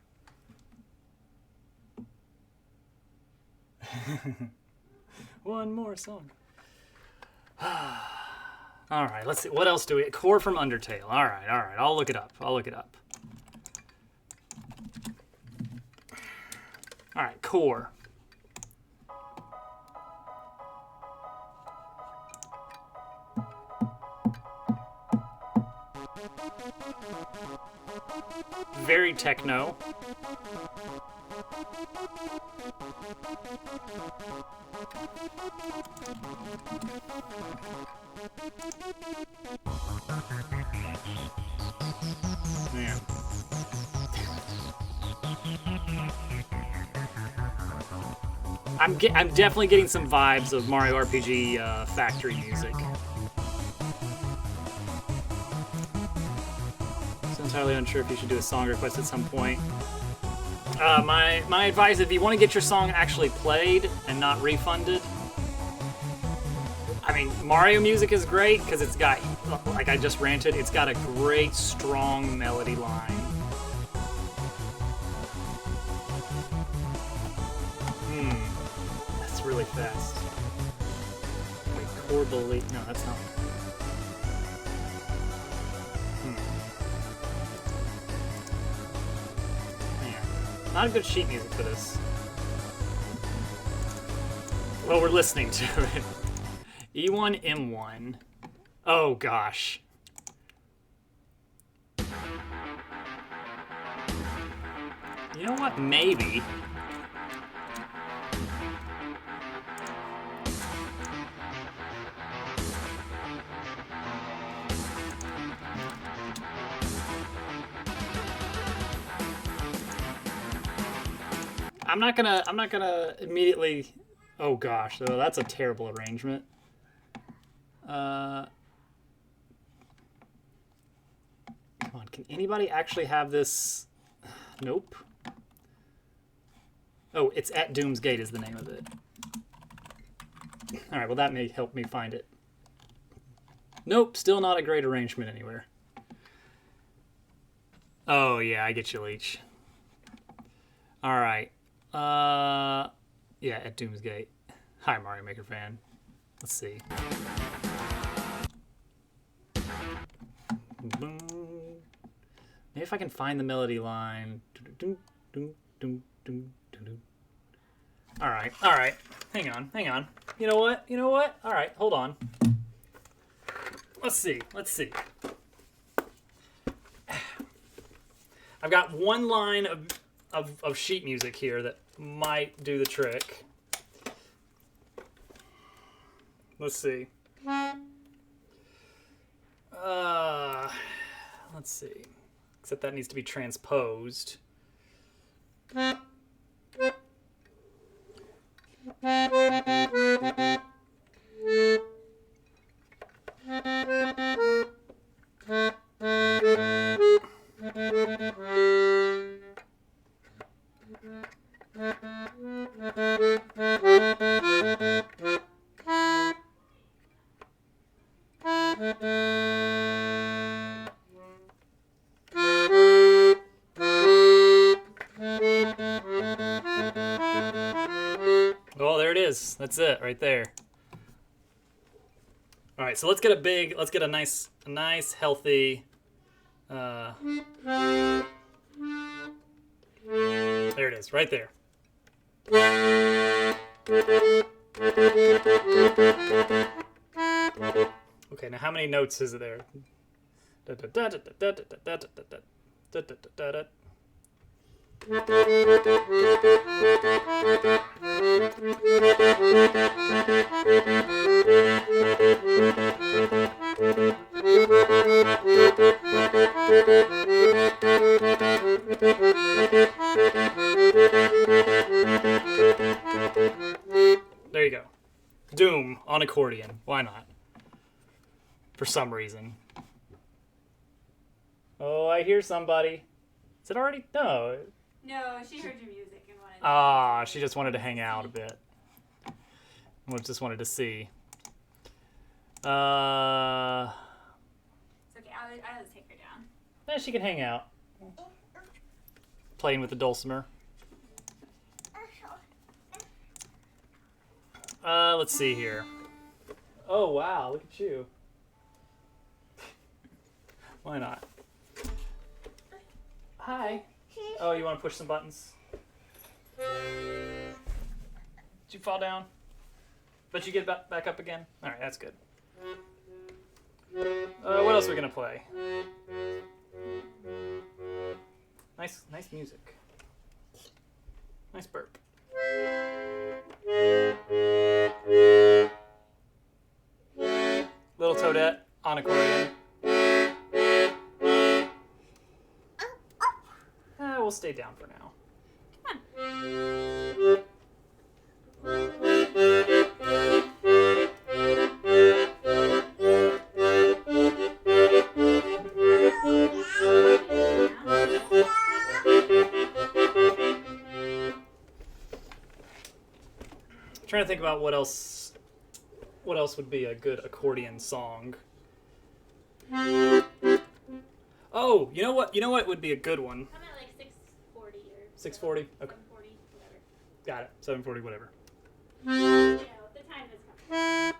One more song. All right, let's see. What else do we? Core from Undertale. All right. I'll look it up. All right, core. Very techno. Man. I'm definitely getting some vibes of Mario RPG factory music. So entirely unsure if you should do a song request at some point. My advice, if you want to get your song actually played and not refunded, I mean, Mario music is great because it's got, like I just ranted, it's got a great strong melody line. That's really fast. Wait, core belief, no, that's not. Not a good sheet music for this. Well, we're listening to it. E1, M1. Oh, gosh. You know what? Maybe. I'm not gonna immediately. Oh gosh, though, that's a terrible arrangement. Come on, can anybody actually have this? Nope. Oh, it's At Doom's Gate is the name of it. All right, well that may help me find it. Nope, still not a great arrangement anywhere. Oh yeah, I get you, Leech. All right. Yeah, At Doom's Gate. Hi, Mario Maker fan. Let's see. Maybe if I can find the melody line. All right. Hang on. You know what? All right, hold on. Let's see. I've got one line of sheet music here that might do the trick. Let's see. Let's see. Except that needs to be transposed. Well, there it is. That's it right there. All right, so let's get a nice, healthy. There it is, right there. Okay, now how many notes is there? There you go. Doom on accordion. Why not? For some reason. Oh, I hear somebody. Is it already? No. No, she heard your music and wanted. Ah, she just wanted to hang out a bit. Well, just wanted to see. It's okay. I'll just take her down. She can hang out. Playing with the dulcimer. Let's see here. Oh, wow. Look at you. Why not? Hi. Oh, you want to push some buttons? Did you fall down? But you get back up again? Alright, that's good. What else are we going to play? Nice music. Nice burp. Little Toadette on accordion. We'll stay down for now. Trying to think about what else would be a good accordion song. Oh, you know what would be a good one? I'm at like 640 or 640? Okay. 740, whatever. Got it. 740, whatever. You know, the time has come.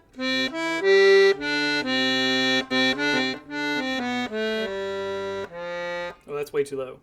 Oh, that's way too low.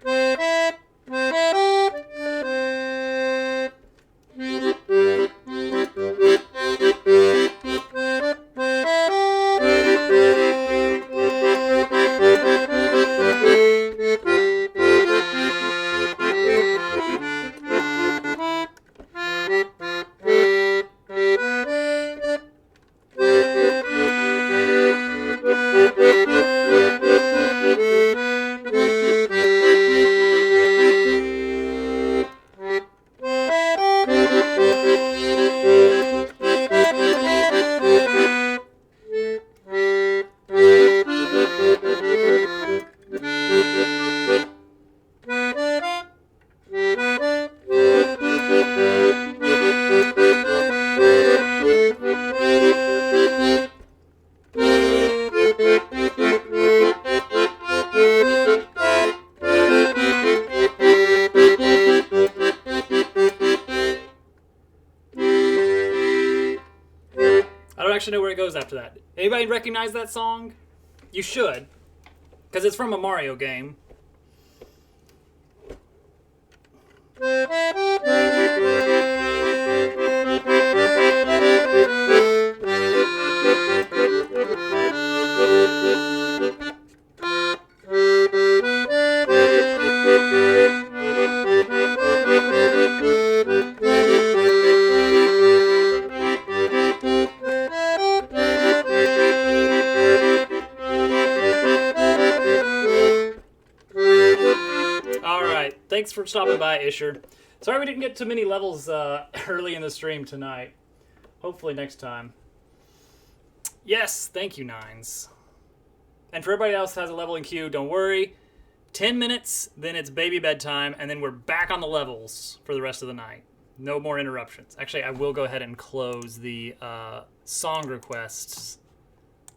I don't actually know where it goes after that. Anybody recognize that song? You should, because it's from a Mario game. Alright, thanks for stopping by, Isher. Sorry we didn't get too many levels early in the stream tonight. Hopefully next time. Yes, thank you, Nines. And for everybody else that has a level in queue, don't worry. 10 minutes, then it's baby bedtime, and then we're back on the levels for the rest of the night. No more interruptions. Actually, I will go ahead and close the song requests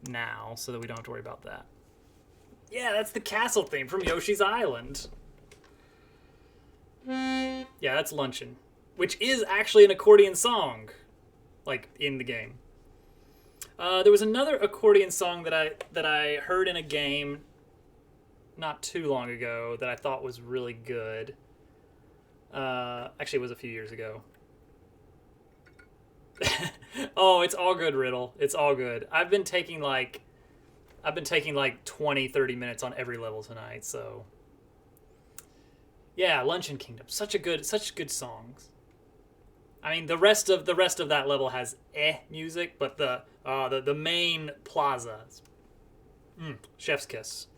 now so that we don't have to worry about that. Yeah, that's the castle theme from Yoshi's Island. Yeah, that's Luncheon, which is actually an accordion song, like, in the game. There was another accordion song that I heard in a game not too long ago that I thought was really good. Actually, it was a few years ago. Oh, it's all good, Riddle. It's all good. I've been taking like 20, 30 minutes on every level tonight, so yeah, Luncheon Kingdom. Such good songs. I mean, the rest of that level has music, but the main plaza, chef's kiss.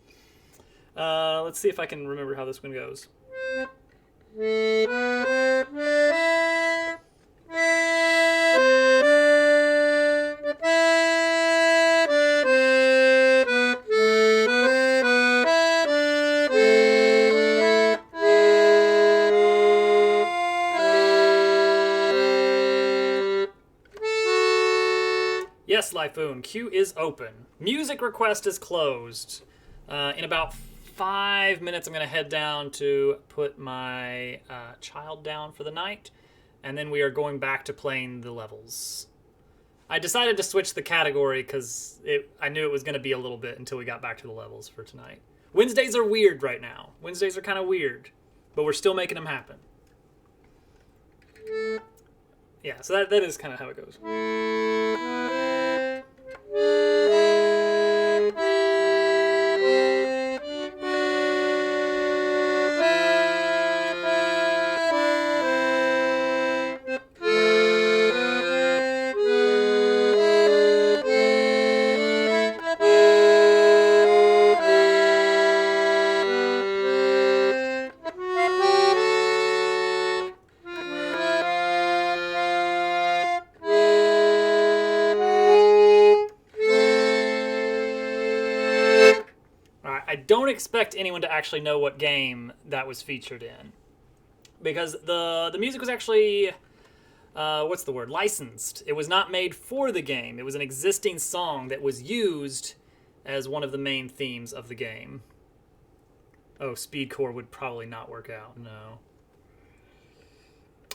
Let's see if I can remember how this one goes. Yes, Lyphoon, queue is open. Music request is closed. In about 5 minutes, I'm going to head down to put my child down for the night, and then we are going back to playing the levels. I decided to switch the category because I knew it was going to be a little bit until we got back to the levels for tonight. Wednesdays are weird right now. Wednesdays are kind of weird, but we're still making them happen. Yeah, so that is kind of how it goes. I don't expect anyone to actually know what game that was featured in, because the music was actually what's the word? Licensed. It was not made for the game. It was an existing song that was used as one of the main themes of the game. Oh, speedcore would probably not work out. No.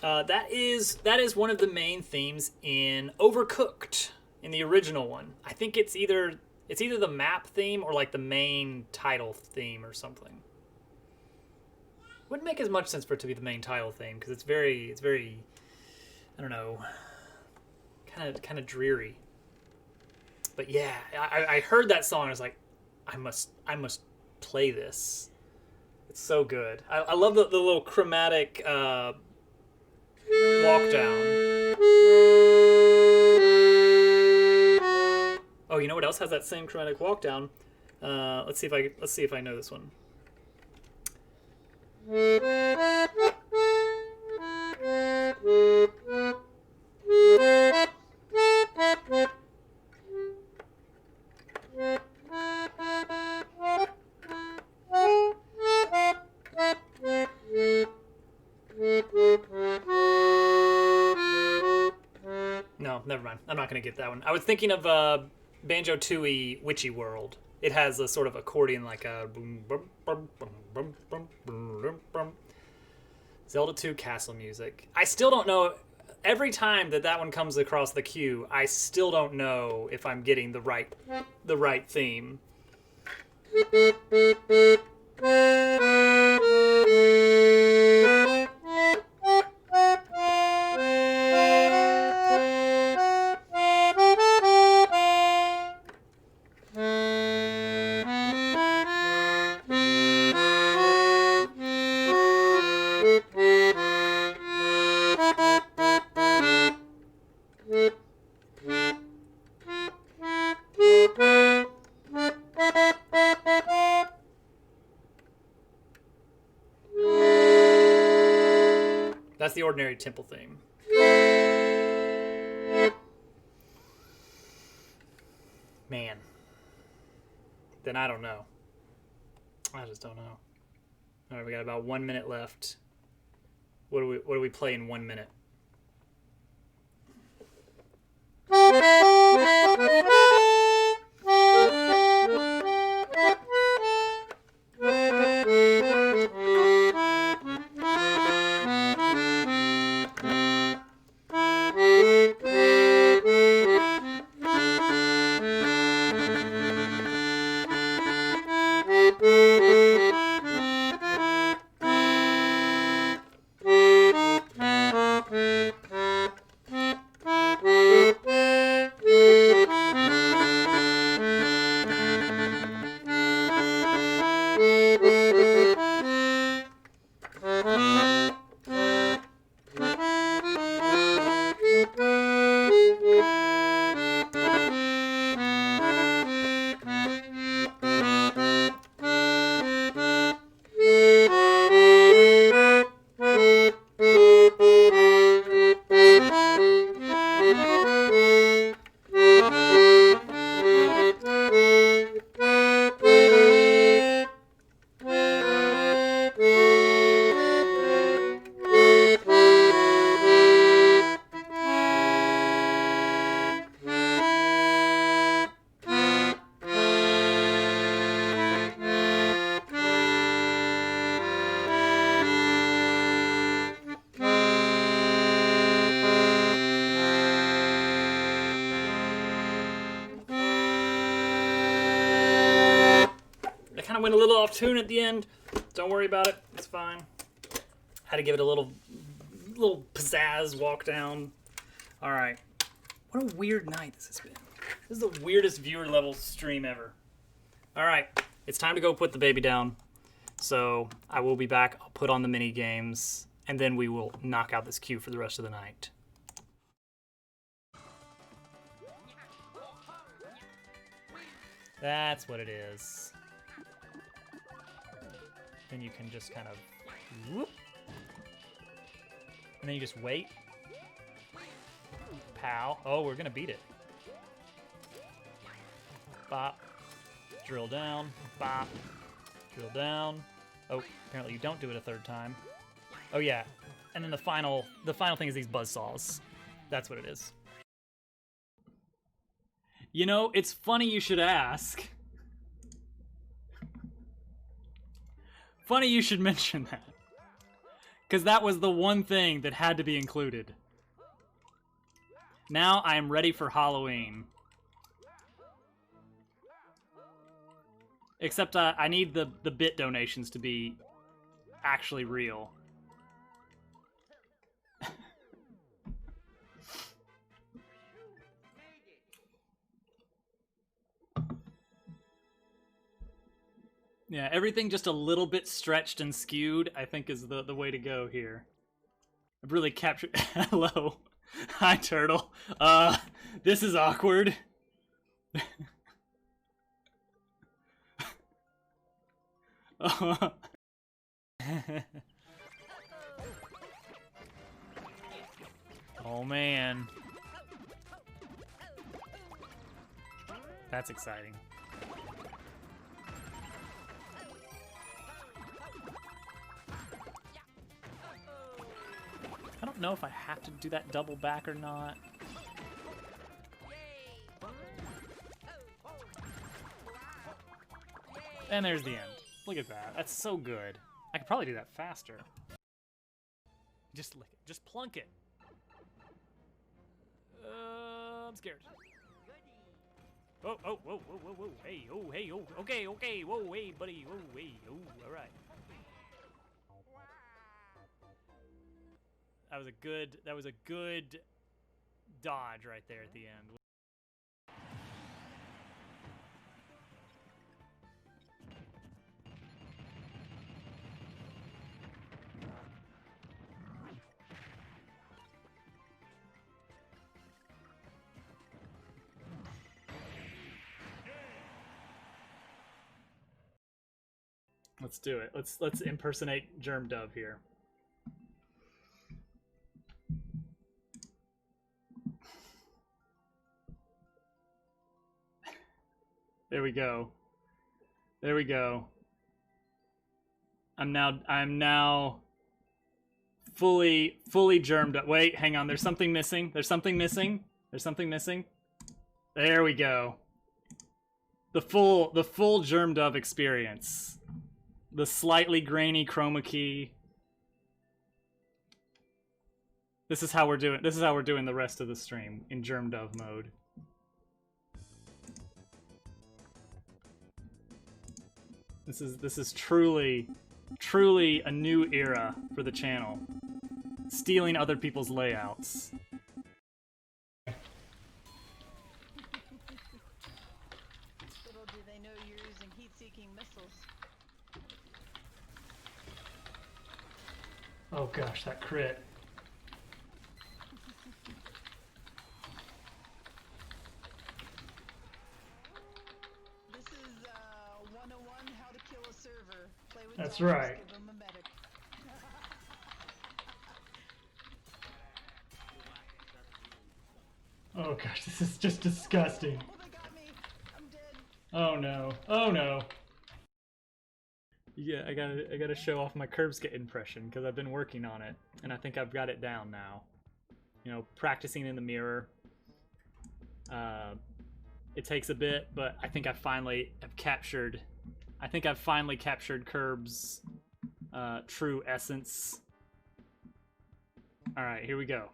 That is one of the main themes in Overcooked, in the original one. I think it's either the map theme or like the main title theme or something. Wouldn't make as much sense for it to be the main title theme because it's very I don't know, kind of dreary. But yeah, I heard that song. I was like, I must play this. It's so good. I love the little chromatic walk down. Oh, you know what else has that same chromatic walk down? Let's see if I know this one. No, never mind. I'm not going to get that one. I was thinking of Banjo-Tooie Witchy World. It has a sort of accordion like a boom, boom, boom, boom, boom, boom, boom, boom. Zelda 2 castle music. I still don't know. Every time that one comes across the queue, I still don't know if I'm getting the right theme. That's the ordinary temple theme. Man. Then I don't know. I just don't know. All right, we got about 1 minute left. What do we play in 1 minute? went a little off tune at the end. Don't worry about it. It's fine. Had to give it a little pizzazz walk down. All right. What a weird night this has been. This is the weirdest viewer level stream ever. All right. It's time to go put the baby down. So I will be back. I'll put on the mini games, and then we will knock out this queue for the rest of the night. That's what it is. Then you can just kind of whoop. And then you just wait. Pow. Oh, we're gonna beat it. Bop. Drill down. Bop. Drill down. Oh, apparently you don't do it a third time. Oh yeah. And then the final thing is these buzzsaws. That's what it is. You know, it's funny you should ask. Funny you should mention that. Because that was the one thing that had to be included. Now I am ready for Halloween. Except I need the bit donations to be actually real. Yeah, everything just a little bit stretched and skewed, I think is the way to go here. I've really captured... Hello. Hi, Turtle. This is awkward. Oh, man. That's exciting. I don't know if I have to do that double back or not. And there's the end. Look at that. That's so good. I could probably do that faster. Just lick it. Just plunk it. I'm scared. Oh, oh, whoa, whoa, whoa, whoa. Hey, oh, hey, oh. Okay, okay. Whoa, hey, buddy. Whoa, hey, oh. All right. That was a good dodge right there at the end. Let's do it. Let's impersonate Germ Dove here. There we go. There we go. I'm now fully germed up. Wait, hang on. There's something missing. There's something missing. There's something missing. There we go. The full germed up experience. The slightly grainy chroma key. This is how we're doing the rest of the stream in Germ Dove mode. This is truly a new era for the channel. Stealing other people's layouts. Little do they know you're using heat-seeking missiles. Oh gosh, that crit. This is 101 how to kill a server. Play with That's dogs, right. give 'em a medic. Oh gosh, this is just disgusting. Oh, they got me. I'm dead. Oh no. Oh no. Yeah, I gotta show off my Curbskit impression because I've been working on it, and I think I've got it down now. You know, practicing in the mirror. It takes a bit, but I think I finally have captured. I think I've finally captured Curb's true essence. All right, here we go.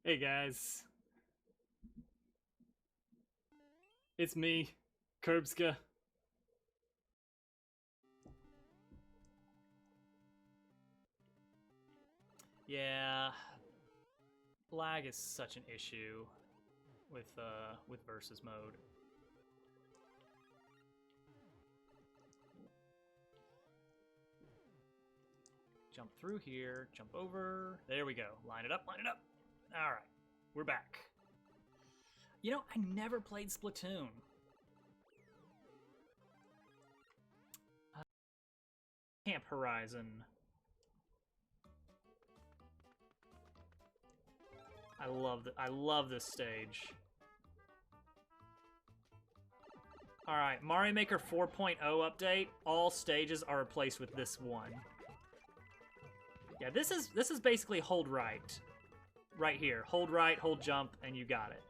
Hey guys. It's me, Curbska. Yeah, lag is such an issue with versus mode. Jump through here, jump over. There we go. Line it up, line it up. All right, we're back. You know, I never played Splatoon. Camp Horizon. I love this stage. All right, Mario Maker 4.0 update. All stages are replaced with this one. Yeah, this is basically hold right. Right here. Hold right, hold jump, and you got it.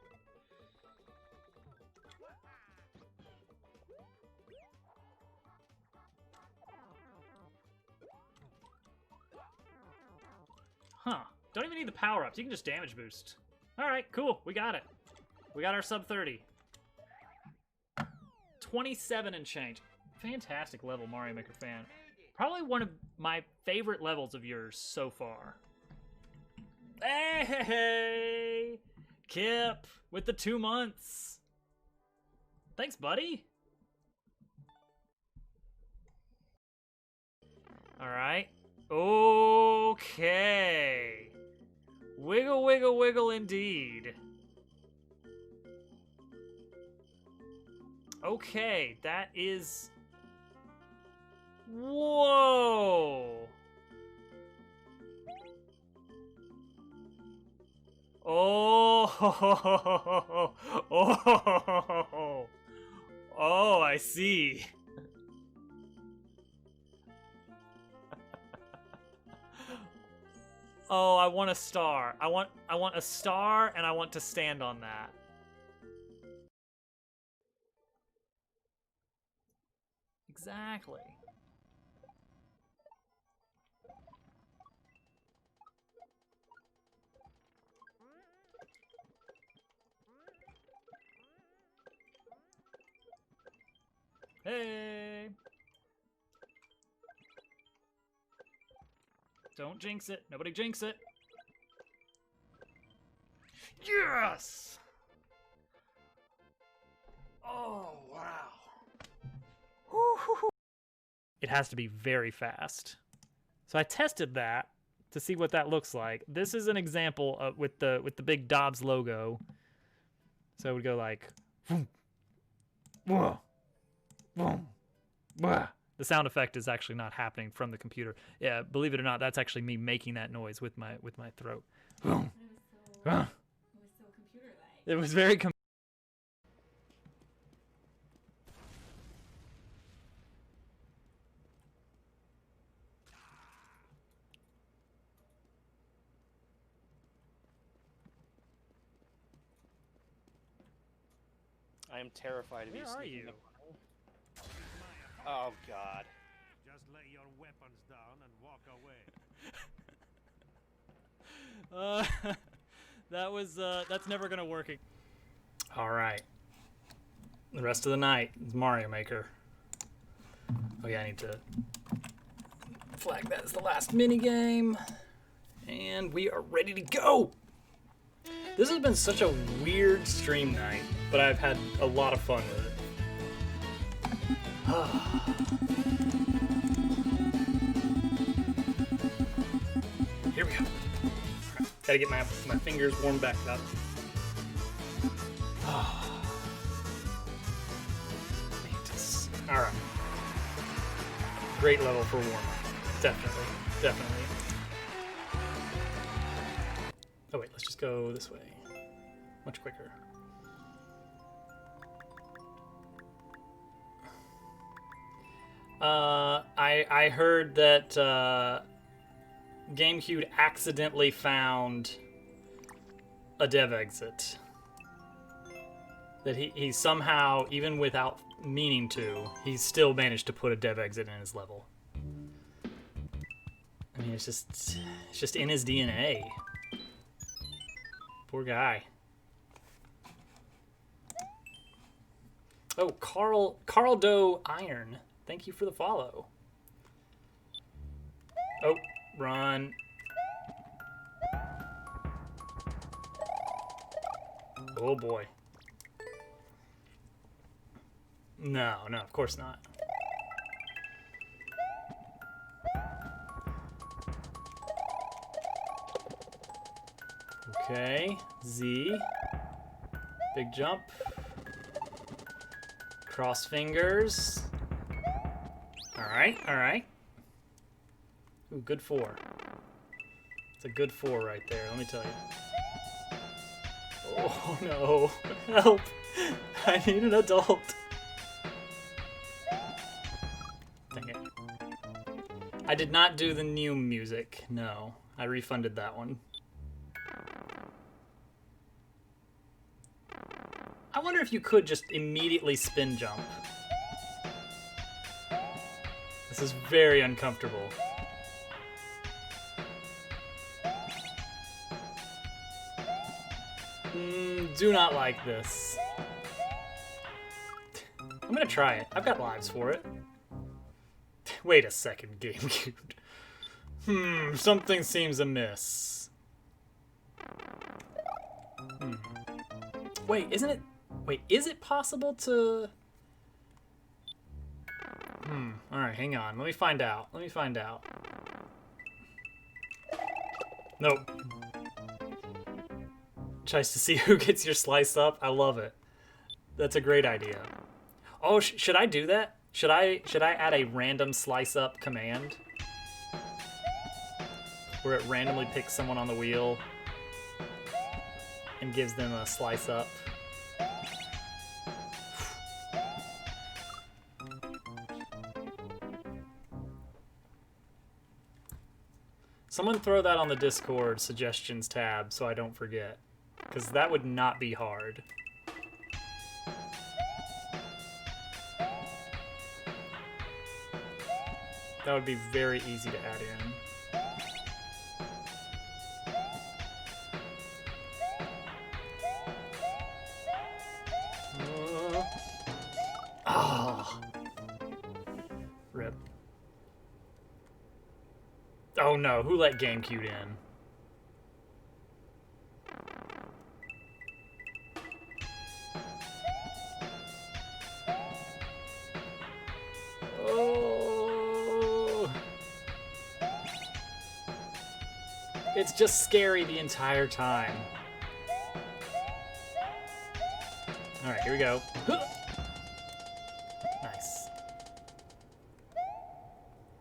Huh. Don't even need the power-ups. You can just damage boost. Alright, cool. We got it. We got our sub 30. 27 and change. Fantastic level, Mario Maker fan. Probably one of my favorite levels of yours so far. Hey! Kip with the 2 months. Thanks, buddy. Alright. Okay. Wiggle, wiggle, wiggle indeed. Okay, that is... Whoa! Oh! Oh! Oh, I see. Oh, I want a star. I want a star, and I want to stand on that. Exactly. Hey! Don't jinx it. Nobody jinx it. Yes! Oh, wow. It has to be very fast. So I tested that to see what that looks like. This is an example of with the big Dobbs logo. So it would go like boom, boom, boom, boom. The sound effect is actually not happening from the computer. Yeah, believe it or not, that's actually me making that noise with my throat. Boom. It was so computer-like. It was very I am terrified of you. Where are sneaking you? up- Oh God. Just lay your weapons down and walk away. That was that's never gonna work. All right. The rest of the night is Mario Maker. Oh yeah, I need to flag that as the last mini game, and we are ready to go. This has been such a weird stream night, but I've had a lot of fun with it. Here we go. Gotta get my fingers warmed back up. Alright. Great level for warm up. Definitely. Definitely. Oh wait, let's just go this way. Much quicker. I heard that GameCube accidentally found a dev exit. That he somehow, even without meaning to, he still managed to put a dev exit in his level. I mean, it's just in his DNA. Poor guy. Oh, Carl Doe Iron. Thank you for the follow. Oh, run. Oh boy. No, of course not. Okay, Z. Big jump. Cross fingers. Alright. Ooh, good 4. It's a good 4 right there, let me tell you. Oh no, help! I need an adult. Dang it. I did not do the new music, no. I refunded that one. I wonder if you could just immediately spin jump. This is very uncomfortable. Do not like this. I'm gonna try it. I've got lives for it. Wait a second, GameCube. Something seems amiss. Wait, isn't it... Wait, is it possible to... Alright, hang on. Let me find out. Nope. Tries to see who gets your slice up. I love it. That's a great idea. Oh, should I do that? Should I add a random slice up command? Where it randomly picks someone on the wheel and gives them a slice up. Someone throw that on the Discord suggestions tab so I don't forget. Because that would not be hard. That would be very easy to add in. Rip. Oh no, who let GameCube in? Oh. It's just scary the entire time. Alright, here we go. Nice.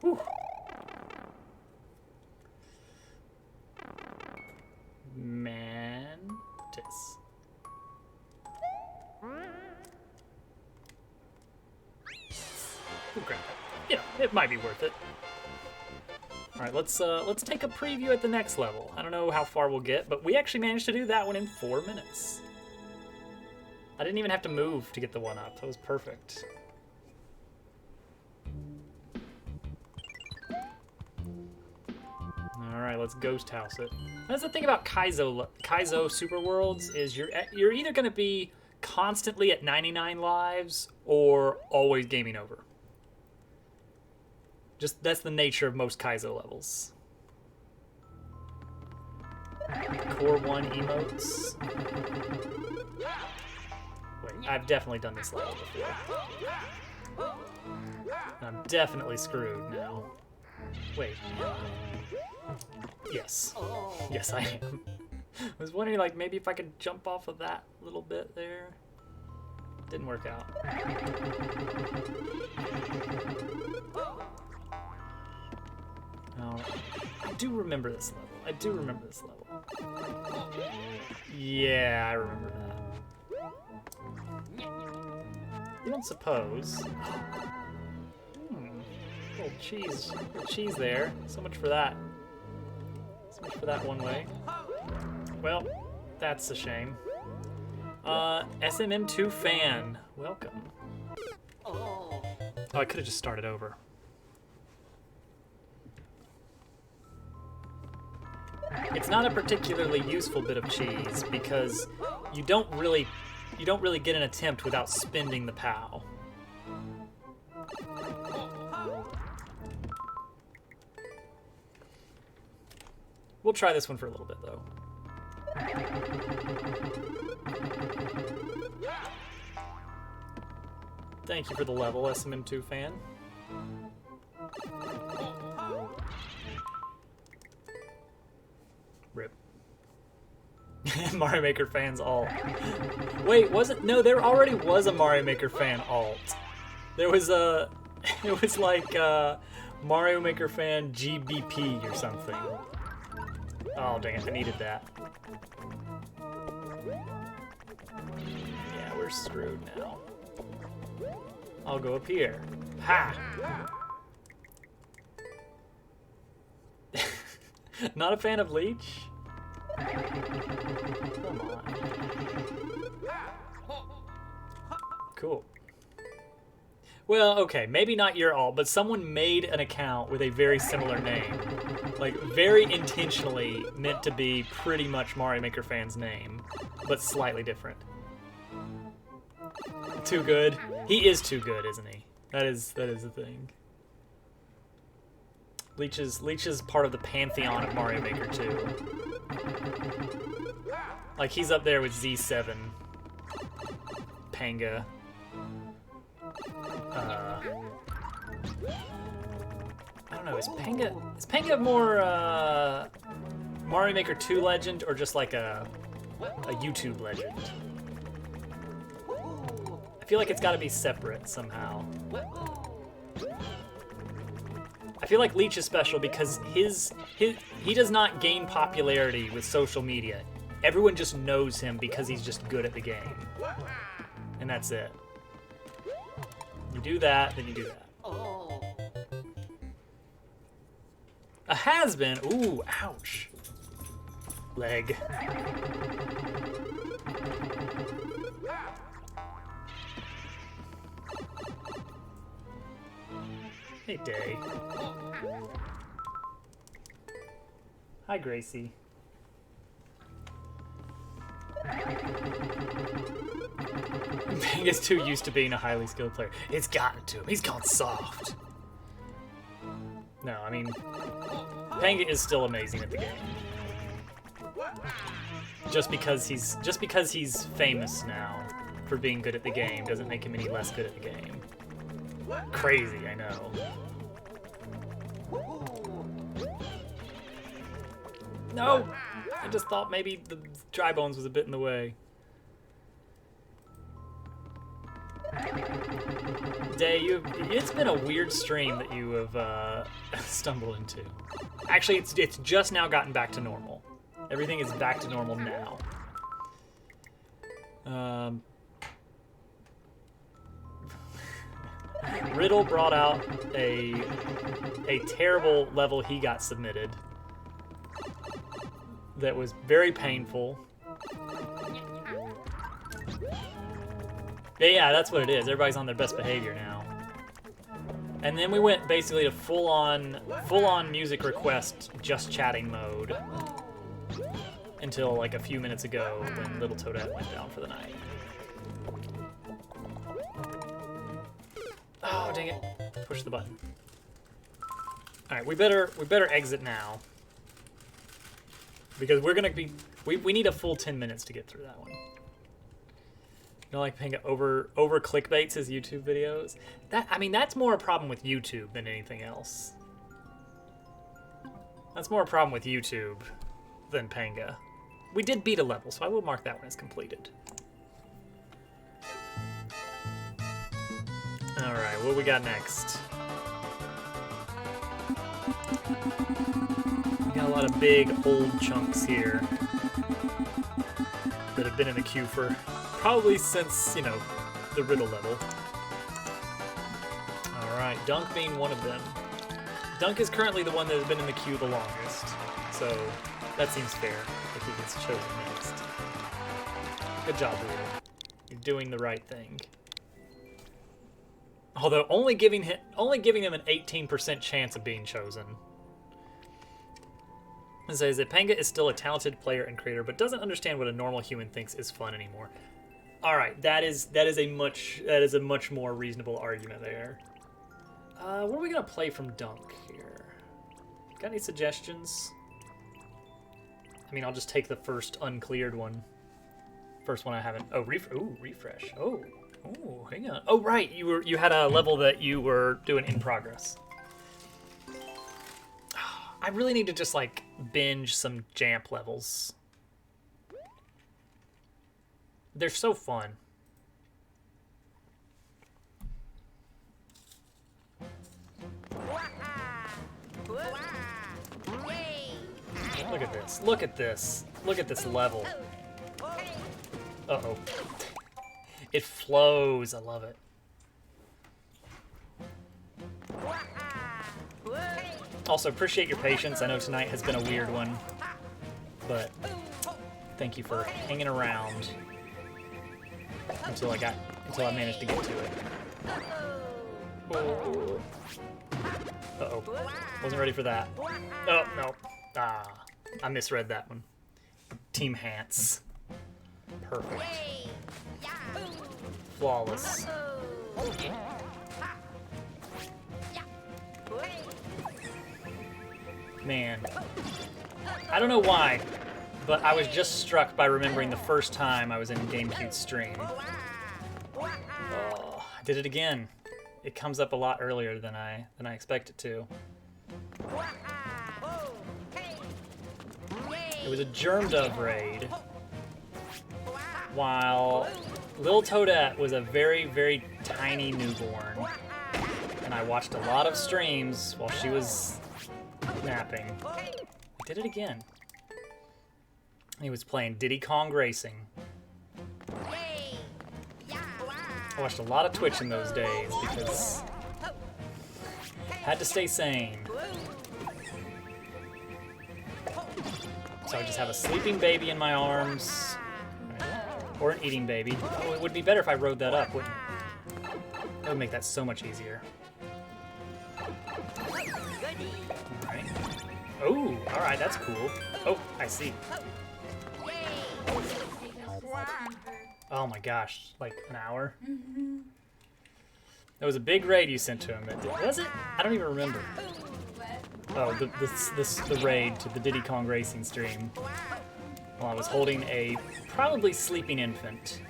Whew. Mantis. Okay. You know, it might be worth it. Alright, let's take a preview at the next level. I don't know how far we'll get, but we actually managed to do that one in 4 minutes. I didn't even have to move to get the one up. That was perfect. Alright, let's ghost house it. That's the thing about Kaizo Super Worlds is you're either going to be constantly at 99 lives or always gaming over. Just that's the nature of most Kaizo levels. Core 1 emotes. Wait, I've definitely done this level before. I'm definitely screwed now. Wait. Yes. Yes, I am. I was wondering, like, maybe if I could jump off of that little bit there. Didn't work out. Oh, I do remember this level. Yeah, I remember that. You don't suppose. Little cheese there. So much for that. So much for that one way. Well, that's a shame. SMM2 fan, welcome. Oh, I could have just started over. it's not a particularly useful bit of cheese because you don't really get an attempt without spending the POW. We'll try this one for a little bit though. Thank you for the level, SMM2 fan. Rip. Mario Maker fans alt. Wait, no, there already was a Mario Maker fan alt. There was a, it was like Mario Maker fan GBP or something. Oh dang it, I needed that. Yeah, we're screwed now. I'll go up here. Ha! Not a fan of Leech? Come on. Cool. Well, okay, maybe not your alt, but someone made an account with a very similar name. Like, very intentionally meant to be pretty much Mario Maker fan's name, but slightly different. Too good? He is too good, isn't he? That is the thing. Leech is part of the pantheon of Mario Maker 2. Like, he's up there with Z7, Panga. I don't know, is Panga more Mario Maker 2 legend or just like a YouTube legend? I feel like it's got to be separate somehow. I feel like Leech is special because he does not gain popularity with social media. Everyone just knows him because he's just good at the game. And that's it. You do that, then you do that. A has-been? Ooh, ouch. Leg. Hey, Day. Hi, Gracie. Panga's too used to being a highly skilled player. It's gotten to him. He's gone soft. No, I mean, Panga is still amazing at the game. Just because he's famous now for being good at the game doesn't make him any less good at the game. Crazy, I know. No! I just thought maybe the dry bones was a bit in the way. Day, it's been a weird stream that you have stumbled into. Actually, it's just now gotten back to normal. Everything is back to normal now. Riddle brought out a terrible level he got submitted that was very painful. Yeah, that's what it is. Everybody's on their best behavior now. And then we went basically to full-on music request, just chatting mode until like a few minutes ago when Little Toadette went down for the night. Oh, dang it. Push the button. Alright, we better exit now. Because we're gonna be... We need a full 10 minutes to get through that one. You know, like Panga over clickbaits his YouTube videos? I mean, that's more a problem with YouTube than anything else. That's more a problem with YouTube than Panga. We did beat a level, so I will mark that one as completed. Alright, what we got next? We got a lot of big, old chunks here that have been in the queue for probably since, you know, the Riddle level. Alright, Dunk being one of them. Dunk is currently the one that has been in the queue the longest, so that seems fair if he gets chosen next. Good job, Riddle. You're doing the right thing. Although only giving him an 18% chance of being chosen. It says that Panga is still a talented player and creator, but doesn't understand what a normal human thinks is fun anymore. All right, that is a much more reasonable argument there. What are we gonna play from Dunk here? Got any suggestions? I mean, I'll just take the first uncleared one. First one I haven't. Oh, refresh. Oh, hang on. Oh, right, you had a level that you were doing in progress. I really need to just like binge some Jamp levels. They're so fun. Look at this. Look at this. Look at this level. Uh-oh. It flows. I love it. Also, appreciate your patience. I know tonight has been a weird one, but thank you for hanging around until I managed to get to it. Oh. Uh-oh. Wasn't ready for that. Oh, no. Ah, I misread that one. Team Hance. Perfect. Flawless. Man. I don't know why, but I was just struck by remembering the first time I was in GameCube's stream. Oh, I did it again. It comes up a lot earlier than I expect it to. It was a Germ Dove raid, while Lil Toadette was a very, very tiny newborn, and I watched a lot of streams while she was napping. I did it again. He was playing Diddy Kong Racing. I watched a lot of Twitch in those days because I had to stay sane. So I just have a sleeping baby in my arms, or an eating baby. Oh, it would be better if I rode that up, wouldn't it? That would make that so much easier. Alright. Oh, alright, that's cool. Oh, I see. Oh my gosh, like an hour? That was a big raid you sent to him. Was it? I don't even remember. Oh, the raid to the Diddy Kong Racing stream while I was holding a probably sleeping infant.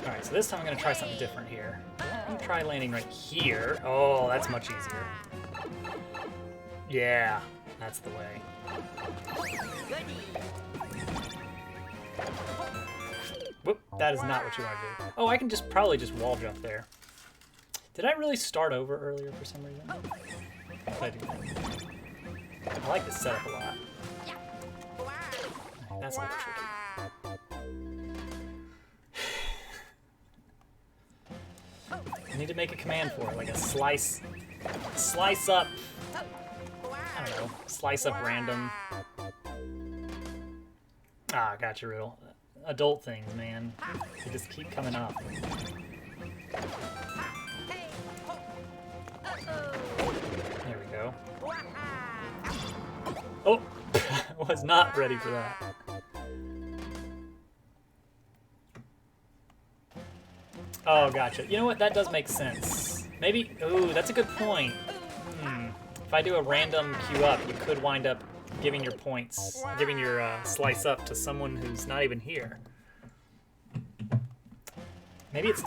Alright, so this time I'm going to try something different here. I'm going to try landing right here. Oh, that's much easier. Yeah, that's the way. Whoop, that is not what you want to do. Oh, I can probably just wall jump there. Did I really start over earlier for some reason? I do. I like this setup a lot. That's a little tricky. I need to make a command for it, like a slice up. I don't know, slice up random. Ah, gotcha, real. Adult things, man. They just keep coming up. There we go. Oh! I was not ready for that. Oh, gotcha. You know what? That does make sense. Maybe... Ooh, that's a good point. If I do a random queue up, you could wind up giving your points, giving your slice up to someone who's not even here. Maybe it's...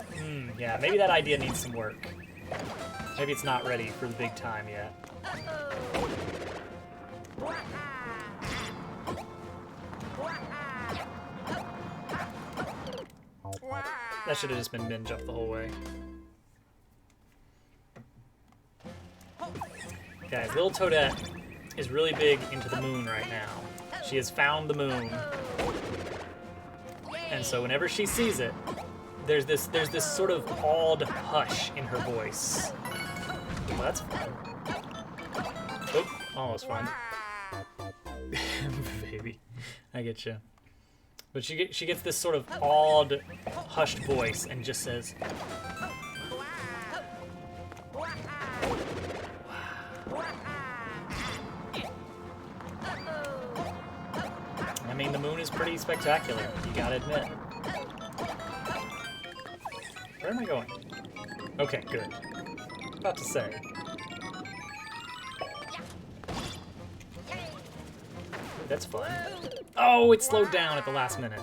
yeah, maybe that idea needs some work. Maybe it's not ready for the big time yet. That should have just been binge up the whole way. Guys, Lil Toadette is really big into the moon right now. She has found the moon. And so whenever she sees it, there's this sort of awed hush in her voice. Well, that's fun. Oh, almost fun. Baby, I get you. But she gets this sort of awed, hushed voice and just says, mean, the moon is pretty spectacular, you gotta admit. Where am I going? Okay, good. About to say. That's fun. Oh, it slowed down at the last minute.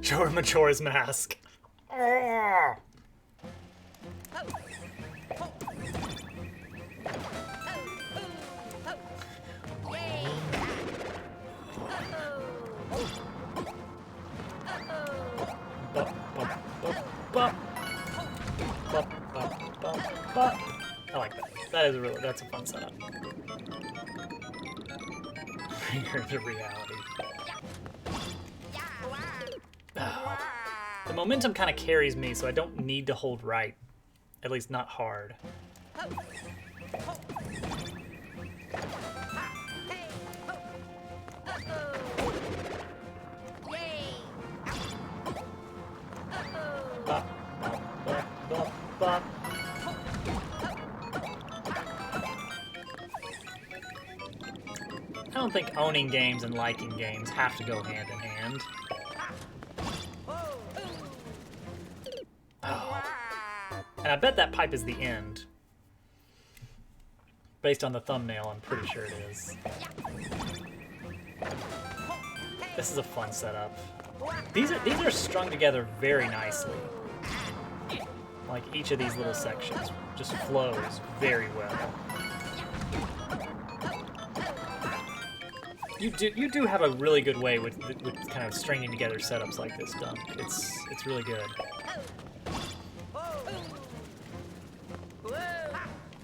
Show her Majora's Mask. Oh. I like that. That's a fun setup. Bring her to reality. Oh. The momentum kind of carries me, so I don't need to hold right. At least not hard. Bop, bop, bop, bop, bop. I don't think owning games and liking games have to go hand in hand. Oh. And I bet that pipe is the end. Based on the thumbnail, I'm pretty sure it is. This is a fun setup. These are strung together very nicely. Like each of these little sections just flows very well. You do have a really good way with kind of stringing together setups like this, Dunk. It's really good.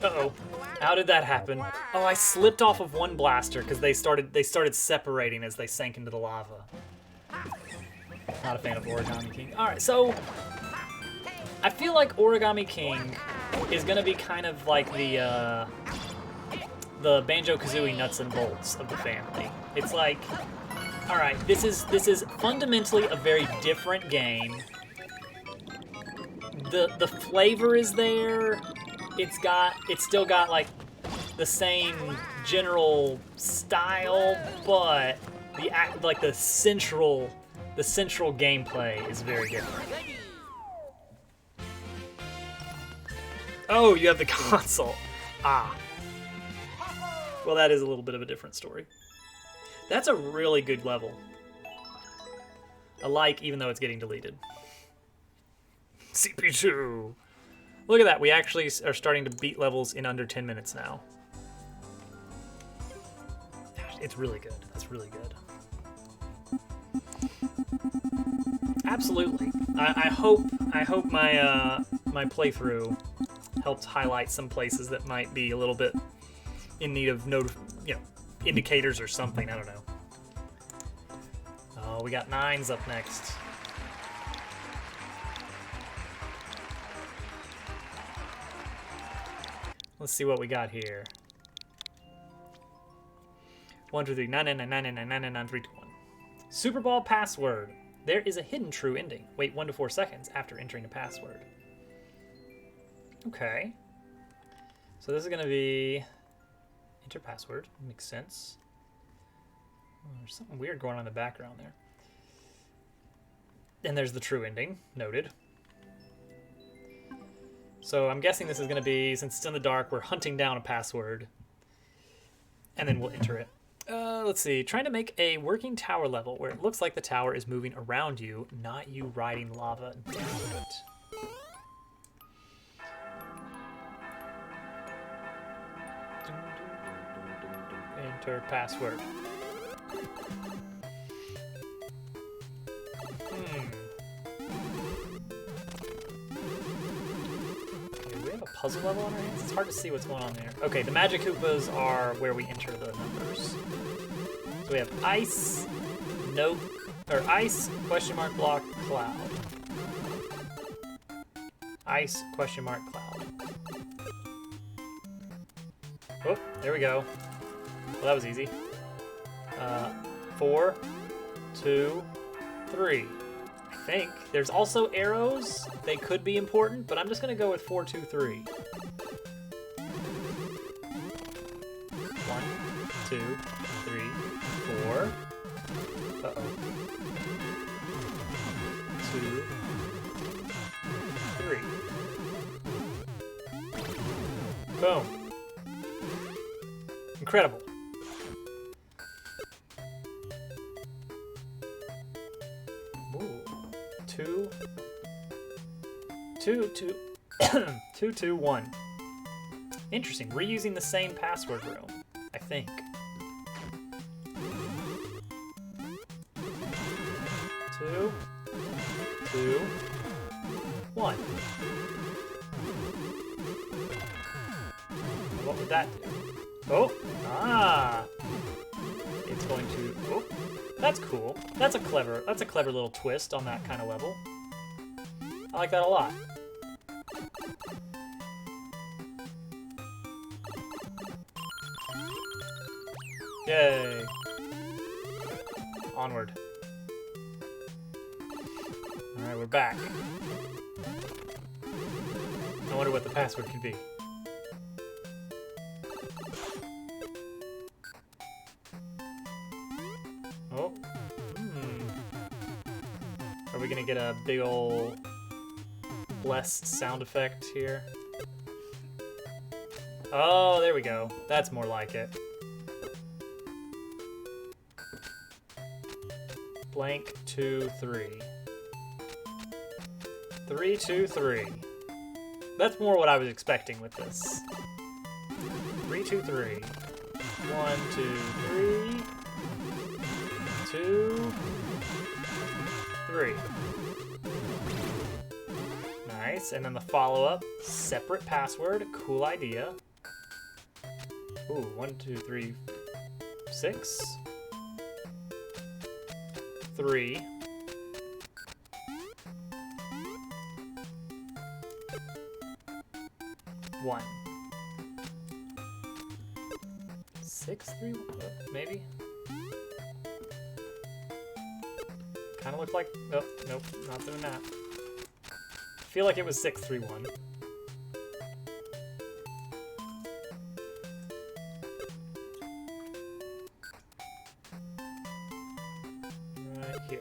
Uh-oh. How did that happen? Oh, I slipped off of one blaster because they started separating as they sank into the lava. Not a fan of Origami King. Alright, so I feel like Origami King is gonna be kind of like the Banjo-Kazooie nuts and bolts of the family. It's like, alright, this is fundamentally a very different game. The flavor is there. It's still got like the same general style, but the central gameplay is very different. Oh, you have the console. Ah. Well, that is a little bit of a different story. That's a really good level. I like, even though it's getting deleted. CP2. Look at that, we actually are starting to beat levels in under 10 minutes now. It's really good. That's really good. Absolutely. I hope my my playthrough helped highlight some places that might be a little bit in need of indicators or something. I don't know. Oh, we got 9s up next. Let's see what we got here. 1, 2, 3, 9, 9, 9, 9, 9, 9, 9, 9, 9, 3, 2, 1. Super Ball password. There is a hidden true ending. Wait 1 to 4 seconds after entering a password. Okay. So this is going to be enter password. Makes sense. There's something weird going on in the background there. And there's the true ending. Noted. So I'm guessing this is going to be, since it's in the dark, we're hunting down a password. And then we'll enter it. Let's see. Trying to make a working tower level where it looks like the tower is moving around you, not you riding lava down it. Enter password. Puzzle level on our hands? It's hard to see what's going on there. Okay, the Magic Koopas are where we enter the numbers. So we have ice, note, or ice, question mark, block, cloud. Ice, question mark, cloud. Oh, there we go. Well, that was easy. 4, 2, 3. I think. There's also arrows. They could be important, but I'm just going to go with 4, 2, 3. 1, 2, 3, 4. Uh-oh. 2, 3. Boom. Incredible. Ooh. 2, 2, 2, 2, 2, 1. Interesting. Reusing the same password room, I think. 2, 2, 1. What would that do? Oh, it's going to. Oh, that's cool. That's a clever little twist on that kind of level. I like that a lot. Yay! Onward. Alright, we're back. I wonder what the password could be. Oh. Are we gonna get a big ol' blessed sound effect here? Oh, there we go. That's more like it. Blank 2 3. 3 2 3. That's more what I was expecting with this. 3 2 3. 1 2 3. 2 3. Nice, and then the follow-up, separate password, cool idea. Ooh, 1 2 3 6. 3. 1. 6 3 maybe. Kind of looked like. Oh, nope, not doing that. I feel like it was 6 3 1. Right here.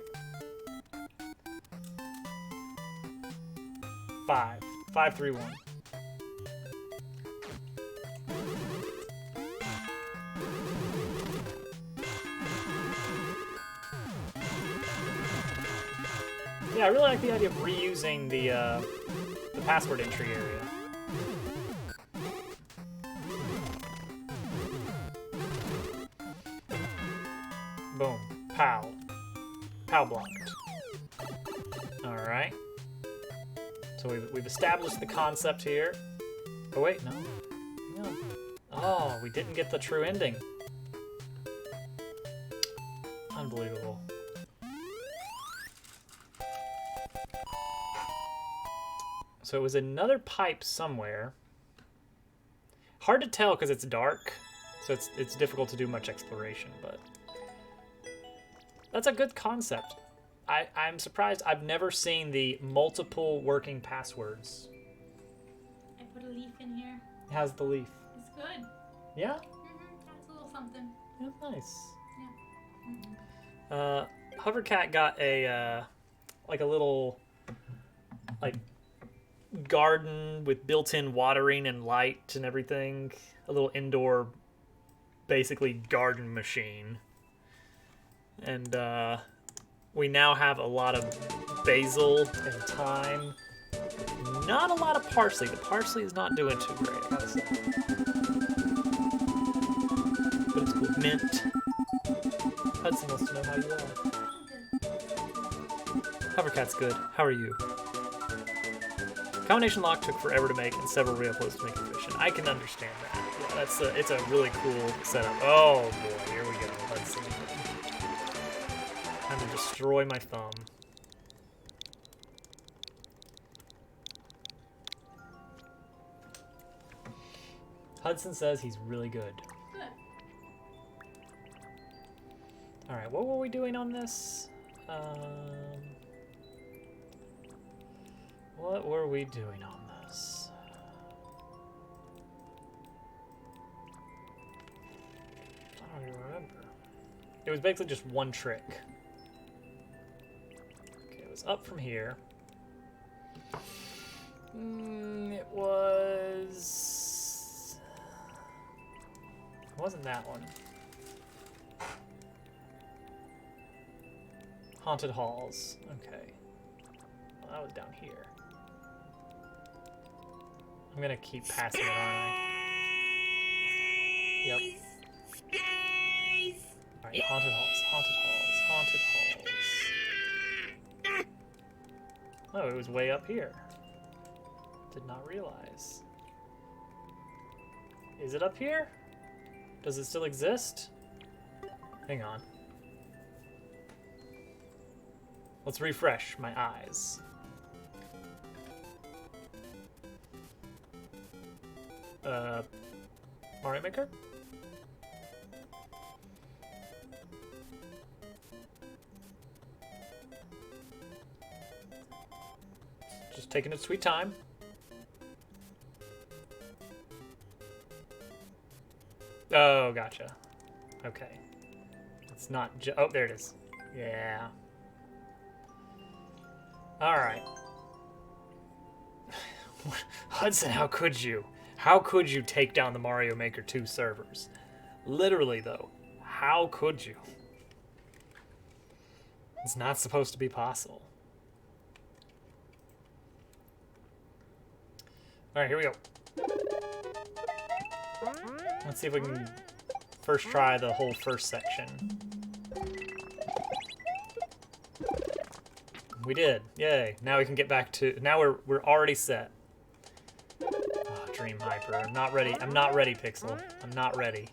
5 5 3 1. Yeah, I really like the idea of reusing the password entry area. Boom. Pow. Pow blocked. Alright. So we've established the concept here. Oh wait, no. No. Oh, we didn't get the true ending. Unbelievable. So it was another pipe somewhere. Hard to tell because it's dark, so it's difficult to do much exploration, but that's a good concept. I'm surprised I've never seen the multiple working passwords. I put a leaf in here. How's the leaf? It's good. Yeah? That's a little something. Yeah, nice. Yeah. Hovercat got a like a little like garden with built-in watering and light and everything. A little indoor, basically garden machine. And we now have a lot of basil and thyme. Not a lot of parsley. The parsley is not doing too great, I gotta say. But it's cool. Mint. Hudson wants to know how you are. Hovercat's good. How are you? Combination lock took forever to make and several re-uploads to make it efficient. I can understand that. Yeah, it's a really cool setup. Oh boy, here we go. Let's see. Time to destroy my thumb. Hudson says he's really good. Good. Alright, what were we doing on this? What were we doing on this? I don't even remember. It was basically just one trick. was up from here. It was... It wasn't that one. Haunted halls. Okay. Well, that was down here. I'm gonna keep passing it, aren't I? Yep. Alright, haunted halls, haunted halls, haunted halls. Oh, it was way up here. Did not realize. Is it up here? Does it still exist? Hang on. Let's refresh my eyes. Mario Maker? Just taking its sweet time. Oh, gotcha. Okay. It's not oh, there it is. Yeah. Alright. Hudson, how could you? How could you take down the Mario Maker 2 servers? Literally, though. How could you? It's not supposed to be possible. Alright, here we go. Let's see if we can first try the whole first section. We did. Yay. Now we can get back to... Now we're already set. Oh, Dream Hyper. I'm not ready. I'm not ready, Pixel. I'm not ready.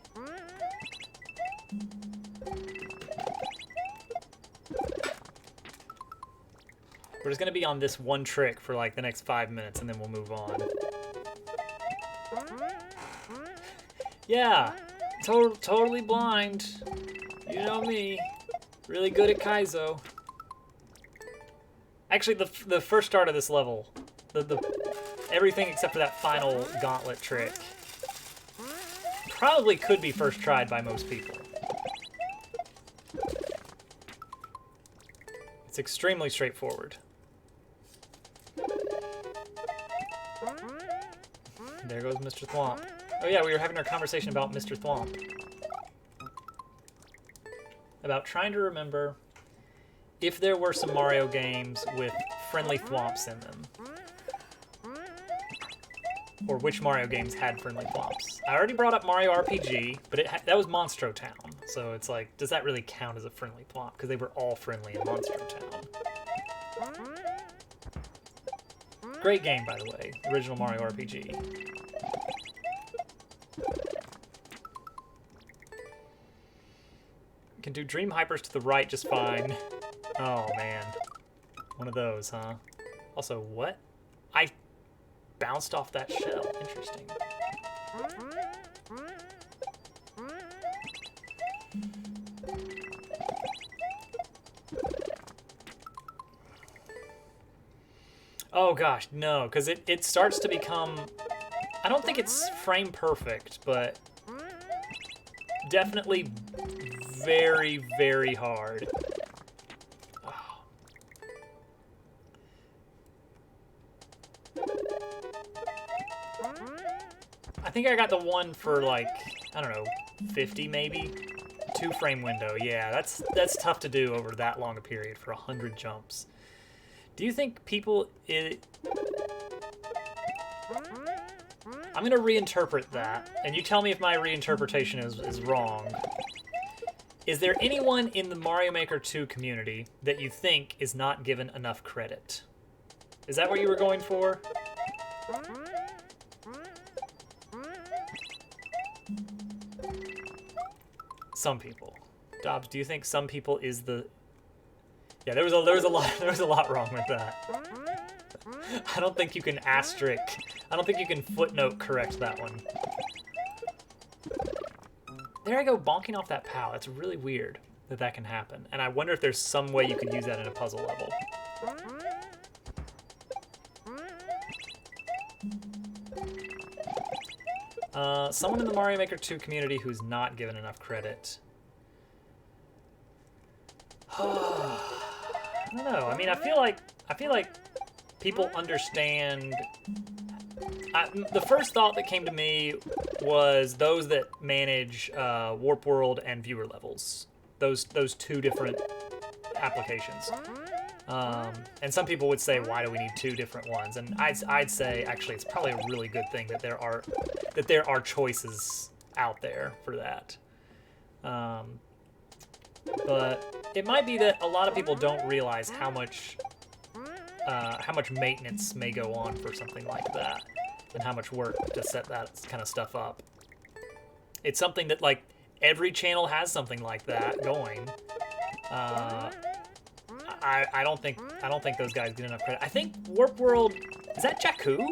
We're just going to be on this one trick for like the next 5 minutes and then we'll move on. Yeah. Totally blind. You know me. Really good at Kaizo. Actually, the first start of this level, everything except for that final gauntlet trick, probably could be first tried by most people. It's extremely straightforward. There goes Mr. Thwomp. Oh yeah, we were having our conversation about Mr. Thwomp. About trying to remember if there were some Mario games with friendly thwomps in them. Or which Mario games had friendly thwomps. I already brought up Mario RPG, but that was Monstro Town. So it's like, does that really count as a friendly thwomp? Because they were all friendly in Monstro Town. Great game, by the way. Original Mario RPG. Can do Dream Hypers to the right just fine. Oh, man. One of those, huh? Also, what? I bounced off that shell. Interesting. Oh, gosh, no. Because it starts to become... I don't think it's frame perfect, but... definitely very, very hard. I think I got the one for like, I don't know, 50 maybe? 2-frame window. Yeah, that's tough to do over that long a period for 100 jumps. Do you think people... I'm gonna reinterpret that, and you tell me if my reinterpretation is wrong. Is there anyone in the Mario Maker 2 community that you think is not given enough credit? Is that what you were going for? Some people. Dobbs, do you think some people is the... Yeah, there was a lot wrong with that. I don't think you can asterisk. I don't think you can footnote correct that one. There I go, bonking off that POW. That's really weird that that can happen. And I wonder if there's some way you could use that in a puzzle level. Someone in the Mario Maker 2 community who's not given enough credit. I don't know. I mean, I feel like people understand. The first thought that came to me was those that manage Warp World and viewer levels. Those two different applications. And some people would say, why do we need two different ones? And I'd say actually it's probably a really good thing that there are choices out there for that. But it might be that a lot of people don't realize how much maintenance may go on for something like that, and how much work to set that kind of stuff up. It's something that like every channel has something like that going. I don't think those guys get enough credit. I think Warp World, is that Jakku?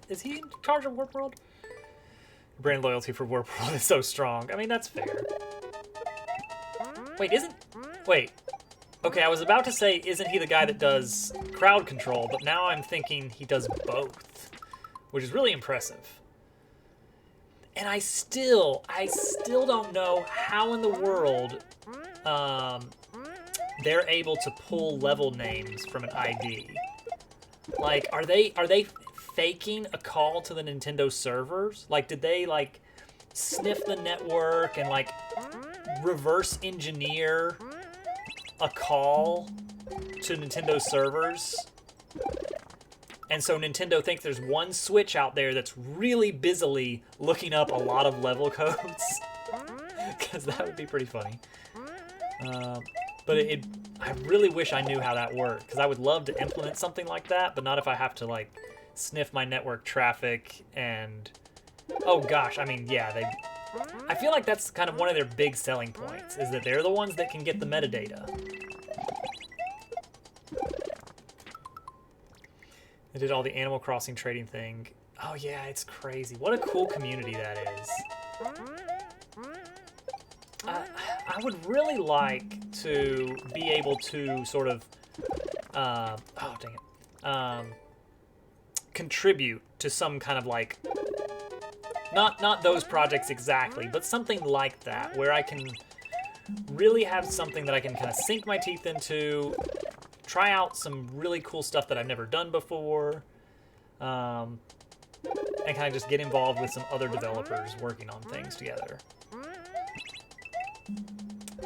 Is he in charge of Warp World? Brand loyalty for Warp World is so strong. I mean, that's fair. Wait. Okay, I was about to say, isn't he the guy that does crowd control? But now I'm thinking he does both, which is really impressive. And I still don't know how in the world they're able to pull level names from an ID. Like, are they faking a call to the Nintendo servers? Like, did they like sniff the network and like reverse engineer a call to Nintendo servers? And so Nintendo thinks there's one switch out there that's really busily looking up a lot of level codes. Because that would be pretty funny. But I really wish I knew how that worked, because I would love to implement something like that, but not if I have to like sniff my network traffic and... Oh gosh, I mean, yeah, I feel like that's kind of one of their big selling points, is that they're the ones that can get the metadata. They did all the Animal Crossing trading thing. Oh yeah, it's crazy. What a cool community that is. I would really like to be able to sort of, contribute to some kind of like, not those projects exactly, but something like that, where I can really have something that I can kind of sink my teeth into, try out some really cool stuff that I've never done before, and kind of just get involved with some other developers working on things together.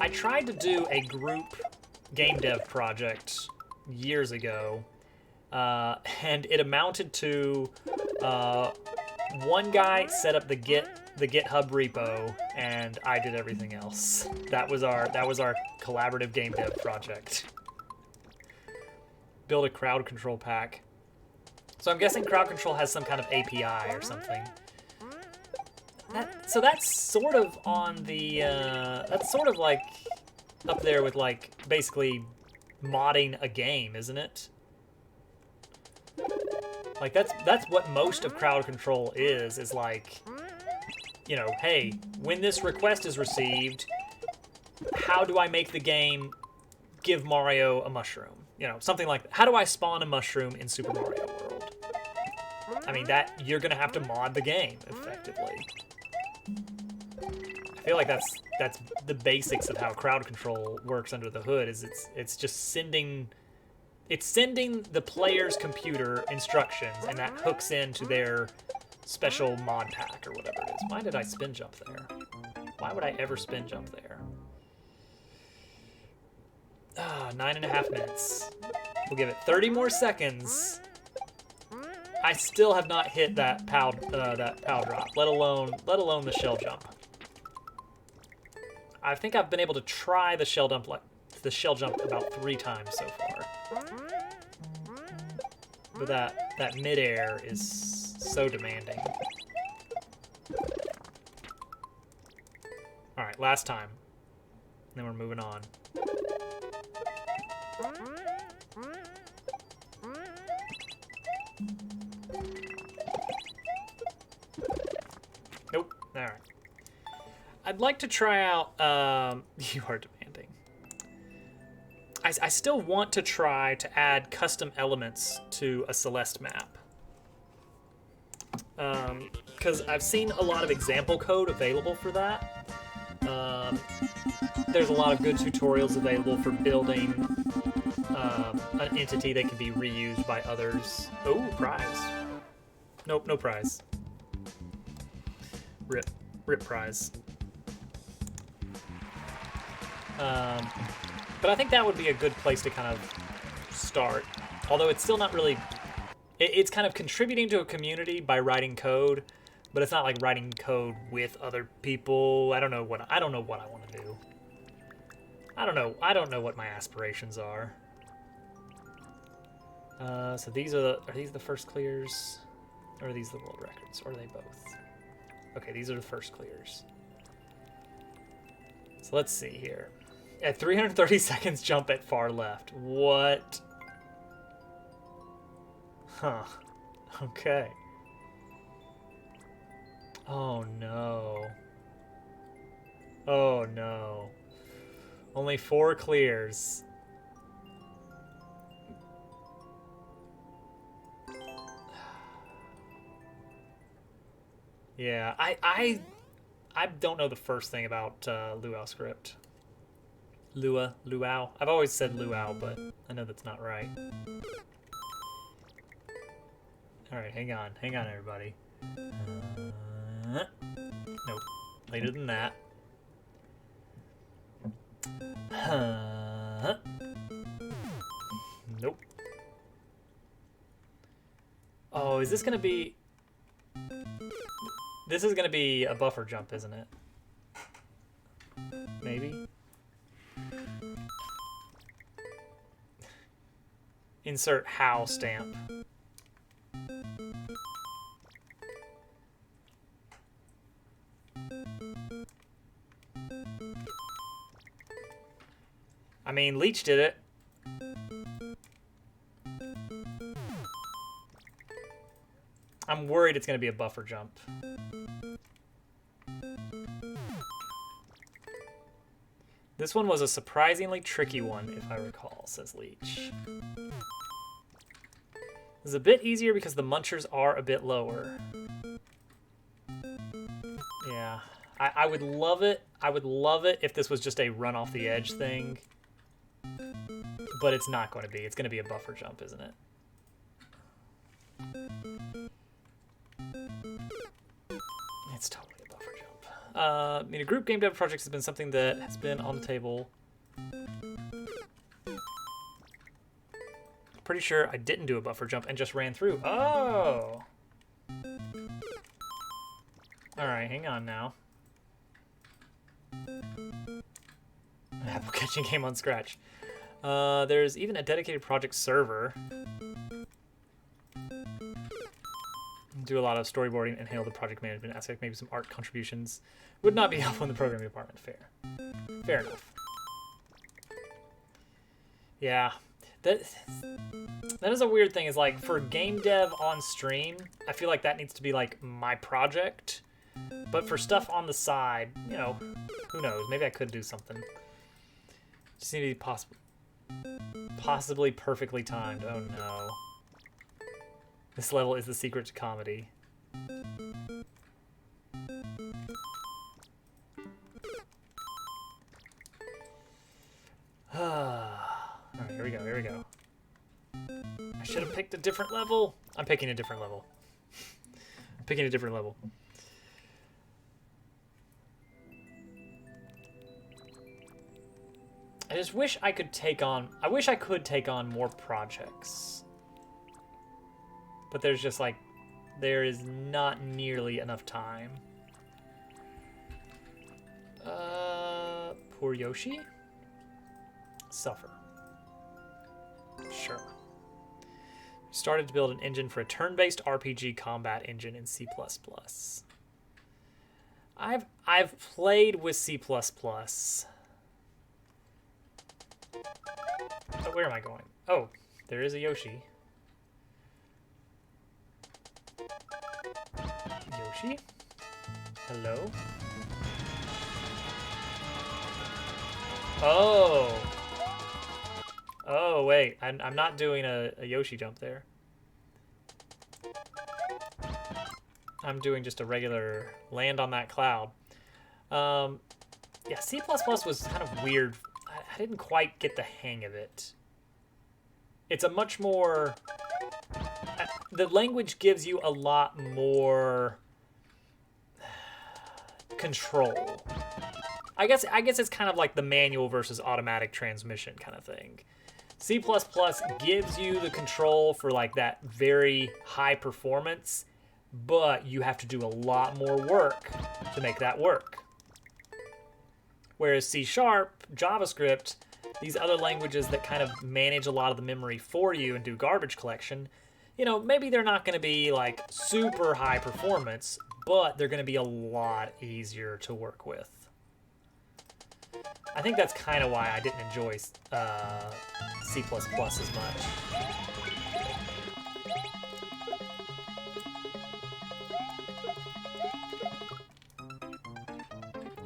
I tried to do a group game dev project years ago, and it amounted to one guy set up the GitHub repo, and I did everything else. That was our collaborative game dev project. Build a crowd control pack. So I'm guessing crowd control has some kind of API or something. So that's sort of on the, that's sort of like up there with like basically modding a game, isn't it? Like that's what most of crowd control is like, you know, hey, when this request is received, how do I make the game give Mario a mushroom? You know, something like that. How do I spawn a mushroom in Super Mario World? I mean, that you're gonna have to mod the game effectively. I feel like that's the basics of how crowd control works under the hood. Is it's just sending the player's computer instructions, and that hooks into their special mod pack or whatever it is. Why did I spin jump there? Why would I ever spin jump there? 9.5 minutes. We'll give it 30 more seconds. I still have not hit that pow drop, let alone the shell jump. I think I've been able to try the shell jump about 3 times so far. But that midair is so demanding. All right, last time. Then we're moving on. Nope. All right. I'd like to try out. You are demanding. I still want to try to add custom elements to a Celeste map. Because I've seen a lot of example code available for that. there's a lot of good tutorials available for building an entity that can be reused by others. Oh, prize. Nope, no prize. Rip prize. But I think that would be a good place to kind of start. Although it's still not really... It's kind of contributing to a community by writing code, but it's not like writing code with other people. I don't know what I want to do. I don't know what my aspirations are. So these are these the first clears? Or are these the world records? Or are they both? Okay, these are the first clears. So let's see here. At 330 seconds, jump at far left. What? Huh. Okay. Oh no. Oh no. Only 4 clears. Yeah, I don't know the first thing about Luau script. Luau. I've always said Luau, but I know that's not right. Alright, hang on, everybody. Nope, later than that. Nope. Oh, is this gonna be... This is gonna be a buffer jump, isn't it? Maybe? Insert how stamp. I mean, Leech did it. I'm worried it's going to be a buffer jump. This one was a surprisingly tricky one, if I recall, says Leech. It's a bit easier because the munchers are a bit lower. Yeah. I would love it. I would love it if this was just a run off the edge thing. But it's not going to be. It's going to be a buffer jump, isn't it? It's totally a buffer jump. I mean, a group game dev project has been something that has been on the table. Pretty sure I didn't do a buffer jump and just ran through. Oh! Alright, hang on now. Apple catching game on Scratch. There's even a dedicated project server. Do a lot of storyboarding and handle the project management aspect, maybe some art contributions. Would not be helpful in the programming department. Fair enough. Yeah. That is a weird thing, is like for game dev on stream, I feel like that needs to be like my project. But for stuff on the side, you know, who knows? Maybe I could do something. Just need to be possibly perfectly timed. Oh no. This level is the secret to comedy. Alright, here we go. I should have picked a different level. I'm picking a different level. I just wish I could take on... I wish I could take on more projects. But there's just like... There is not nearly enough time. Poor Yoshi? Suffer. Sure. Started to build an engine for a turn-based RPG combat engine in C++. I've played with C++. Oh, where am I going? Oh, there is a Yoshi. Yoshi? Hello? Oh! Oh, wait. I'm not doing a Yoshi jump there. I'm doing just a regular land on that cloud. Yeah, C++ was kind of weird. I didn't quite get the hang of it. It's a much more... the language gives you a lot more control. I guess it's kind of like the manual versus automatic transmission kind of thing. C++ gives you the control for like that very high performance, but you have to do a lot more work to make that work. Whereas C#, JavaScript, these other languages that kind of manage a lot of the memory for you and do garbage collection, you know, maybe they're not going to be like super high performance, but they're going to be a lot easier to work with. I think that's kind of why I didn't enjoy C++ as much.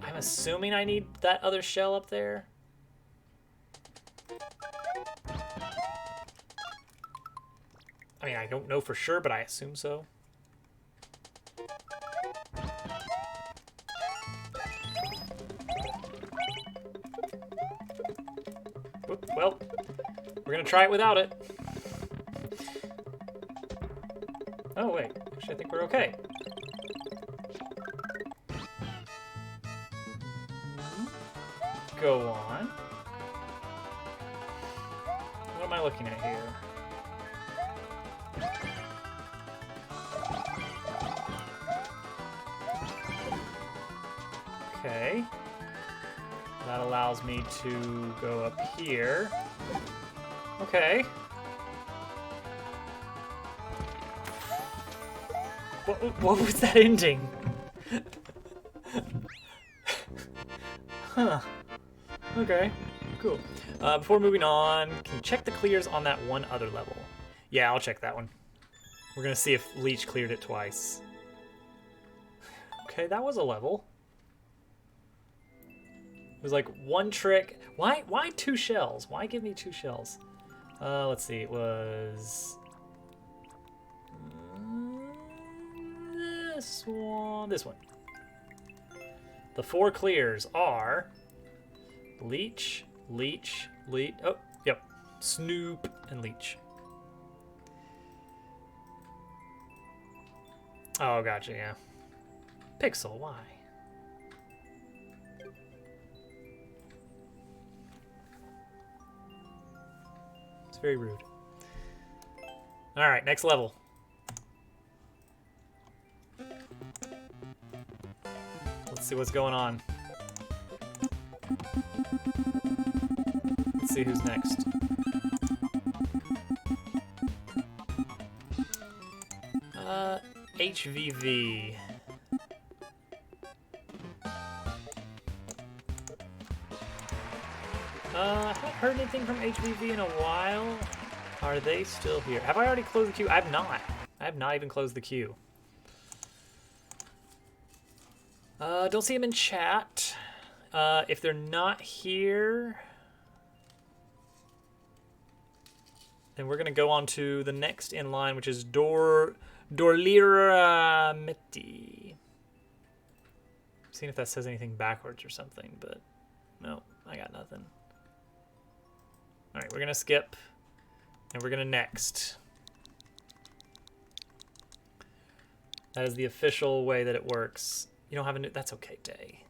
I'm assuming I need that other shell up there. I mean, I don't know for sure, but I assume so. Oop, well, we're gonna try it without it. Oh wait, actually I think we're okay. Go on. What am I looking at here? Okay. That allows me to go up here. Okay. What was that ending? Huh. Okay, cool. Before moving on, can you check the clears on that one other level? Yeah, I'll check that one. We're gonna see if Leech cleared it twice. Okay, that was a level. It was like one trick. Why 2 shells? Why give me 2 shells? Let's see, it was... this one. The 4 clears are... Leech, Leech, Leech, oh, yep, Snoop, and Leech. Oh, gotcha, yeah. Pixel, why? It's very rude. Alright, next level. Let's see what's going on. Let's see who's next. HVV. I haven't heard anything from HVV in a while. Are they still here? Have I already closed the queue? I have not. I have not even closed the queue. Don't see them in chat. If they're not here, then we're gonna go on to the next in line, which is Dorlirameti. Seeing if that says anything backwards or something, but no, I got nothing. All right, we're gonna skip, and we're gonna next. That is the official way that it works. You don't have a new, that's okay, Day.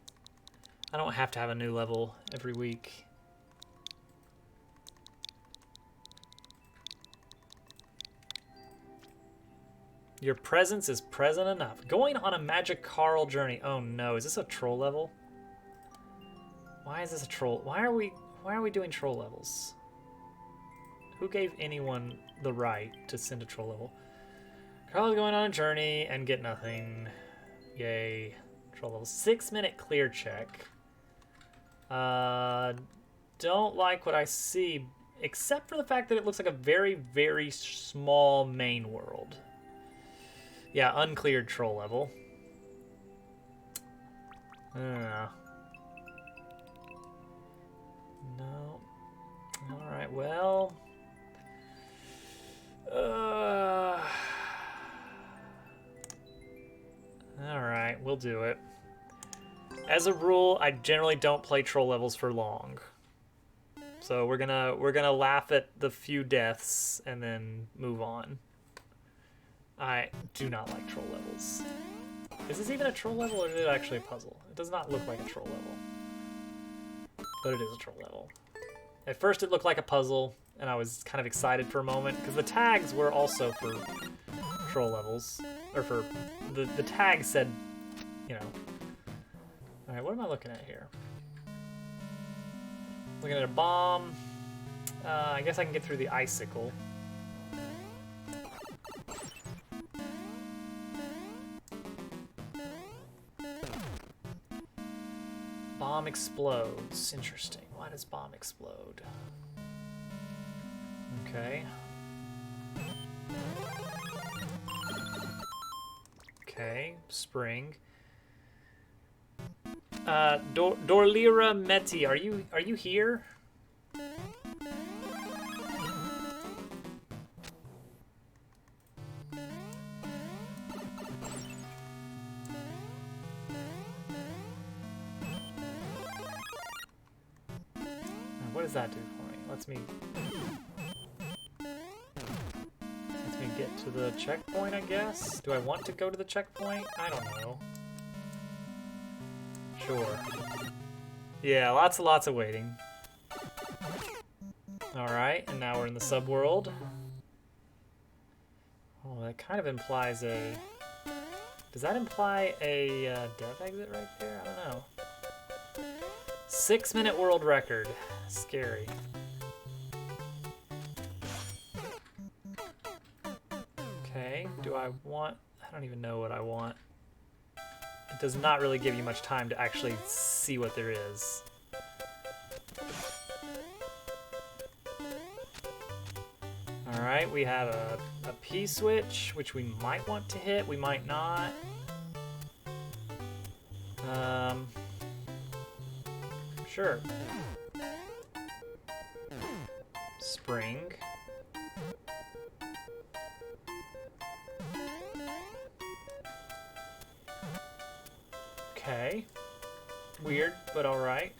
I don't have to have a new level every week. Your presence is present enough. Going on a Magic Carl journey. Oh no, is this a troll level? Why is this a troll? Why are we doing troll levels? Who gave anyone the right to send a troll level? Carl's going on a journey and get nothing. Yay. Troll level. 6-minute clear check. Don't like what I see, except for the fact that it looks like a very, very small main world. Yeah, uncleared troll level. No. Alright, well... Alright, we'll do it. As a rule, I generally don't play troll levels for long. So we're gonna laugh at the few deaths and then move on. I do not like troll levels. Is this even a troll level or is it actually a puzzle? It does not look like a troll level. But it is a troll level. At first it looked like a puzzle, and I was kind of excited for a moment, because the tags were also for troll levels. Or for... The tag said, you know... Alright, what am I looking at here? Looking at a bomb. I guess I can get through the icicle. Bomb explodes. Interesting. Why does bomb explode? Okay. Okay, spring. Dorlira Meti, are you here? What does that do for me? Lets me get to the checkpoint, I guess? Do I want to go to the checkpoint? I don't know. Sure. Yeah, lots of waiting. Alright, and now we're in the subworld. Oh, that kind of implies a... Does that imply a death exit right there? I don't know. 6-minute world record. Scary. Okay, do I want... I don't even know what I want. It does not really give you much time to actually see what there is. Alright, we have a P-switch, which we might want to hit, we might not. Sure. Spring. Okay. Weird, but alright.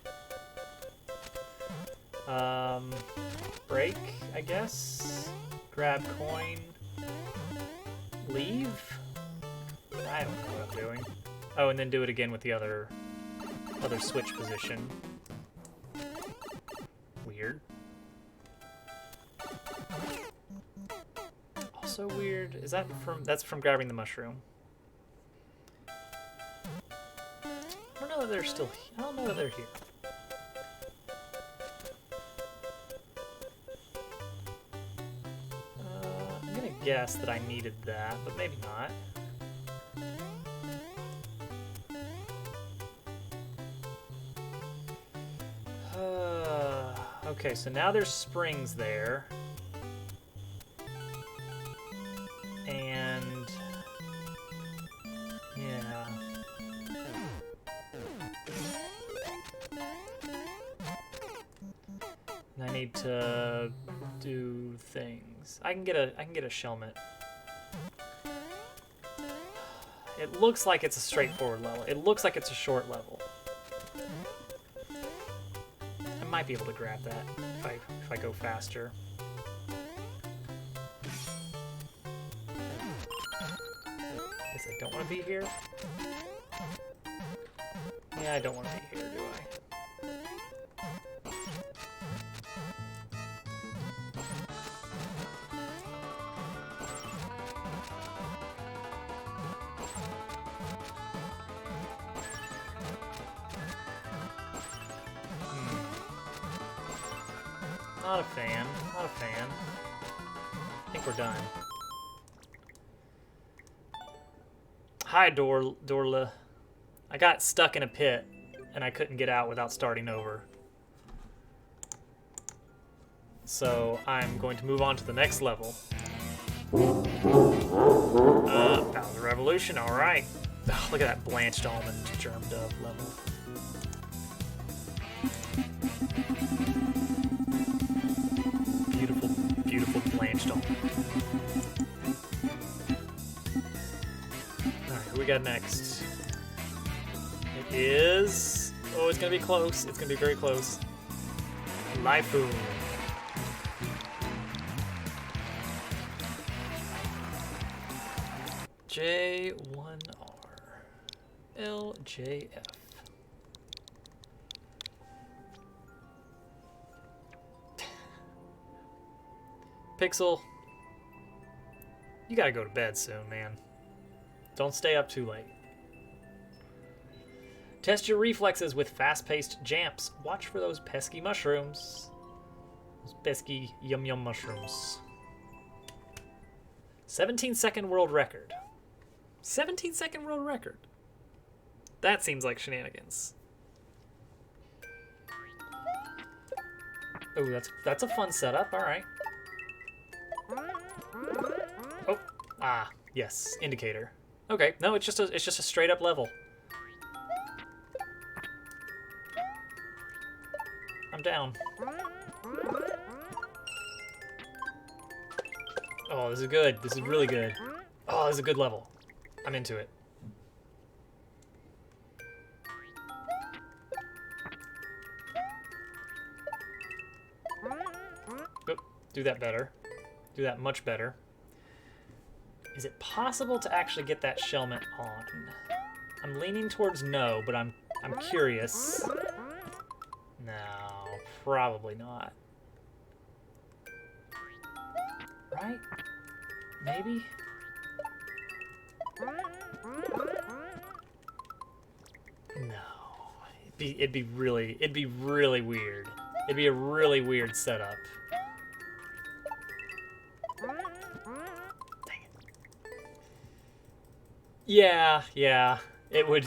Break, I guess. Grab coin. Leave? I don't know what I'm doing. Oh, and then do it again with the other switch position. Weird. Also weird. Is that from... That's from grabbing the mushroom. I don't know that they're still... I don't know that they're here. I'm gonna guess that I needed that, but maybe not. Okay, so now there's springs there. And... yeah. And I need to do things. I can get a shellmet. It looks like it's a straightforward level. It looks like it's a short level. I might be able to grab that if I go faster. Guess I don't want to be here. Yeah, I don't want to be here, do I? Not a fan. Not a fan. I think we're done. Hi, Dorla. I got stuck in a pit, and I couldn't get out without starting over. So I'm going to move on to the next level. Bowser Revolution, alright. Oh, look at that blanched almond germ dove level. Beautiful blanched almond. Alright, who we got next? It is... Oh, it's gonna be close. It's gonna be very close. Lifehoon. J1R. LJF. Pixel, you gotta go to bed soon, man. Don't stay up too late. Test your reflexes with fast-paced jumps. Watch for those pesky mushrooms. Those pesky yum-yum mushrooms. 17-second world record. 17-second world record. That seems like shenanigans. Oh, that's a fun setup. All right. Oh, yes, indicator. Okay, no, it's just a straight up level. I'm down. Oh, this is good. This is really good. Oh, this is a good level. I'm into it. Oop, do that better. Do that much better. Is it possible to actually get that shelmet on? I'm leaning towards no, but I'm curious. No, probably not. Right? Maybe? No. It'd be really weird. It'd be a really weird setup. Dang it. Yeah. It would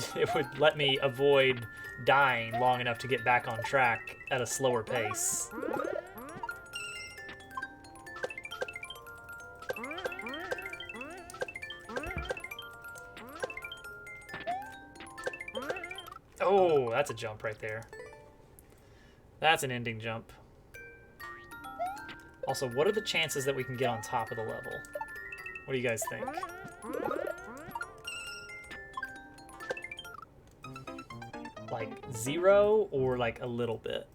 let me avoid dying long enough to get back on track at a slower pace. Oh, that's a jump right there. That's an ending jump. Also, what are the chances that we can get on top of the level? What do you guys think? Like 0 or like a little bit?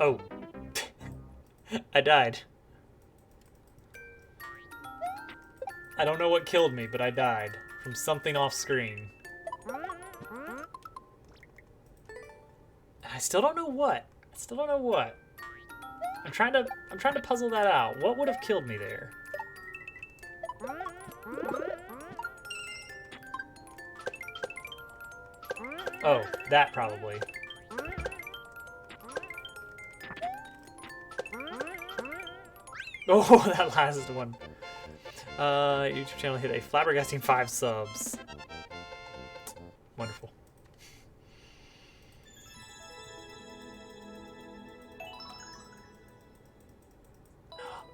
Oh. I died. I don't know what killed me, but I died from something off screen. And I still don't know what. I'm trying to puzzle that out. What would have killed me there? Oh, that probably. Oh, that last one. YouTube channel hit a flabbergasting 5 subs. Wonderful.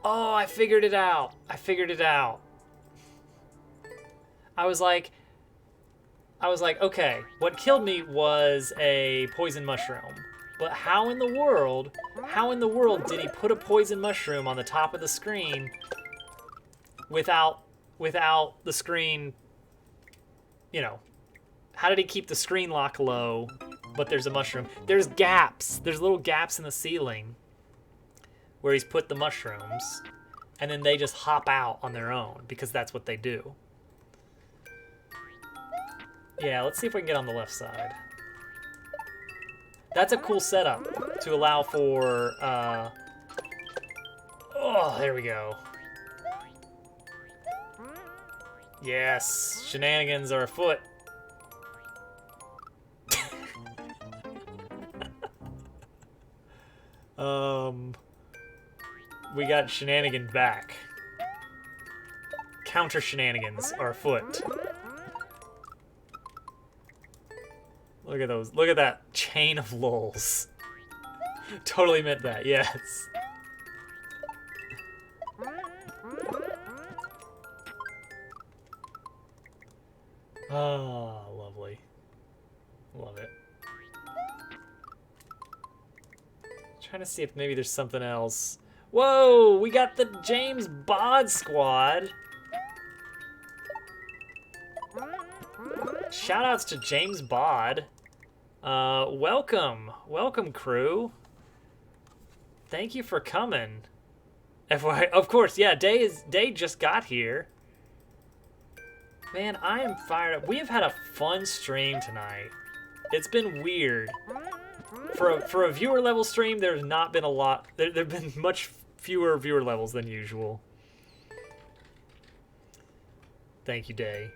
Oh, I figured it out. I was like, okay, what killed me was a poison mushroom. But how in the world did he put a poison mushroom on the top of the screen without the screen, you know, how did he keep the screen lock low, but there's a mushroom? There's little gaps in the ceiling where he's put the mushrooms, and then they just hop out on their own because that's what they do. Yeah, let's see if we can get on the left side. That's a cool setup to allow for, oh, there we go. Yes, shenanigans are afoot. We got shenanigans back. Counter shenanigans are afoot. Look at those. Look at that chain of lulls. Totally meant that, yes. Oh, lovely. Love it. Trying to see if maybe there's something else. Whoa, we got the James Bod squad. Shoutouts to James Bod. Welcome, crew. Thank you for coming. FYI, of course, yeah. Day just got here. Man, I am fired up. We have had a fun stream tonight. It's been weird. For a viewer level stream, there's not been a lot. There've been much fewer viewer levels than usual. Thank you, Day.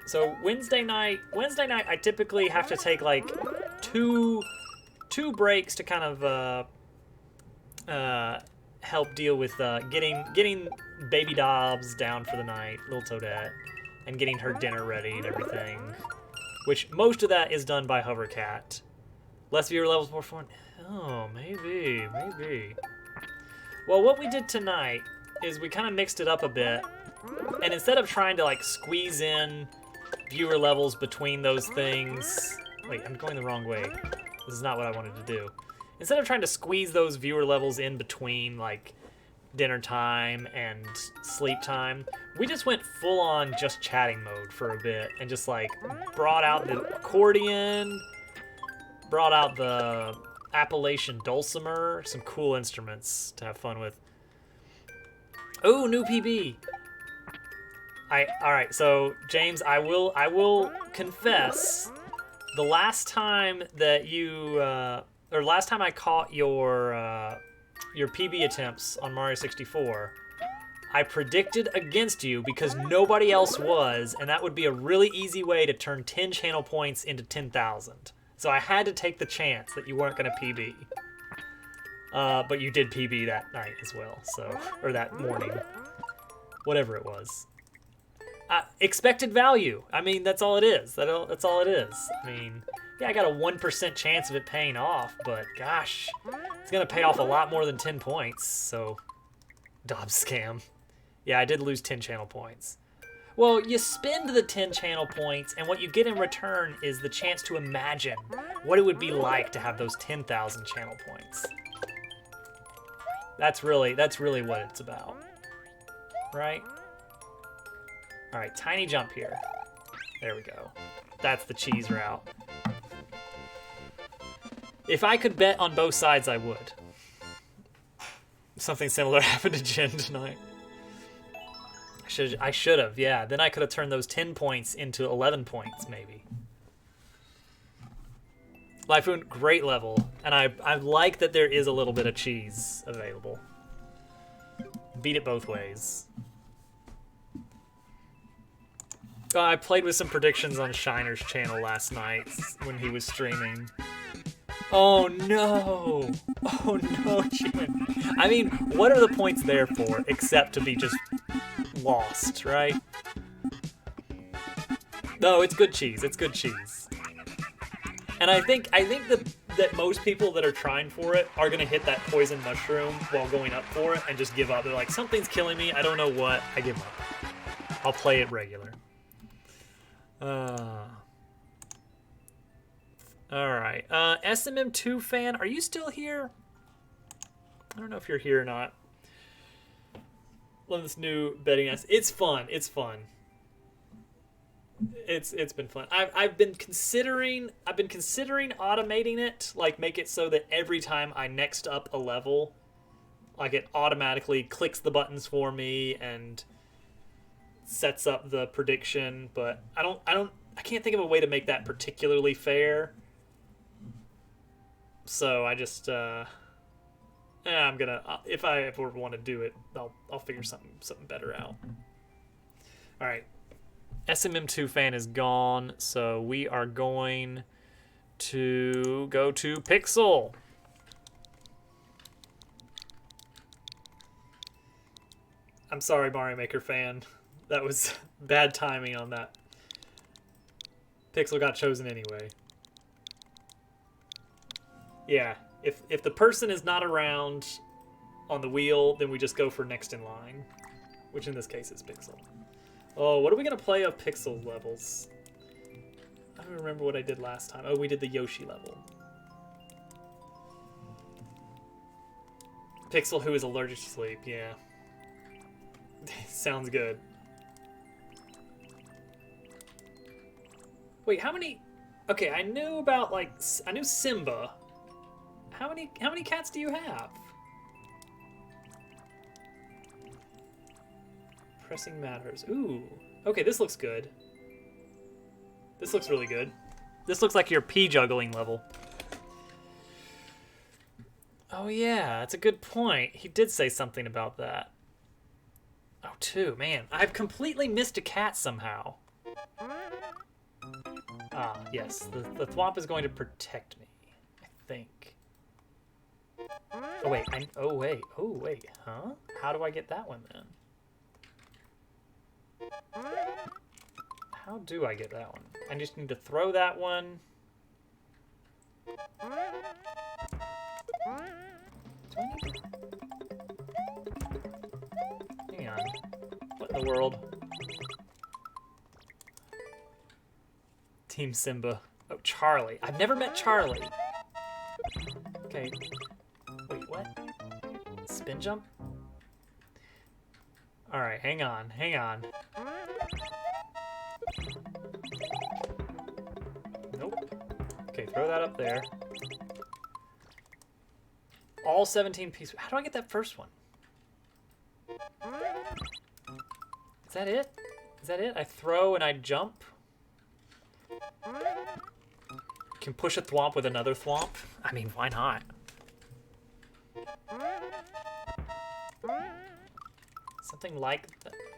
So Wednesday night, I typically have to take like two breaks to kind of help deal with getting baby Dobbs down for the night, little Toadette, and getting her dinner ready and everything. Which most of that is done by Hovercat. Less viewer levels, more fun. Oh, maybe. Well, what we did tonight is we kind of mixed it up a bit, and instead of trying to like squeeze in viewer levels between those things. Wait, I'm going the wrong way. This is not what I wanted to do. Instead of trying to squeeze those viewer levels in between like dinner time and sleep time, we just went full on just chatting mode for a bit and just like brought out the accordion, brought out the Appalachian dulcimer, some cool instruments to have fun with. Oh, new PB. All right, so James, I will confess, the last time that you or last time I caught your PB attempts on Mario 64, I predicted against you because nobody else was, and that would be a really easy way to turn 10 channel points into 10,000. So I had to take the chance that you weren't going to PB. But you did PB that night as well, so, or that morning. Whatever it was. Expected value. I mean, that's all it is. That's all it is. I mean, yeah, I got a 1% chance of it paying off, but gosh, it's going to pay off a lot more than 10 points, so Dobbs scam. Yeah, I did lose 10 channel points. Well, you spend the 10 channel points, and what you get in return is the chance to imagine what it would be like to have those 10,000 channel points. That's really what it's about, right? All right, tiny jump here. There we go. That's the cheese route. If I could bet on both sides, I would. Something similar happened to Jen tonight. I should have, yeah. Then I could have turned those 10 points into 11 points, maybe. Lifeoon, great level. And I like that there is a little bit of cheese available. Beat it both ways. I played with some predictions on Shiner's channel last night when he was streaming. Oh no! Oh no, Jen. I mean, what are the points there for except to be just lost, right? No, it's good cheese. It's good cheese. And I think that most people that are trying for it are gonna hit that poison mushroom while going up for it and just give up. They're like, something's killing me. I don't know what. I give up. I'll play it regular. Alright. SMM2 fan, are you still here? I don't know if you're here or not. Love this new betting ass. It's fun. It's fun. It's been fun. I've been considering automating it, like make it so that every time I next up a level, like it automatically clicks the buttons for me and sets up the prediction, but I can't think of a way to make that particularly fair. So I just I'm gonna if I ever want to do it, I'll figure something better out. All right, SMM2 fan is gone, so we are going to go to Pixel. I'm sorry, Mario Maker fan. That was bad timing on that. Pixel got chosen anyway. Yeah, if the person is not around on the wheel, then we just go for next in line, which in this case is Pixel. Oh, what are we going to play of Pixel levels? I don't remember what I did last time. Oh, we did the Yoshi level. Pixel who is allergic to sleep, yeah. Sounds good. Wait, how many... Okay, I knew about, like... I knew Simba. How many cats do you have? Pressing matters. Ooh. Okay, this looks good. This looks really good. This looks like your pea juggling level. Oh yeah, that's a good point. He did say something about that. Oh, two. Man, I've completely missed a cat somehow. Ah, yes. The thwomp is going to protect me, I think. Oh, wait. Oh, wait. Huh? How do I get that one, then? How do I get that one? I just need to throw that one. Do I need to... Hang on. What in the world? Team Simba. Oh, Charlie. I've never met Charlie. Okay. Wait, what? Spin jump? Alright, hang on. Nope. Okay, throw that up there. All 17 pieces. How do I get that first one? Is that it? Is that it? I throw and I jump? Can push a thwomp with another thwomp? I mean, why not?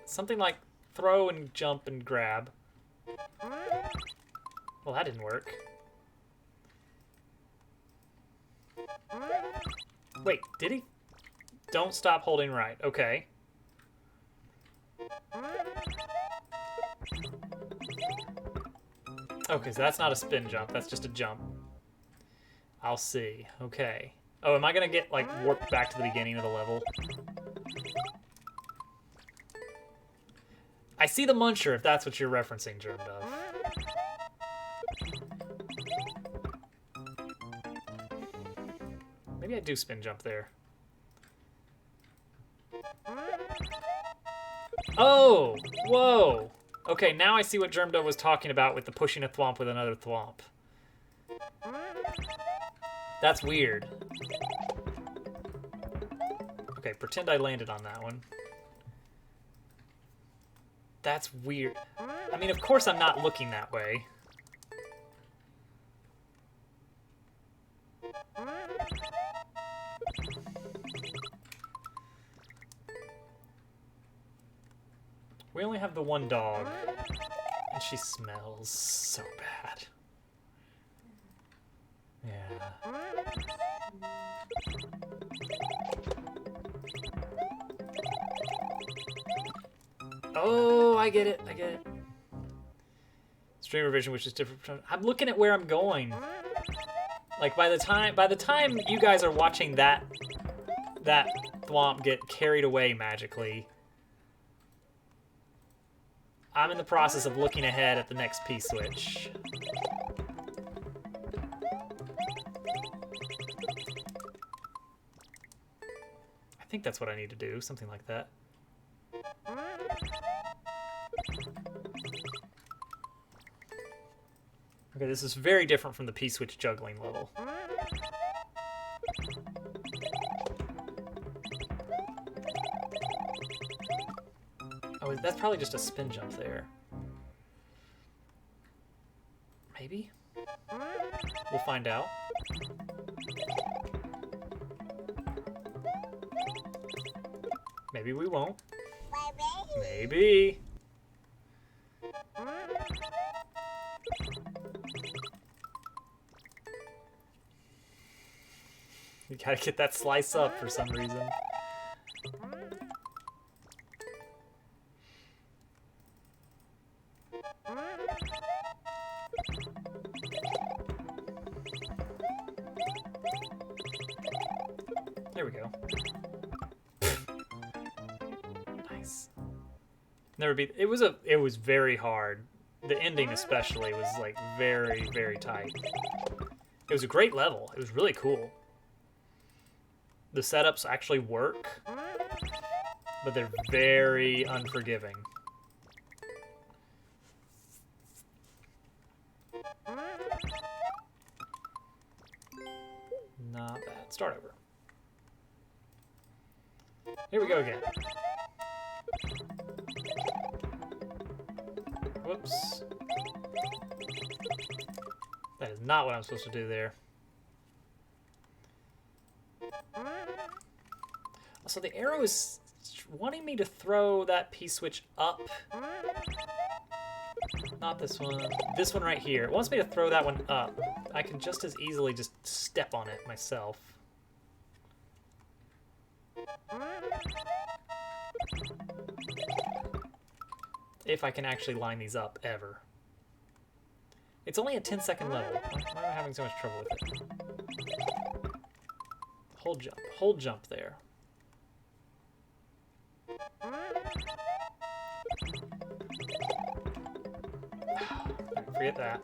Something like throw and jump and grab. Well, that didn't work. Wait, did he? Don't stop holding right. Okay. Okay, so that's not a spin jump. That's just a jump. I'll see. Okay. Oh, am I gonna get, like, warped back to the beginning of the level? I see the muncher, if that's what you're referencing, Germdove. Maybe I do spin jump there. Oh! Whoa! Okay, now I see what Germdove was talking about with the pushing a thwomp with another thwomp. That's weird. Okay, pretend I landed on that one. That's weird. I mean, of course I'm not looking that way. We only have the one dog, and she smells so bad. Yeah. Oh, I get it. Stream revision, which is different from... I'm looking at where I'm going. Like, by the time you guys are watching that thwomp get carried away magically, I'm in the process of looking ahead at the next P-switch. I think that's what I need to do, something like that. Okay, this is very different from the P-switch juggling level. Oh, that's probably just a spin jump there. Maybe? We'll find out. Maybe we won't. Maybe. You gotta get that slice up for some reason. There we go. Nice. Never beat. It was very hard. The ending especially was like very, very tight. It was a great level. It was really cool. The setups actually work, but they're very unforgiving. Not bad. Start over. Here we go again. Whoops. That is not what I'm supposed to do there. So the arrow is wanting me to throw that P-switch up. Not this one. This one right here. It wants me to throw that one up. I can just as easily just step on it myself. If I can actually line these up, ever. It's only a 10-second level. Why am I having so much trouble with it? Hold jump there. Forget that.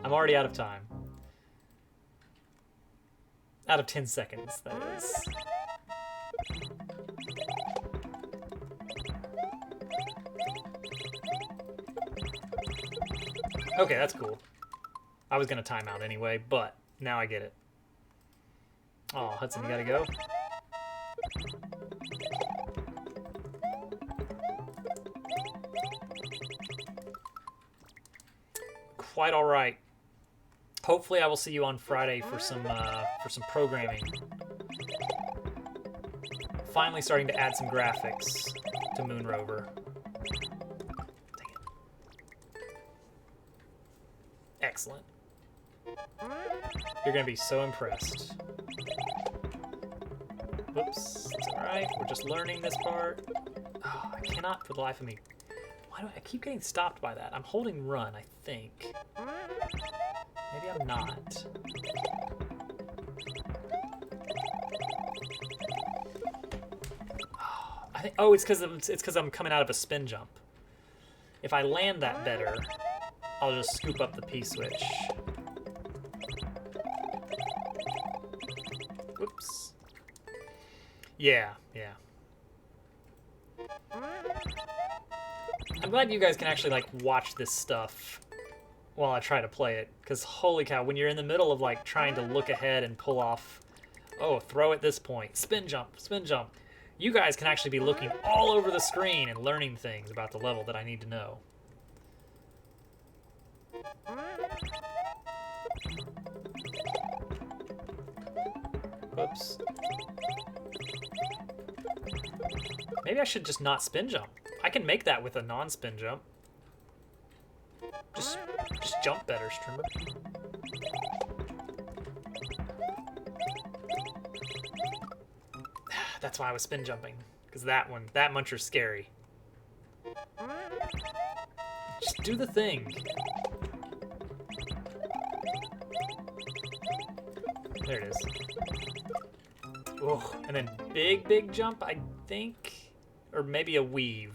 I'm already out of time. Out of 10 seconds, that is. Okay, that's cool. I was gonna time out anyway, but now I get it. Oh, Hudson, you gotta go. Quite all right. Hopefully, I will see you on Friday for some programming. Finally, starting to add some graphics to Moon Rover. Dang it. Excellent. You're gonna be so impressed. Whoops, it's alright. We're just learning this part. Oh, I cannot for the life of me. Why do I keep getting stopped by that? I'm holding run, I think. Maybe I'm not. I think. Oh, it's because I'm coming out of a spin jump. If I land that better, I'll just scoop up the P switch. Whoops. Yeah. I'm glad you guys can actually like watch this stuff while I try to play it, because holy cow, when you're in the middle of like trying to look ahead and pull off, oh, throw at this point, spin jump, you guys can actually be looking all over the screen and learning things about the level that I need to know. Whoops. Maybe I should just not spin jump. I can make that with a non-spin jump. Just jump better, Strimmer. That's why I was spin jumping, because that muncher's scary. Just do the thing. There it is. Oh, and then big jump, I think, or maybe a weave.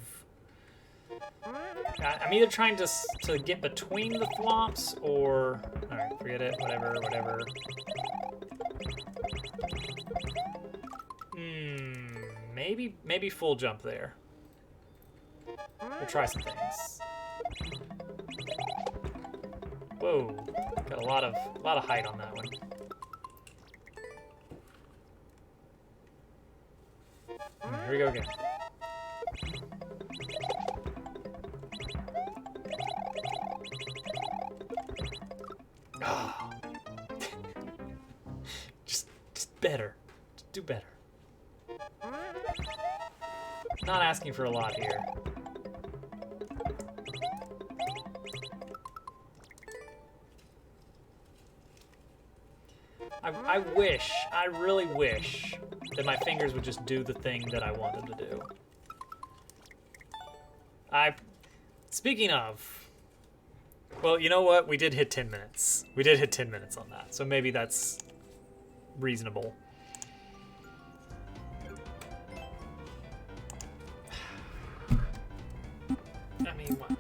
I'm either trying to get between the thwomps or... Alright, forget it. Whatever. Maybe full jump there. We'll try some things. Whoa. Got a lot of height on that one. Here we go again. Oh. just better. Just do better. Not asking for a lot here. I really wish that my fingers would just do the thing that I want them to do. Speaking of, well, you know what? We did hit 10 minutes. We did hit 10 minutes on that, so maybe that's reasonable. I mean, what?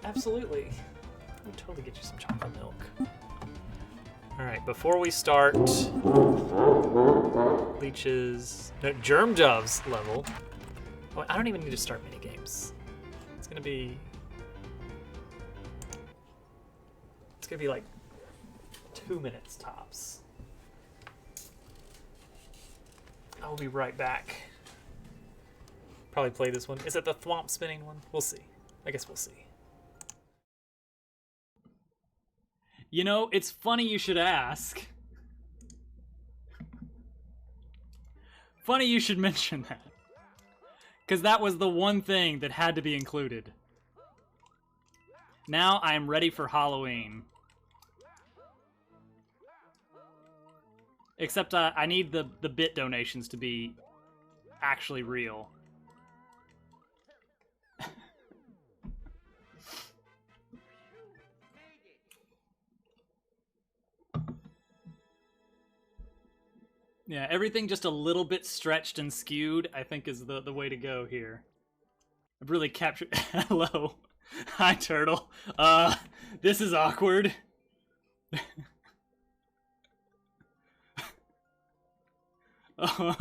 absolutely. I'll totally get you some chocolate milk. Alright, before we start leeches, no, germ doves level. Oh, I don't even need to start mini games. It's gonna be like 2 minutes tops. I'll be right back. Probably play this one. Is it the thwomp spinning one? We'll see. I guess we'll see. You know, it's funny you should ask. Funny you should mention that. Because that was the one thing that had to be included. Now I am ready for Halloween. Except I need the bit donations to be actually real. Yeah, everything just a little bit stretched and skewed, I think is the way to go here. I've really captured... Hello. Hi, Turtle. This is awkward. Oh.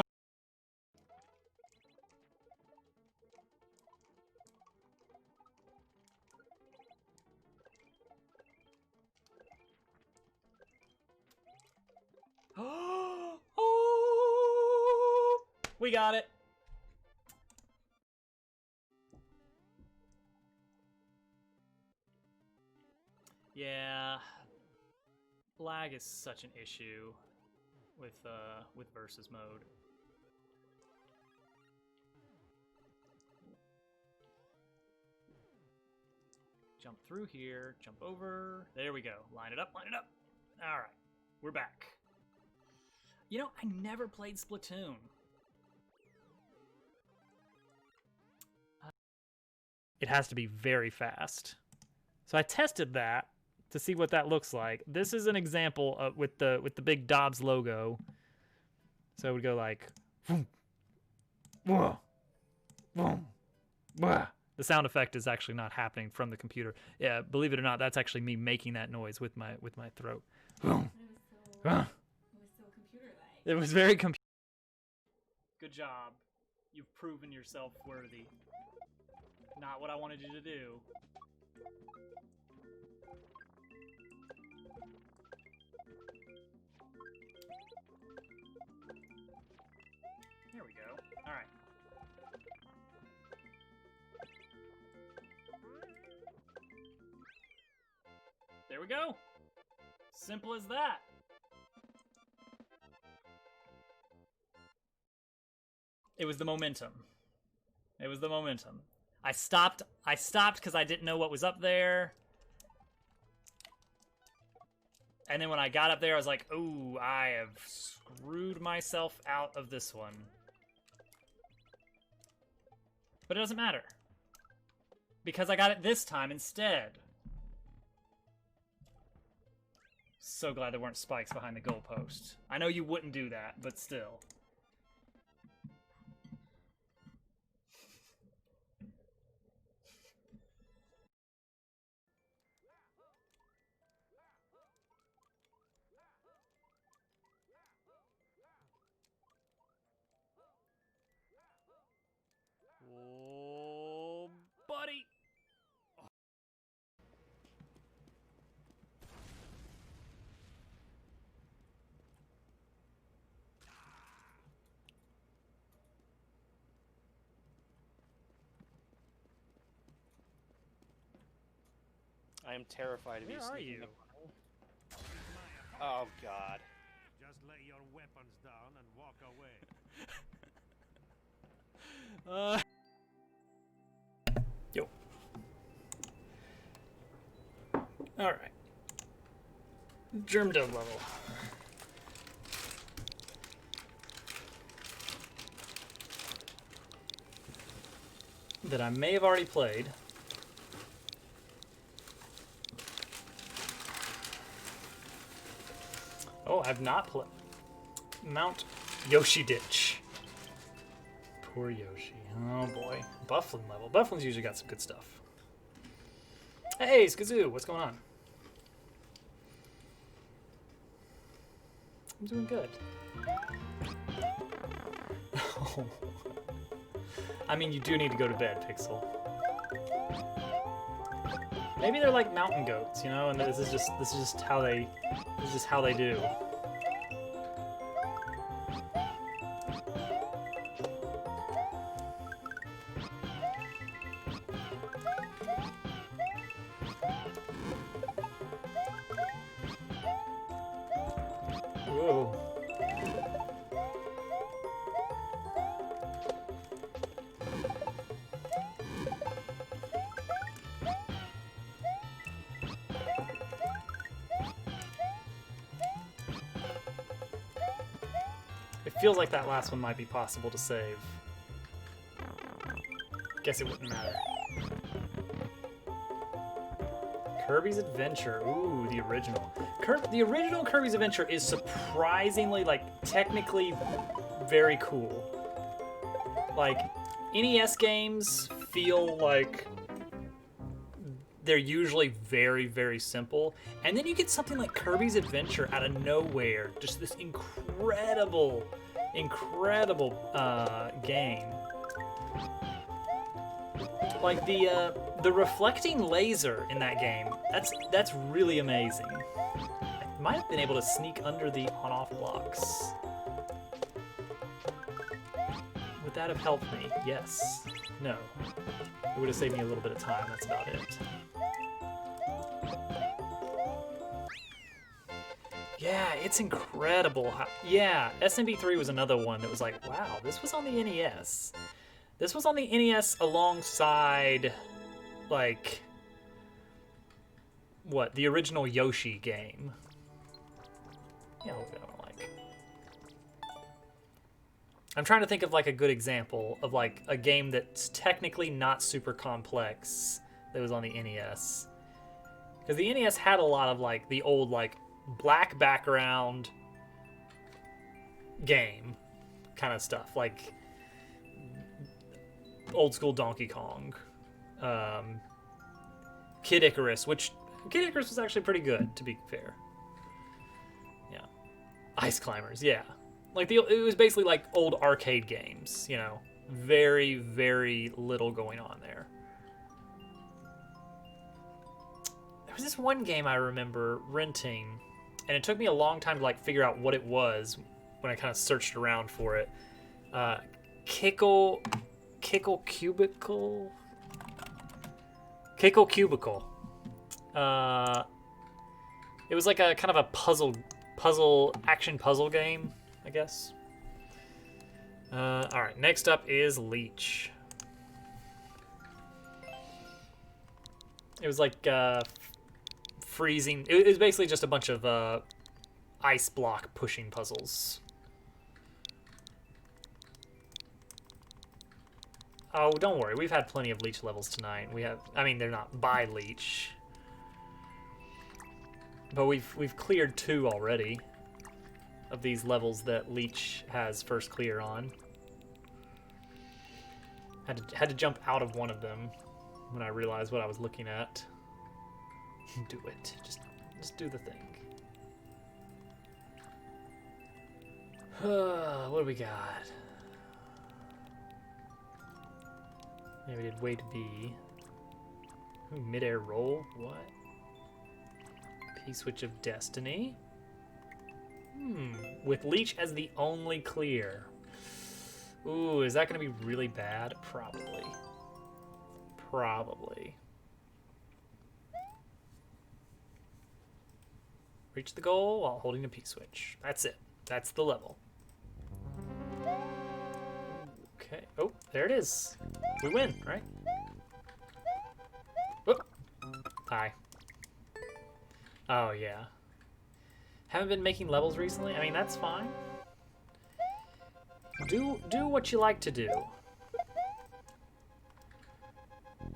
Oh, we got it. Yeah, lag is such an issue with versus mode. Jump through here, jump over. There we go. Line it up, line it up. All right, we're back. You know, I never played Splatoon. It has to be very fast. So I tested that to see what that looks like. This is an example of, with the big Dobbs logo. So it would go like, boom, boom, boom, boom. The sound effect is actually not happening from the computer. Yeah, believe it or not, that's actually me making that noise with my throat. Boom. It was so computer-like. It was very computer. Good job. You've proven yourself worthy. Not what I wanted you to do. Here we go. All right. There we go. Simple as that. It was the momentum. It was the momentum. I stopped because I didn't know what was up there. And then when I got up there, I was like, ooh, I have screwed myself out of this one. But it doesn't matter. Because I got it this time instead. So glad there weren't spikes behind the goalpost. I know you wouldn't do that, but still. Oh, buddy! I am terrified of you. Where are sneaking you? up. Oh God. Just lay your weapons down and walk away. Yo. All right. Germ dove level. That I may have already played. Oh, I've not played. Mount Yoshi Ditch. Poor Yoshi. Oh boy. Bufflin level. Bufflin's usually got some good stuff. Hey, Skazoo, what's going on? I'm doing good. I mean, you do need to go to bed, Pixel. Maybe they're like mountain goats, you know, and this is just how they do. Whoa. It feels like that last one might be possible to save. Guess it wouldn't matter. Kirby's Adventure. Ooh, the original. The original Kirby's Adventure is surprisingly, like, technically very cool. Like, NES games feel like they're usually very, very simple. And then you get something like Kirby's Adventure out of nowhere. Just this incredible game. Like the reflecting laser in that game, that's really amazing. I might have been able to sneak under the on-off blocks. Would that have helped me? Yes. No. It would have saved me a little bit of time, that's about it. Yeah, it's incredible how... Yeah, SMM2 was another one that was like, wow, this was on the NES. This was on the NES alongside, like, what, the original Yoshi game. Yeah, what do I like? I'm trying to think of, like, a good example of, like, a game that's technically not super complex that was on the NES. Because the NES had a lot of, like, the old, like, black background game kind of stuff, like old school Donkey Kong, Kid Icarus, which Kid Icarus was actually pretty good, to be fair. Yeah, Ice Climbers, yeah, like it was basically like old arcade games, you know, very, very little going on there. There was this one game I remember renting, and it took me a long time to like figure out what it was when I kind of searched around for it. Kickle Cubicle. It was like a kind of a action puzzle game, I guess. All right, next up is Leech. It was like freezing. It was basically just a bunch of ice block pushing puzzles. Oh, don't worry. We've had plenty of Leech levels tonight. I mean, they're not by Leech, but we've cleared 2 already of these levels that Leech has first clear on. Had to jump out of one of them when I realized what I was looking at. Do it. Just do the thing. What do we got? Yeah, we did Way to Be. Ooh, mid-air roll? What? P-switch of Destiny? With Leech as the only clear. Ooh, is that going to be really bad? Probably. Probably. Reach the goal while holding the P-switch. That's it. That's the level. Okay. Oh, there it is. We win, right? Whoop. Hi. Oh, yeah. Haven't been making levels recently? I mean, that's fine. Do what you like to do.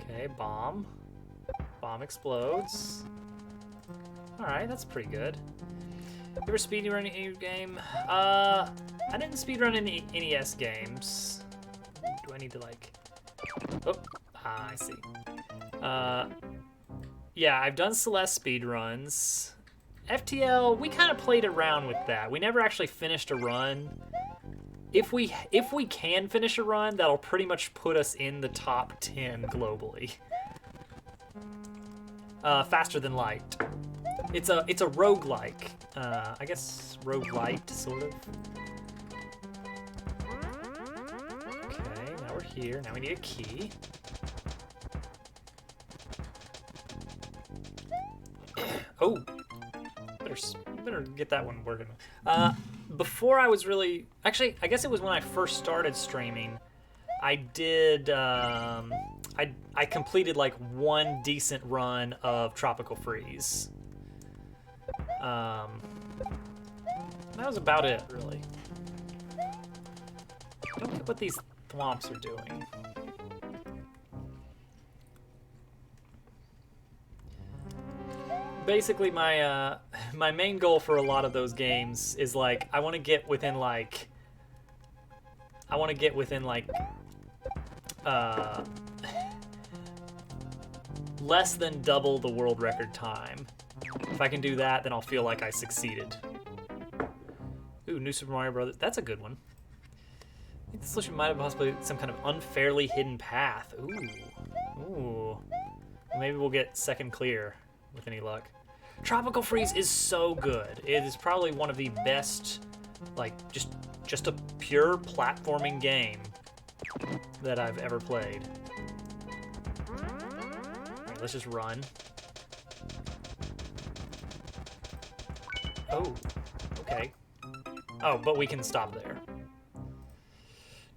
Okay, bomb. Bomb explodes. Alright, that's pretty good. You ever speedrun any game? I didn't speedrun any NES games. Do I need to, like... Oh, I see. yeah, I've done Celeste speed runs. FTL, we kind of played around with that. We never actually finished a run. If we can finish a run, that'll pretty much put us in the top 10 globally. Faster than light. It's a roguelike. I guess roguelite, sort of. Okay, now we're here. Now we need a key. Oh, better get that one working. Before I was really, actually, I guess it was when I first started streaming. I did, I completed like one decent run of Tropical Freeze. That was about it, really. Don't get what these thwomps are doing. Basically, my my main goal for a lot of those games is like I want to get within like less than double the world record time. If I can do that, then I'll feel like I succeeded. Ooh, New Super Mario Brothers. That's a good one. I think the solution might have possibly some kind of unfairly hidden path. Ooh. Ooh. Maybe we'll get second clear with any luck. Tropical Freeze is so good. It is probably one of the best, like, just a pure platforming game that I've ever played. Alright, let's just run. Oh, okay. Oh, but we can stop there.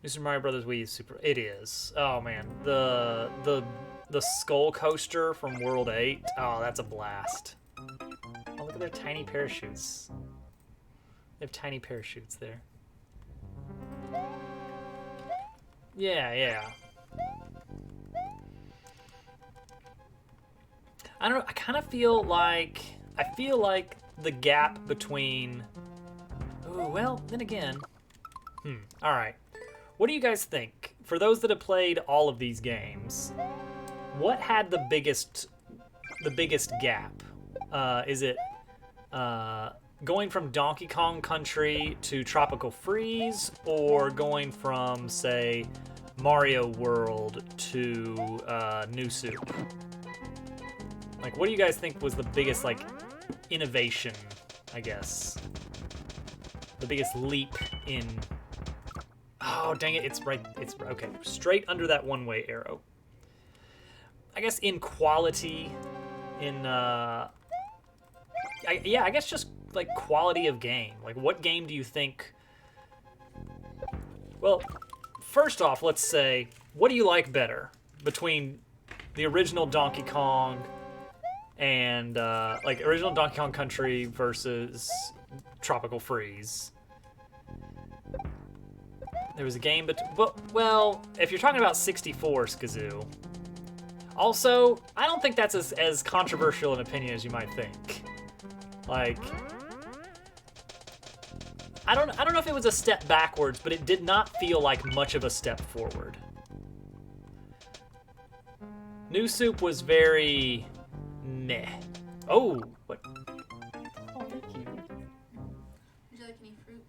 New Super Mario Brothers Wii is super. It is. Oh man, the skull coaster from World 8. Oh, that's a blast. Oh, look at their tiny parachutes. They have tiny parachutes there. Yeah, yeah. I don't know. I kind of feel like the gap between. Oh well, then again. All right. What do you guys think? For those that have played all of these games, what had the biggest gap? Is it going from Donkey Kong Country to Tropical Freeze, or going from, say, Mario World to New Soup? Like, what do you guys think was the biggest, like, innovation, I guess? The biggest leap in... Oh, dang it, it's right, okay, straight under that one-way arrow. I guess in quality, in, I guess just, like, quality of game. Like, what game do you think... Well, first off, let's say, what do you like better between the original Donkey Kong and, like, original Donkey Kong Country versus Tropical Freeze? There was a game, but well, if you're talking about 64, Skazoo. Also, I don't think that's as controversial an opinion as you might think. Like, I don't know if it was a step backwards, but it did not feel like much of a step forward. New Soup was very meh. Oh, what? Oh, thank you. Would you like any fruit?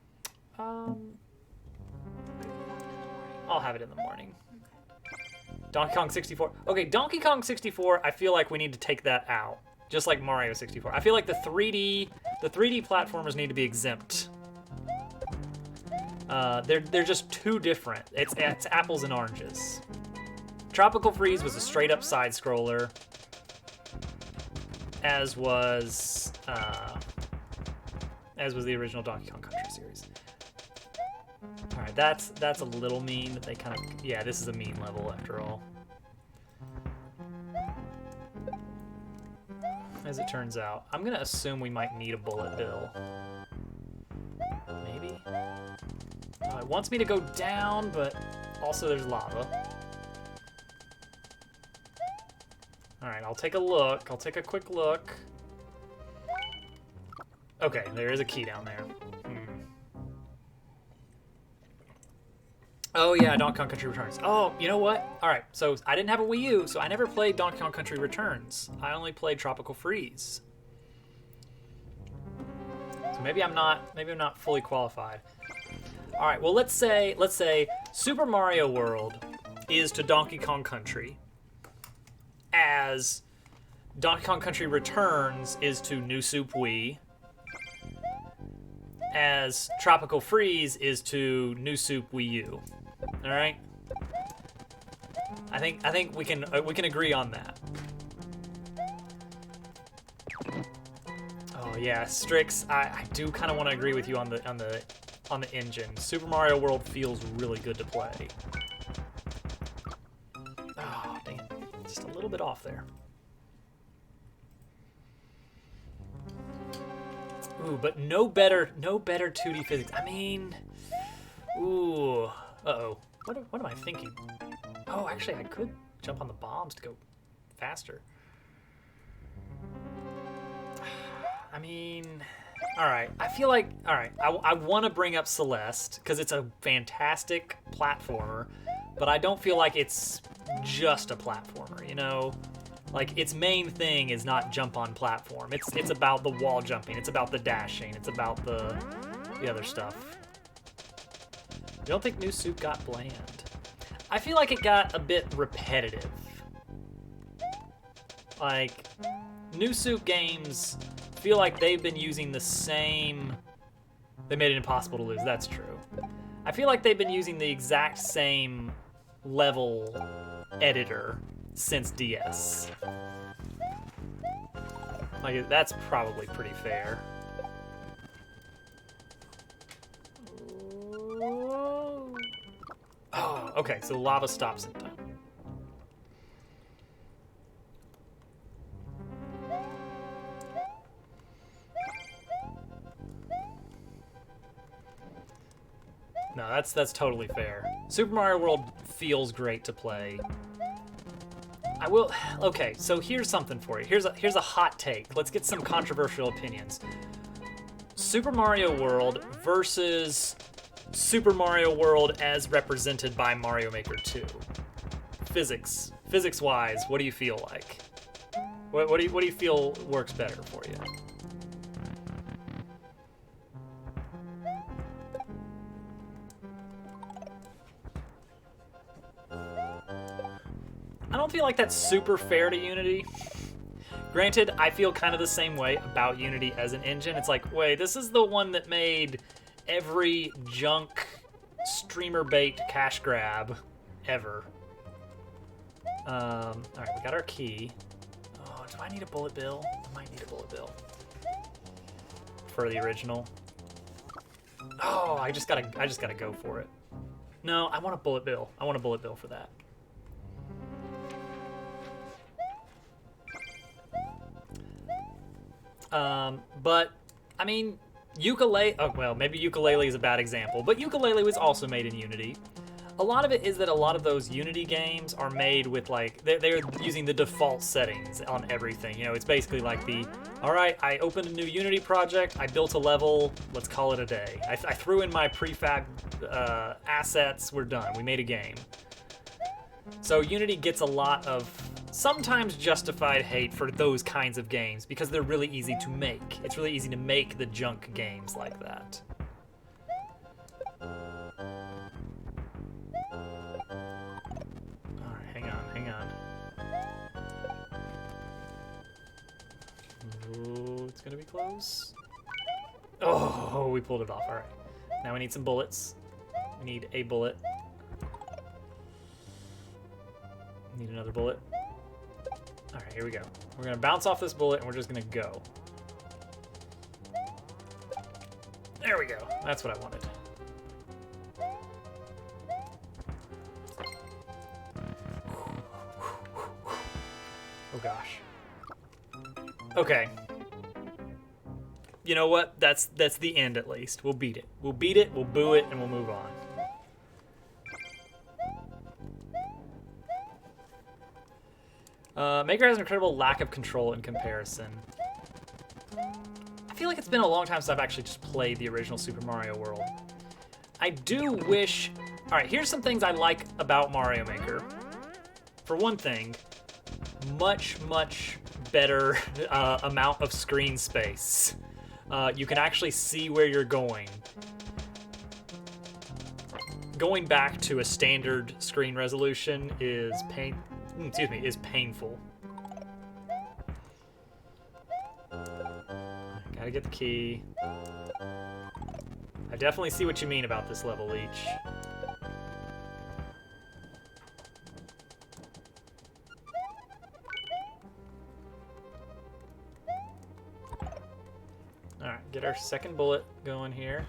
I'll have it in the morning. Donkey Kong 64. Okay, Donkey Kong 64, I feel like we need to take that out. Just like Mario 64. I feel like the 3D platformers need to be exempt. They're just too different. It's apples and oranges. Tropical Freeze was a straight up side scroller, as was the original Donkey Kong Country series. All right, that's a little mean that they kind of, yeah, this is a mean level after all. As it turns out, I'm gonna assume we might need a bullet bill. Maybe. It wants me to go down, but also there's lava. All right, I'll take a look. I'll take a quick look. Okay, there is a key down there. Oh yeah, Donkey Kong Country Returns. Oh, you know what? All right, so I didn't have a Wii U, so I never played Donkey Kong Country Returns. I only played Tropical Freeze. So maybe I'm not fully qualified. All right, well let's say Super Mario World is to Donkey Kong Country as Donkey Kong Country Returns is to New Soup Wii, as Tropical Freeze is to New Soup Wii U. All right. I think we can agree on that. Oh yeah, Strix. I do kind of want to agree with you on the engine. Super Mario World feels really good to play. Oh dang it, just a little bit off there. Ooh, but no better 2D physics. I mean, ooh, uh-oh. What am I thinking? Oh, actually, I could jump on the bombs to go faster. I mean, all right. I feel like, all right, I want to bring up Celeste because it's a fantastic platformer, but I don't feel like it's just a platformer, you know? Like, its main thing is not jump on platform. It's about the wall jumping. It's about the dashing. It's about the other stuff. You don't think New Soup got bland? I feel like it got a bit repetitive. Like, New Soup games feel like they've been using the same... They made it impossible to lose, that's true. I feel like they've been using the exact same level editor since DS. Like, that's probably pretty fair. Oh, okay, so lava stops in time. No, that's totally fair. Super Mario World feels great to play. I will. Okay, so here's something for you. Here's a hot take. Let's get some controversial opinions. Super Mario World versus Super Mario World as represented by Mario Maker 2. Physics-wise, what do you feel like? What do you feel works better for you? I don't feel like that's super fair to Unity. Granted, I feel kind of the same way about Unity as an engine. It's like, wait, this is the one that made every junk streamer bait cash grab ever. All right, we got our key. Oh, do I need a bullet bill? I might need a bullet bill for the original. Oh, I just gotta go for it. No, I want a bullet bill. I want a bullet bill for that. But, I mean, ukulele, oh, well, maybe ukulele is a bad example, but ukulele was also made in Unity. A lot of it is that a lot of those Unity games are made with, like, they're using the default settings on everything. You know, it's basically like all right, I opened a new Unity project, I built a level, let's call it a day. I threw in my prefab assets, we're done, we made a game. So Unity gets a lot of sometimes justified hate for those kinds of games because they're really easy to make. It's really easy to make the junk games like that. Alright, hang on. Ooh, it's gonna be close. Oh, we pulled it off. Alright. Now we need some bullets. We need a bullet. Need another bullet. Alright, here we go. We're gonna bounce off this bullet and we're just gonna go. There we go. That's what I wanted. Oh gosh. Okay. You know what? That's the end at least. We'll beat it. We'll beat it, we'll boo it, and we'll move on. Maker has an incredible lack of control in comparison. I feel like it's been a long time since I've actually just played the original Super Mario World. I do wish All right, here's some things I like about Mario Maker. For one thing, much better amount of screen space. You can actually see where you're going. Going back to a standard screen resolution is painful. Gotta get the key. I definitely see what you mean about this level, Leech. Alright, get our second bullet going here.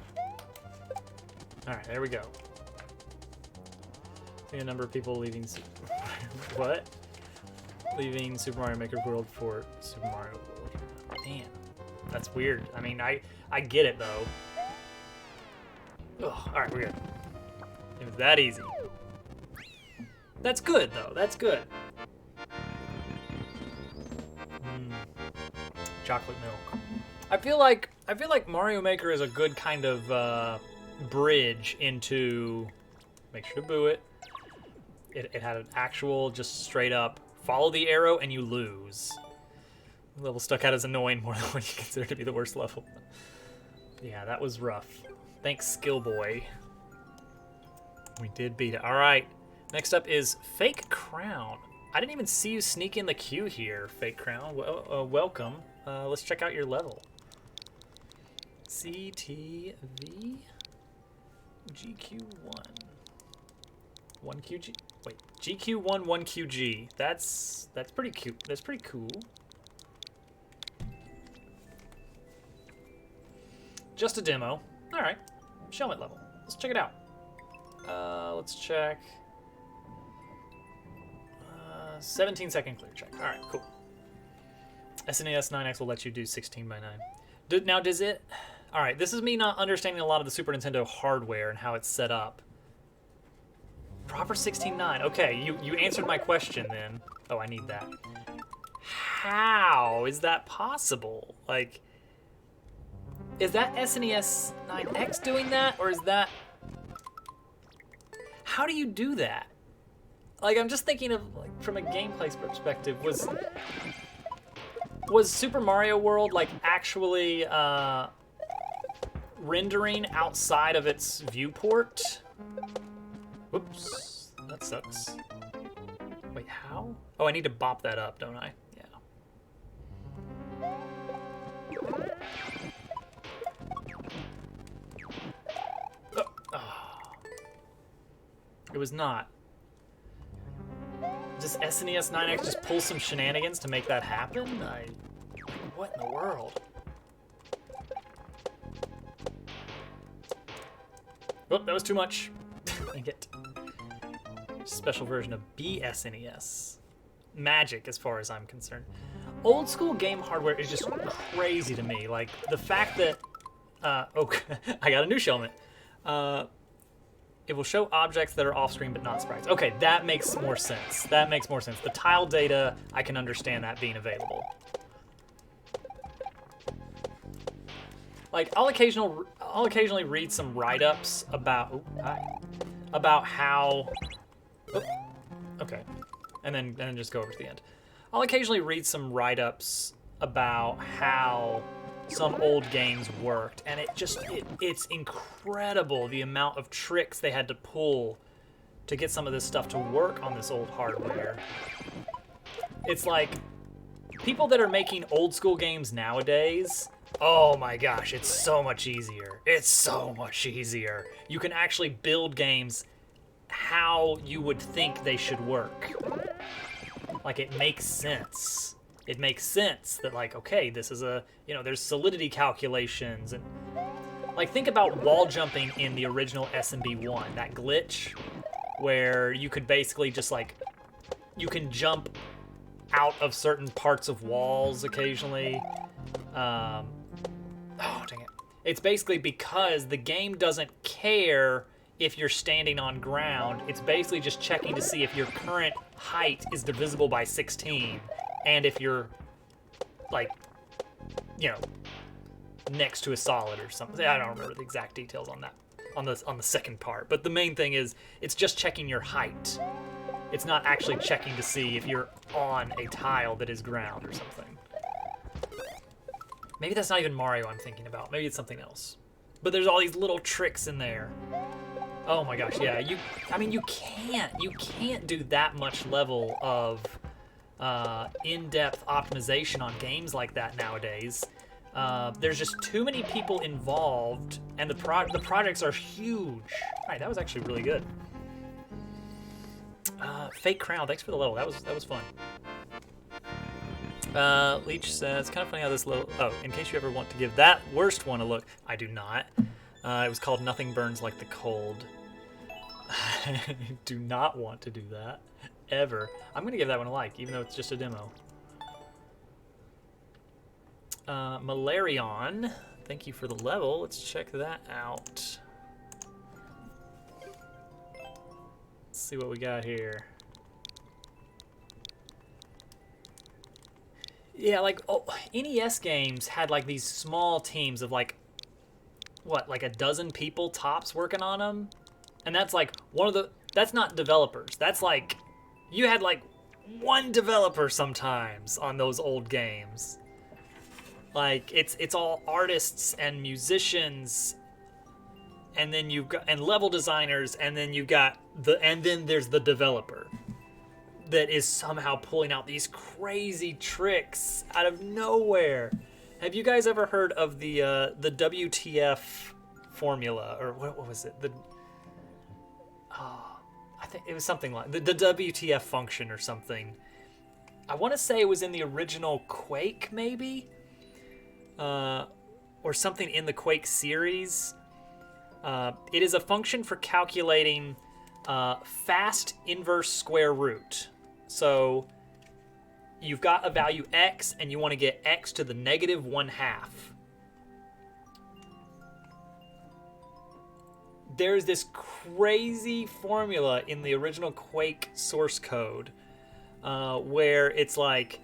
Alright, there we go. See a number of people leaving what? Leaving Super Mario Maker World for Super Mario World. Man, that's weird. I mean, I get it though. Ugh, alright, we're good. It was that easy. That's good though, that's good. Chocolate milk. I feel like Mario Maker is a good kind of bridge into. Make sure to boo it. It had an actual, just straight up follow the arrow and you lose. The level stuck out as annoying more than what you consider to be the worst level. Yeah, that was rough. Thanks, Skill Boy. We did beat it. All right. Next up is Fake Crown. I didn't even see you sneak in the queue here, Fake Crown. Well, welcome. Let's check out your level. CTV GQ1 1QG. Wait, GQ1 1QG. That's pretty cute. That's pretty cool. Just a demo. All right. Show it level. Let's check it out. Let's check. 17-second clear check. All right, cool. SNES 9X will let you do 16 by 9. Now, does it... All right, this is me not understanding a lot of the Super Nintendo hardware and how it's set up. Proper 16:9. Okay, you answered my question then. Oh, I need that. How is that possible? Like, is that SNES 9X doing that, or is that... How do you do that? Like, I'm just thinking of, like, from a gameplay perspective, was Super Mario World, like, actually rendering outside of its viewport? Whoops, that sucks. Wait, how? Oh, I need to bop that up, don't I? Yeah. Oh. It was not. Does SNES 9X just pull some shenanigans to make that happen? What in the world? Oh, that was too much. Dang it. Special version of BSNES. Magic, as far as I'm concerned. Old school game hardware is just crazy to me. Like, the fact that... oh, I got a new shellment. It will show objects that are off-screen but not sprites. Okay, that makes more sense. That makes more sense. The tile data, I can understand that being available. Like, I'll occasionally read some write-ups about how. Oh, okay, and then just go over to the end. I'll occasionally read some write-ups about how some old games worked, and it's incredible the amount of tricks they had to pull to get some of this stuff to work on this old hardware. It's like people that are making old school games nowadays, oh my gosh, it's so much easier. It's so much easier. You can actually build games how you would think they should work. Like, it makes sense. It makes sense that, like, okay, this is a, there's solidity calculations, and like, think about wall jumping in the original SMB1, that glitch where you could basically just, like, you can jump out of certain parts of walls occasionally. Oh, dang it. It's basically because the game doesn't care if you're standing on ground. It's basically just checking to see if your current height is divisible by 16. And if you're, like, next to a solid or something. I don't remember the exact details on that. on the second part. But the main thing is it's just checking your height. It's not actually checking to see if you're on a tile that is ground or something. Maybe that's not even Mario I'm thinking about. Maybe it's something else. But there's all these little tricks in there. Oh my gosh, yeah. I mean, you can't do that much level of in-depth optimization on games like that nowadays. There's just too many people involved, and the projects are huge. All right, that was actually really good. Fake Crown, thanks for the level. That was fun. Leech says, kind of funny how this little... Oh, in case you ever want to give that worst one a look. I do not. It was called Nothing Burns Like the Cold. I do not want to do that. Ever. I'm going to give that one a like, even though it's just a demo. Malarion, thank you for the level. Let's check that out. Let's see what we got here. Yeah, like NES games had like these small teams of like, what, like a dozen people tops working on them? And that's like that's not developers. That's like, you had like one developer sometimes on those old games. Like it's all artists and musicians, and then you've got level designers, and then then there's the developer that is somehow pulling out these crazy tricks out of nowhere. Have you guys ever heard of the WTF formula, or what was it? I think it was something like the WTF function or something. I want to say it was in the original Quake, maybe, or something in the Quake series. It is a function for calculating fast inverse square root. So you've got a value x, and you want to get x to the negative 1/2. There's this crazy formula in the original Quake source code where it's like,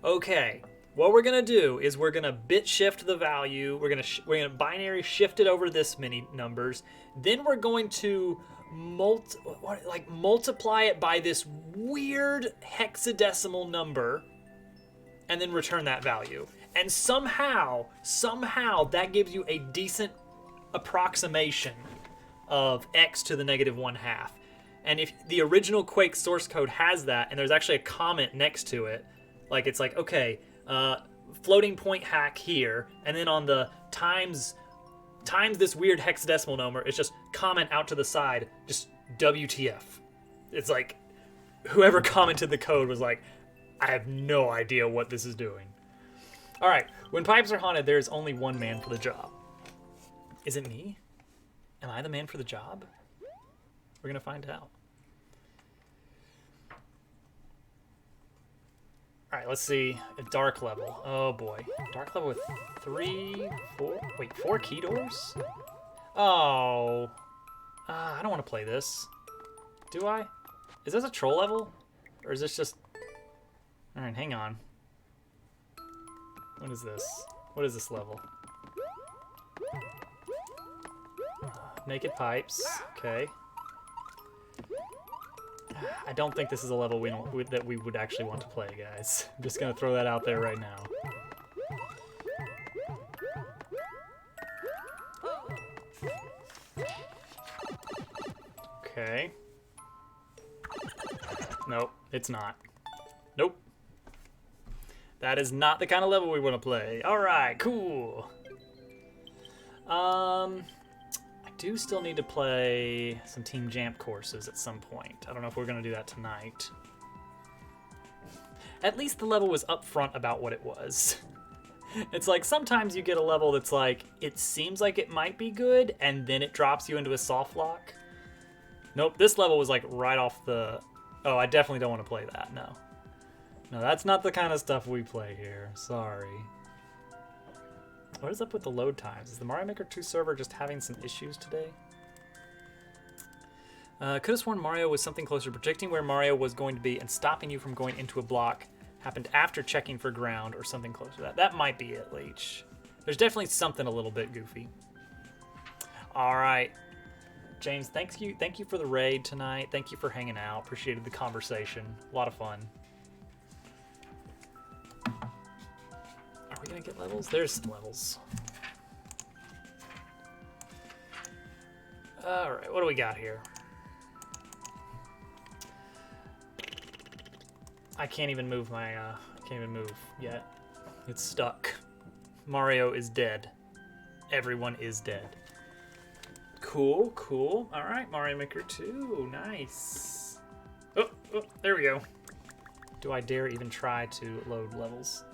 okay, what we're gonna do is we're gonna bit shift the value. We're gonna binary shift it over this many numbers. Then we're going to multiply it by this weird hexadecimal number, and then return that value. And somehow that gives you a decent approximation of x to the negative 1/2. And if the original Quake source code has that, and there's actually a comment next to it, like it's like, okay, floating point hack here, and then on the times this weird hexadecimal number, it's just comment out to the side, just WTF. It's like, whoever commented the code was like, I have no idea what this is doing. All right, when pipes are haunted, there is only one man for the job. Is it me? Am I the man for the job? We're gonna find out. All right, let's see. A dark level. Oh boy. Dark level with 4 key doors? Oh. I don't want to play this. Do I? Is this a troll level? Or is this just... All right, hang on. What is this? What is this level? Naked pipes. Okay. I don't think this is a level that we would actually want to play, guys. I'm just gonna throw that out there right now. Okay. Nope, it's not. Nope. That is not the kind of level we want to play. All right, cool. I do still need to play some Team Jamp courses at some point. I don't know if we're going to do that tonight. At least the level was upfront about what it was. It's like sometimes you get a level that's like, it seems like it might be good, and then it drops you into a soft lock. Nope, this level was like right off the... Oh, I definitely don't want to play that, no. No, that's not the kind of stuff we play here. Sorry. What is up with the load times? Is the Mario Maker 2 server just having some issues today? Could have sworn Mario was something closer to predicting where Mario was going to be and stopping you from going into a block happened after checking for ground or something close to that. That might be it, Leech. There's definitely something a little bit goofy. All right. James, thank you for the raid tonight. Thank you for hanging out. Appreciated the conversation. A lot of fun. Are we gonna get levels? There's some levels. All right, what do we got here? I can't even move my. I can't even move yet. It's stuck. Mario is dead. Everyone is dead. Cool, cool. All right, Mario Maker 2, nice. Oh, there we go. Do I dare even try to load levels?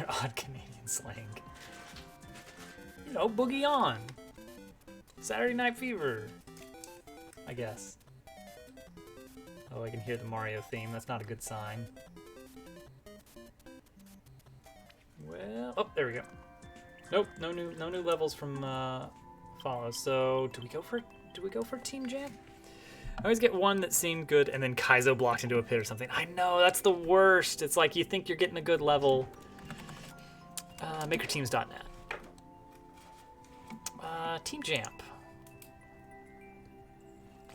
Odd Canadian slang. You know, boogie on. Saturday Night Fever. I guess. Oh, I can hear the Mario theme. That's not a good sign. Well, oh, there we go. Nope, no new levels from follow. So, do we go for Team Jam? I always get one that seemed good, and then Kaizo blocked into a pit or something. I know, that's the worst. It's like you think you're getting a good level. MakerTeams.net. Team Jamp.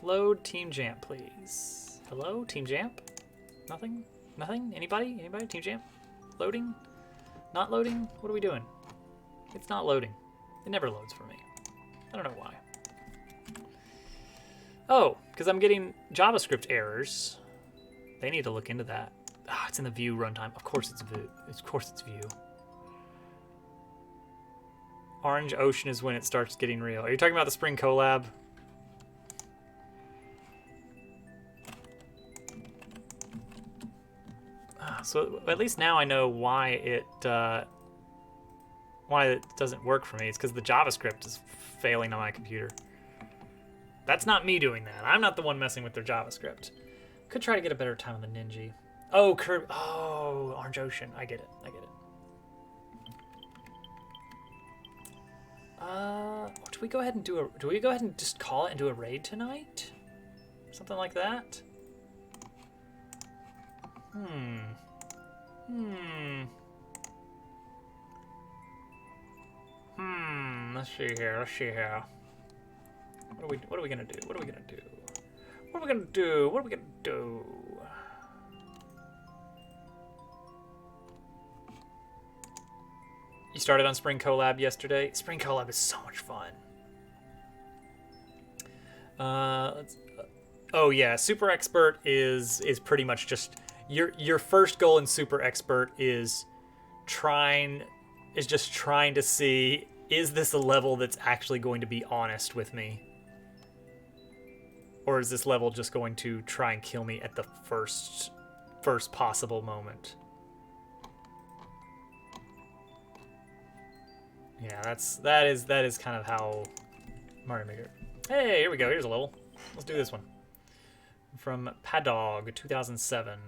Load Team Jamp, please. Hello, Team Jamp? Nothing? Nothing? Anybody? Anybody? Team Jamp? Loading? Not loading? What are we doing? It's not loading. It never loads for me. I don't know why. Oh, because I'm getting JavaScript errors. They need to look into that. Ah, it's in the Vue runtime. Of course it's Vue. Of course it's Vue. Orange Ocean is when it starts getting real. Are you talking about the Spring Collab? So at least now I know why it doesn't work for me. It's because the JavaScript is failing on my computer. That's not me doing that. I'm not the one messing with their JavaScript. Could try to get a better time on the Ninja. Oh, Kirby. Oh, Orange Ocean. I get it. I get it. Do we go ahead and do we go ahead and just call it and do a raid tonight? Something like that? Let's see here. Let's see here. What are we gonna do? What are we gonna do? What are we gonna do? What are we gonna do? You started on Spring Collab yesterday. Spring Collab is so much fun. Oh yeah, Super Expert is pretty much just your first goal in Super Expert is just trying to see, is this a level that's actually going to be honest with me? Or is this level just going to try and kill me at the first possible moment? Yeah, that is kind of how Mario Maker. Hey, here we go. Here's a level. Let's do this one. From Padog 2007.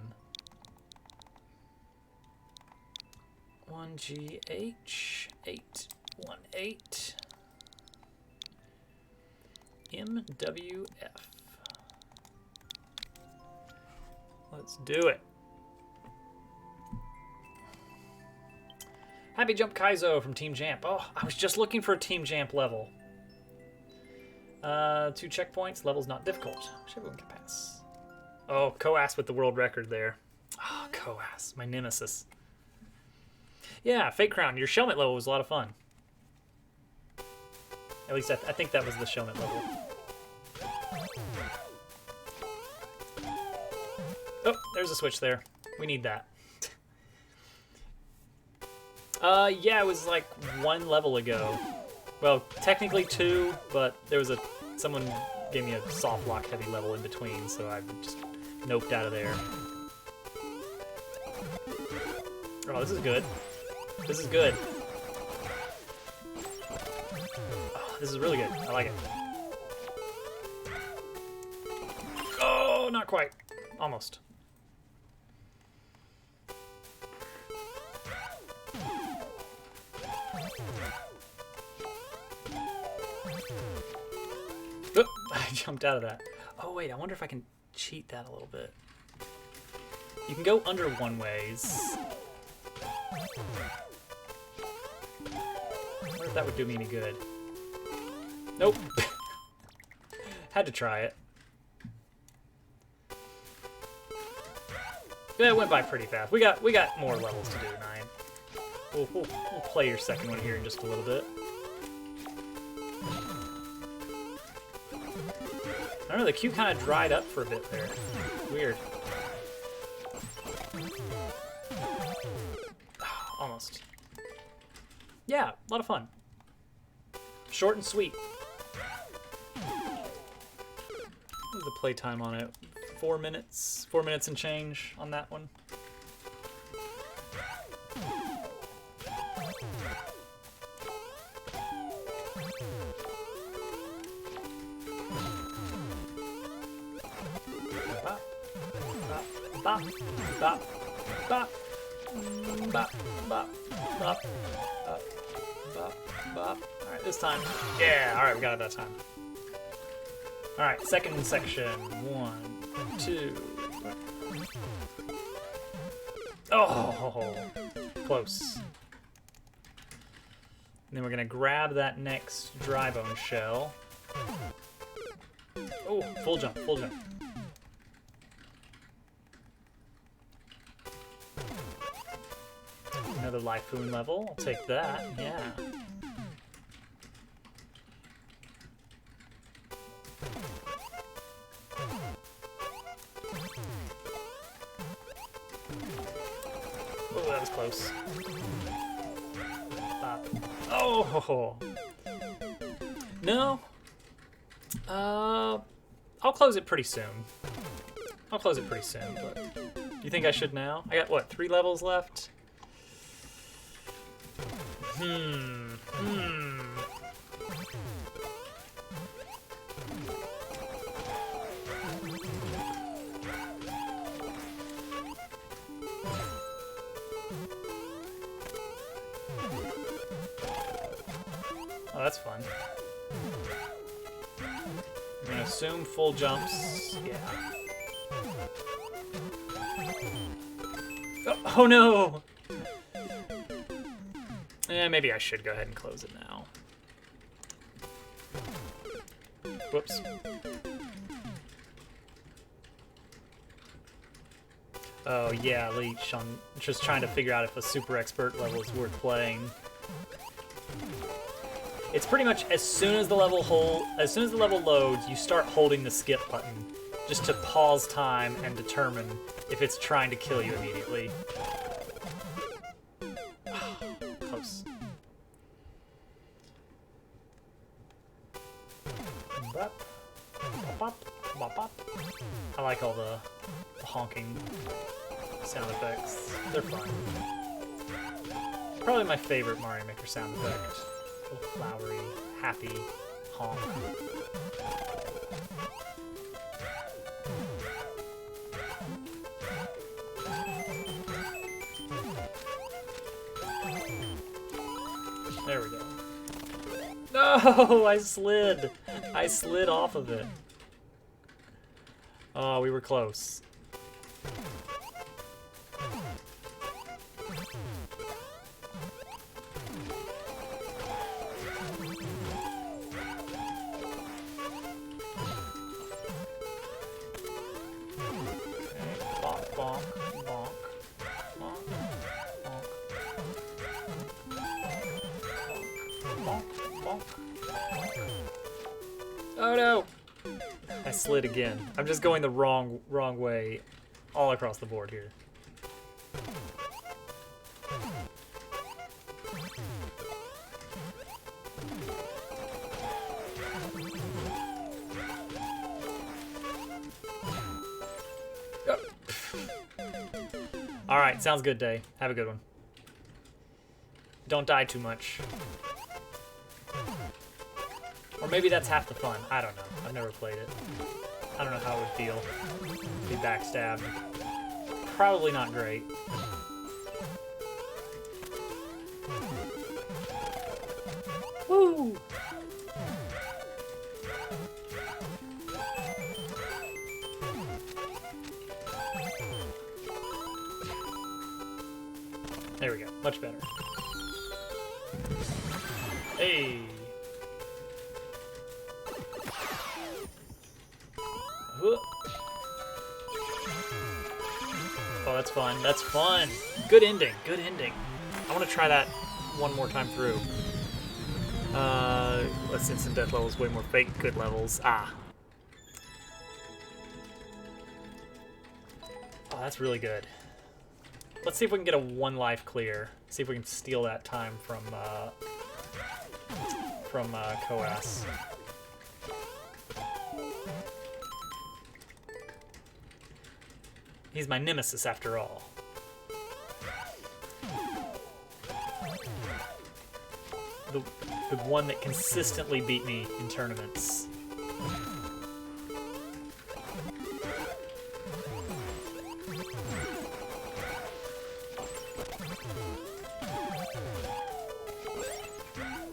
1GH818 MWF. Let's do it. Happy Jump Kaizo from Team Jamp. Oh, I was just looking for a Team Jamp level. 2 checkpoints. Level's not difficult. Wish everyone could pass. Oh, Coas with the world record there. Oh, Coas, my nemesis. Yeah, Fake Crown. Your Shellmet level was a lot of fun. At least I think that was the Shellmet level. Oh, there's a switch there. We need that. Yeah, it was like 1 level ago. Well, technically 2, but there was someone gave me a soft lock heavy level in between, so I just noped out of there. Oh, this is good. This is good. Oh, this is really good. I like it. Oh, not quite. Almost. Oop, I jumped out of that. Oh wait, I wonder if I can cheat that a little bit. You can go under one ways. I wonder if that would do me any good. Nope. Had to try it. Yeah, it went by pretty fast. We got more levels to do tonight. We'll play your second one here in just a little bit. I don't know, the queue kind of dried up for a bit there. Weird. Almost. Yeah, a lot of fun. Short and sweet. What was the playtime on it? 4 minutes? 4 minutes and change on that one. Bop, bop, bop, bop, bop, bop, bop, bop, bop. All right, this time. Yeah, all right, we got it that time. All right, second section. 1, 2. Oh, close. And then we're gonna grab that next dry bone shell. Oh, full jump, full jump. Another Lifoon level. I'll take that. Yeah. Oh, that was close. Bop. Oh! No. I'll close it pretty soon. I'll close it pretty soon, but you think I should now? I got, what, 3 levels left? Oh, that's fun. I'm gonna assume full jumps. Yeah. Oh no! Yeah, maybe I should go ahead and close it now. Whoops. Oh yeah, Leech. I'm just trying to figure out if a super expert level is worth playing. It's pretty much as soon as the level loads, you start holding the skip button just to pause time and determine if it's trying to kill you immediately. Close. I like all the honking sound effects. They're fun. Probably my favorite Mario Maker sound effect. A little flowery, happy honk. There we go. No, I slid. I slid off of it. Oh, we were close. Oh no! I slid again. I'm just going the wrong way all across the board here. Alright, sounds good, Day. Have a good one. Don't die too much. Or maybe that's half the fun. I don't know. I've never played it. I don't know how it would feel to be backstabbed. Probably not great. Woo! There we go. Much better. Hey! Oh, that's fun. That's fun. Good ending. Good ending. I want to try that one more time through. Less instant death levels, way more fake good levels. Ah. Oh, that's really good. Let's see if we can get a 1 life clear. See if we can steal that time from Coas. He's my nemesis after all. The one that consistently beat me in tournaments.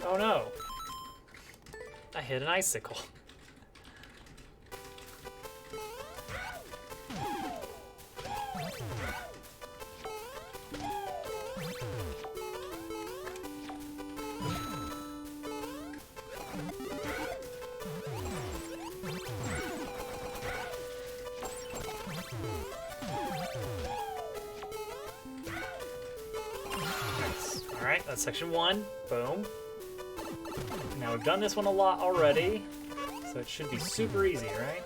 Oh no! I hit an icicle. Alright, that's section 1. Boom. Now we've done this one a lot already, so it should be super easy, right?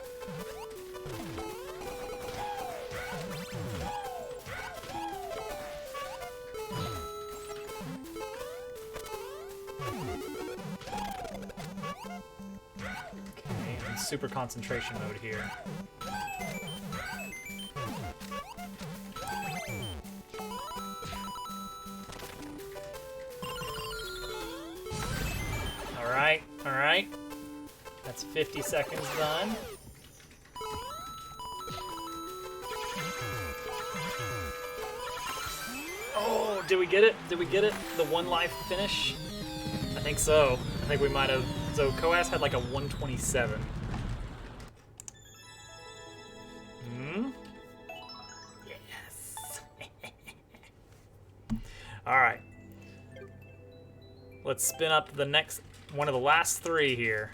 Okay, in super concentration mode here. Alright. That's 50 seconds done. Oh, did we get it? Did we get it? The 1 life finish? I think so. I think we might have. So Coas had like a 127. Yes. Alright. Let's spin up the next one of the last 3 here.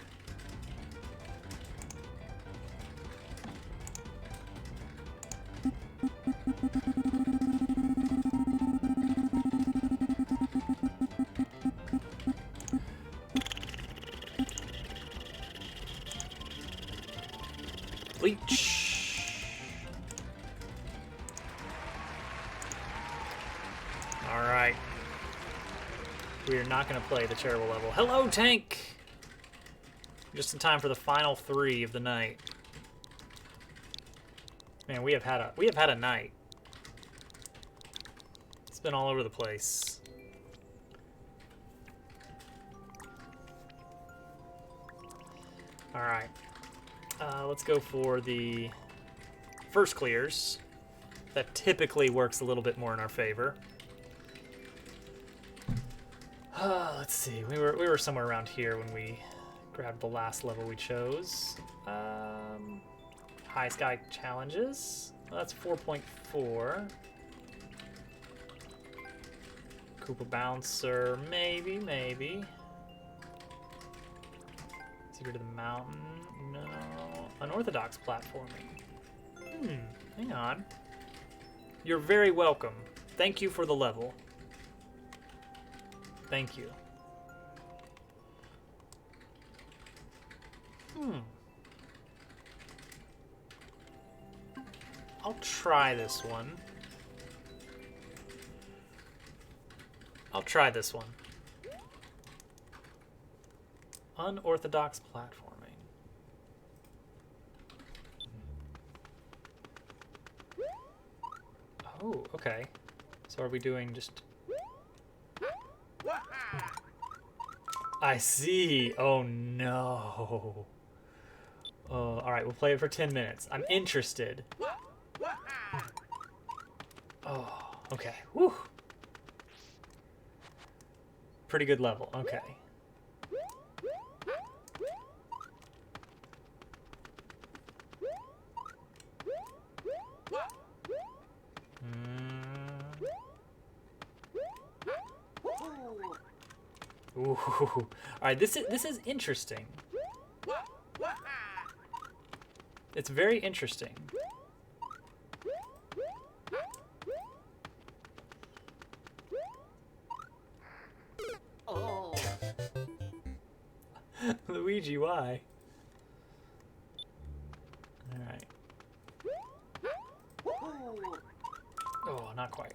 Bleach. All right. We are not going to play the terrible level. Hello, tank! Just in time for the final 3 of the night. Man, we have had a night. It's been all over the place. All right. Let's go for the first clears. That typically works a little bit more in our favor. Let's see. We were somewhere around here when we grabbed the last level we chose. High Sky Challenges. Well, that's 4.4. Koopa Bouncer. Maybe. Secret to the Mountain. No. Unorthodox platforming. Hang on. You're very welcome. Thank you for the level. Thank you. I'll try this one. Unorthodox platforming. Oh, okay. So are we doing just... I see. Oh no. Oh, all right. We'll play it for 10 minutes. I'm interested. Oh, okay. Woo. Pretty good level. Okay. Ooh. All right. This is interesting. It's very interesting. Oh. Luigi, why? Alright. Oh, not quite.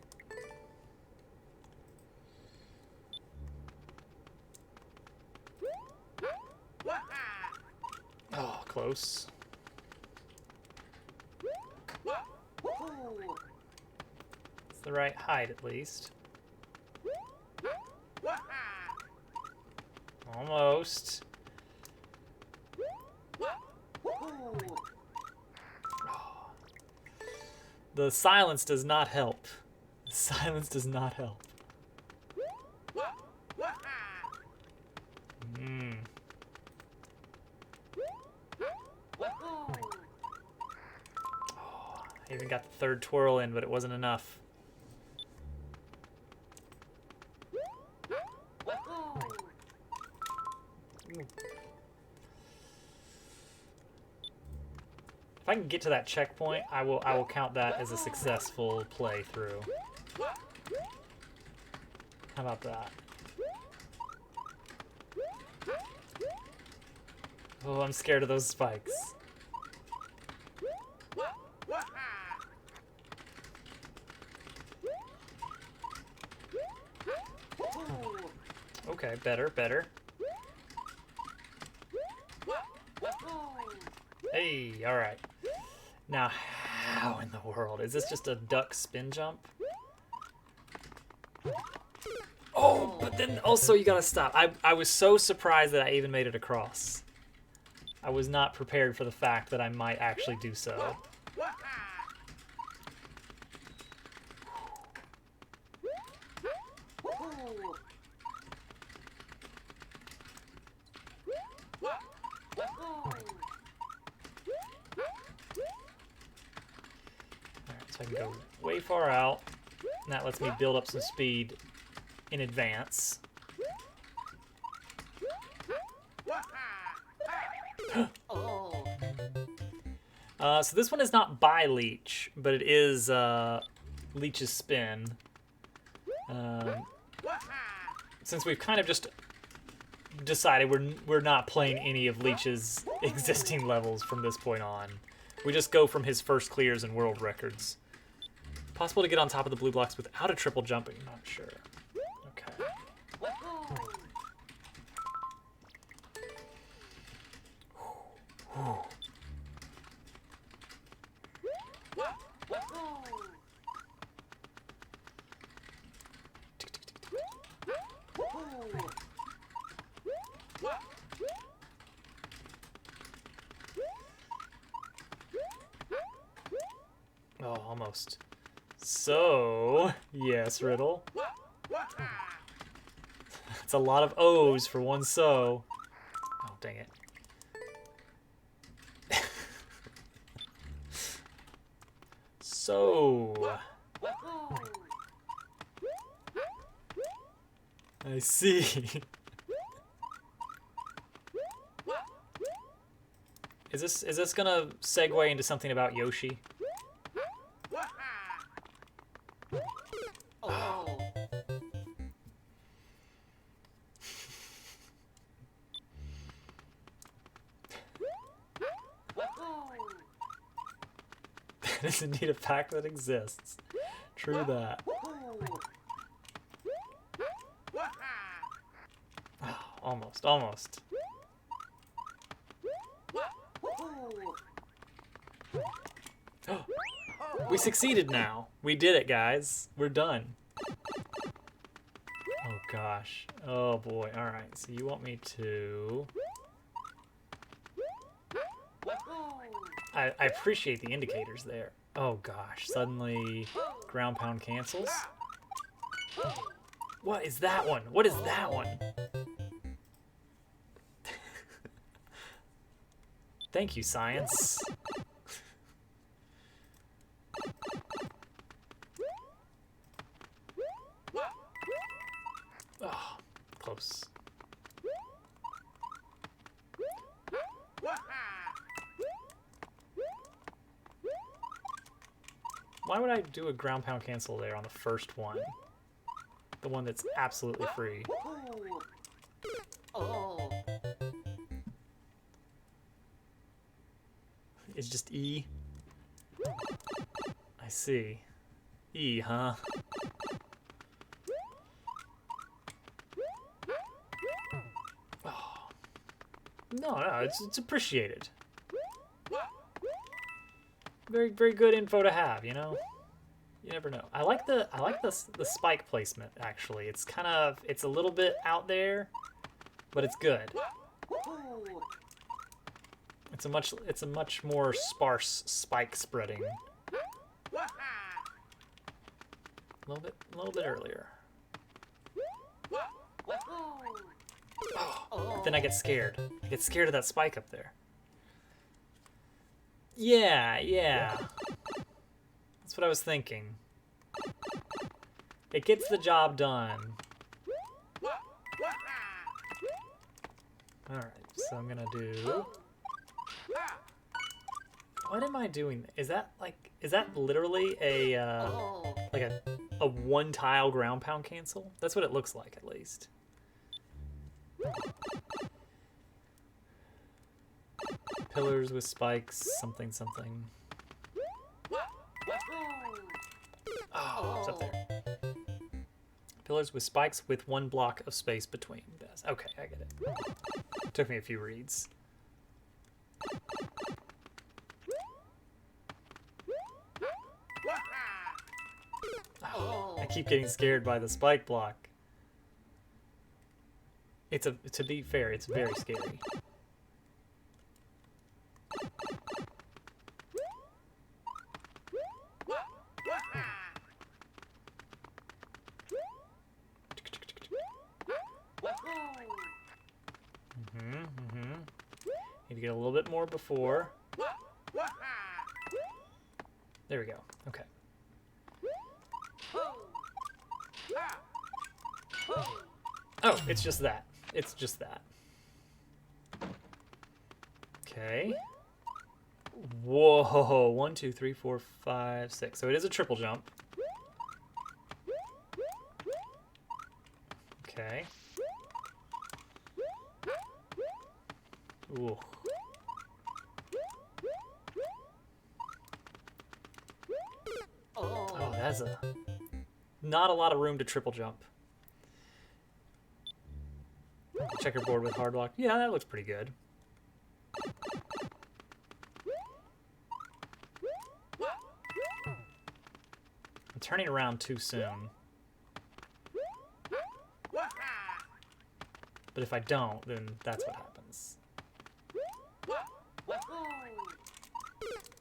Oh, close. It's the right height, at least. Almost. The silence does not help. The silence does not help. Hmm. Oh, I even got the third twirl in, but it wasn't enough. If I can get to that checkpoint, I will count that as a successful playthrough. How about that? Oh, I'm scared of those spikes. Okay, better, better. Hey, alright. Now, how in the world? Is this just a duck spin jump? Oh, but then also you gotta stop. I was so surprised that I even made it across. I was not prepared for the fact that I might actually do so. Alright, so I can go way far out. And that lets me build up some speed in advance. So this one is not by Leech, but it is Leech's spin. Since we've kind of just decided we're not playing any of Leech's existing levels from this point on. We just go from his first clears and world records. Possible to get on top of the blue blocks without a triple jumping? Not sure. Okay. Oh, almost. So, yes, Riddle. That's a lot of O's for one so. Oh, dang it. So. I see. Is this gonna segue into something about Yoshi? Oh. That is indeed a fact that exists. True that. Oh, almost, almost. We succeeded now. We did it, guys. We're done. Oh, gosh. Oh, boy. All right. So you want me to... I appreciate the indicators there. Oh, gosh. Suddenly, ground pound cancels. What is that one? What is that one? Thank you, science. Oh, close. Why would I do a ground pound cancel there on the first one? The one that's absolutely free. It's just E. I see. E, huh? Oh. No, it's appreciated. Very, very good info to have, you know? You never know. I like the spike placement, actually. It's it's a little bit out there, but it's good. It's a much more sparse spike spreading. A little bit earlier. Oh, but then I get scared. I get scared of that spike up there. Yeah. That's what I was thinking. It gets the job done. Alright, so I'm gonna do... What am I doing? Is that literally a a one tile ground pound cancel? That's what it looks like, at least. Pillars with spikes, something. Oh, it's up there. Pillars with spikes with one block of space between. Okay, I get it. Took me a few reads. Oh, I keep getting scared by the spike block. To be fair, it's very scary. Need to get a little bit more before. There we go. Okay. Oh, it's just that. It's just that. Okay. Whoa. 1, 2, 3, 4, 5, 6. So it is a triple jump. Okay. Ooh. Oh, that's not a lot of room to triple jump. Checkerboard with hard block. Yeah, that looks pretty good. I'm turning around too soon. But if I don't, then that's what happens.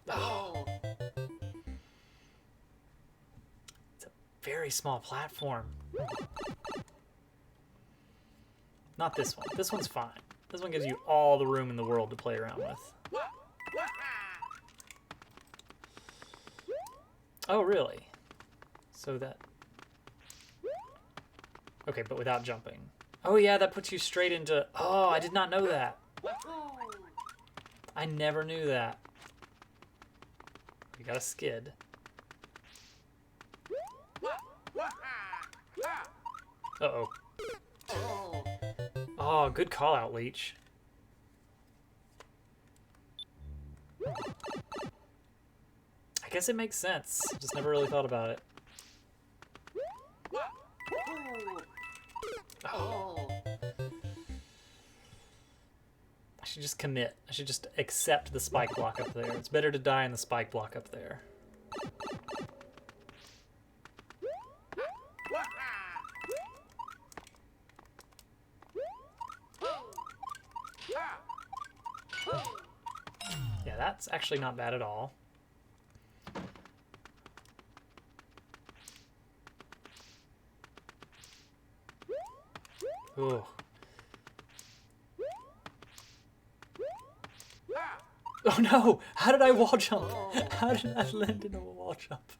Oh. It's a very small platform. Not this one. This one's fine. This one gives you all the room in the world to play around with. Oh, really? So that... Okay, but without jumping. Oh yeah, that puts you straight into... Oh, I did not know that. I never knew that. You got a skid. Uh-oh. Oh, good call out, Leech. I guess it makes sense. Just never really thought about it. Oh. I should just commit. I should just accept the spike block up there. It's better to die in the spike block up there. Yeah, that's actually not bad at all. Ooh. Oh no! How did I wall jump? How did I land in a wall jump?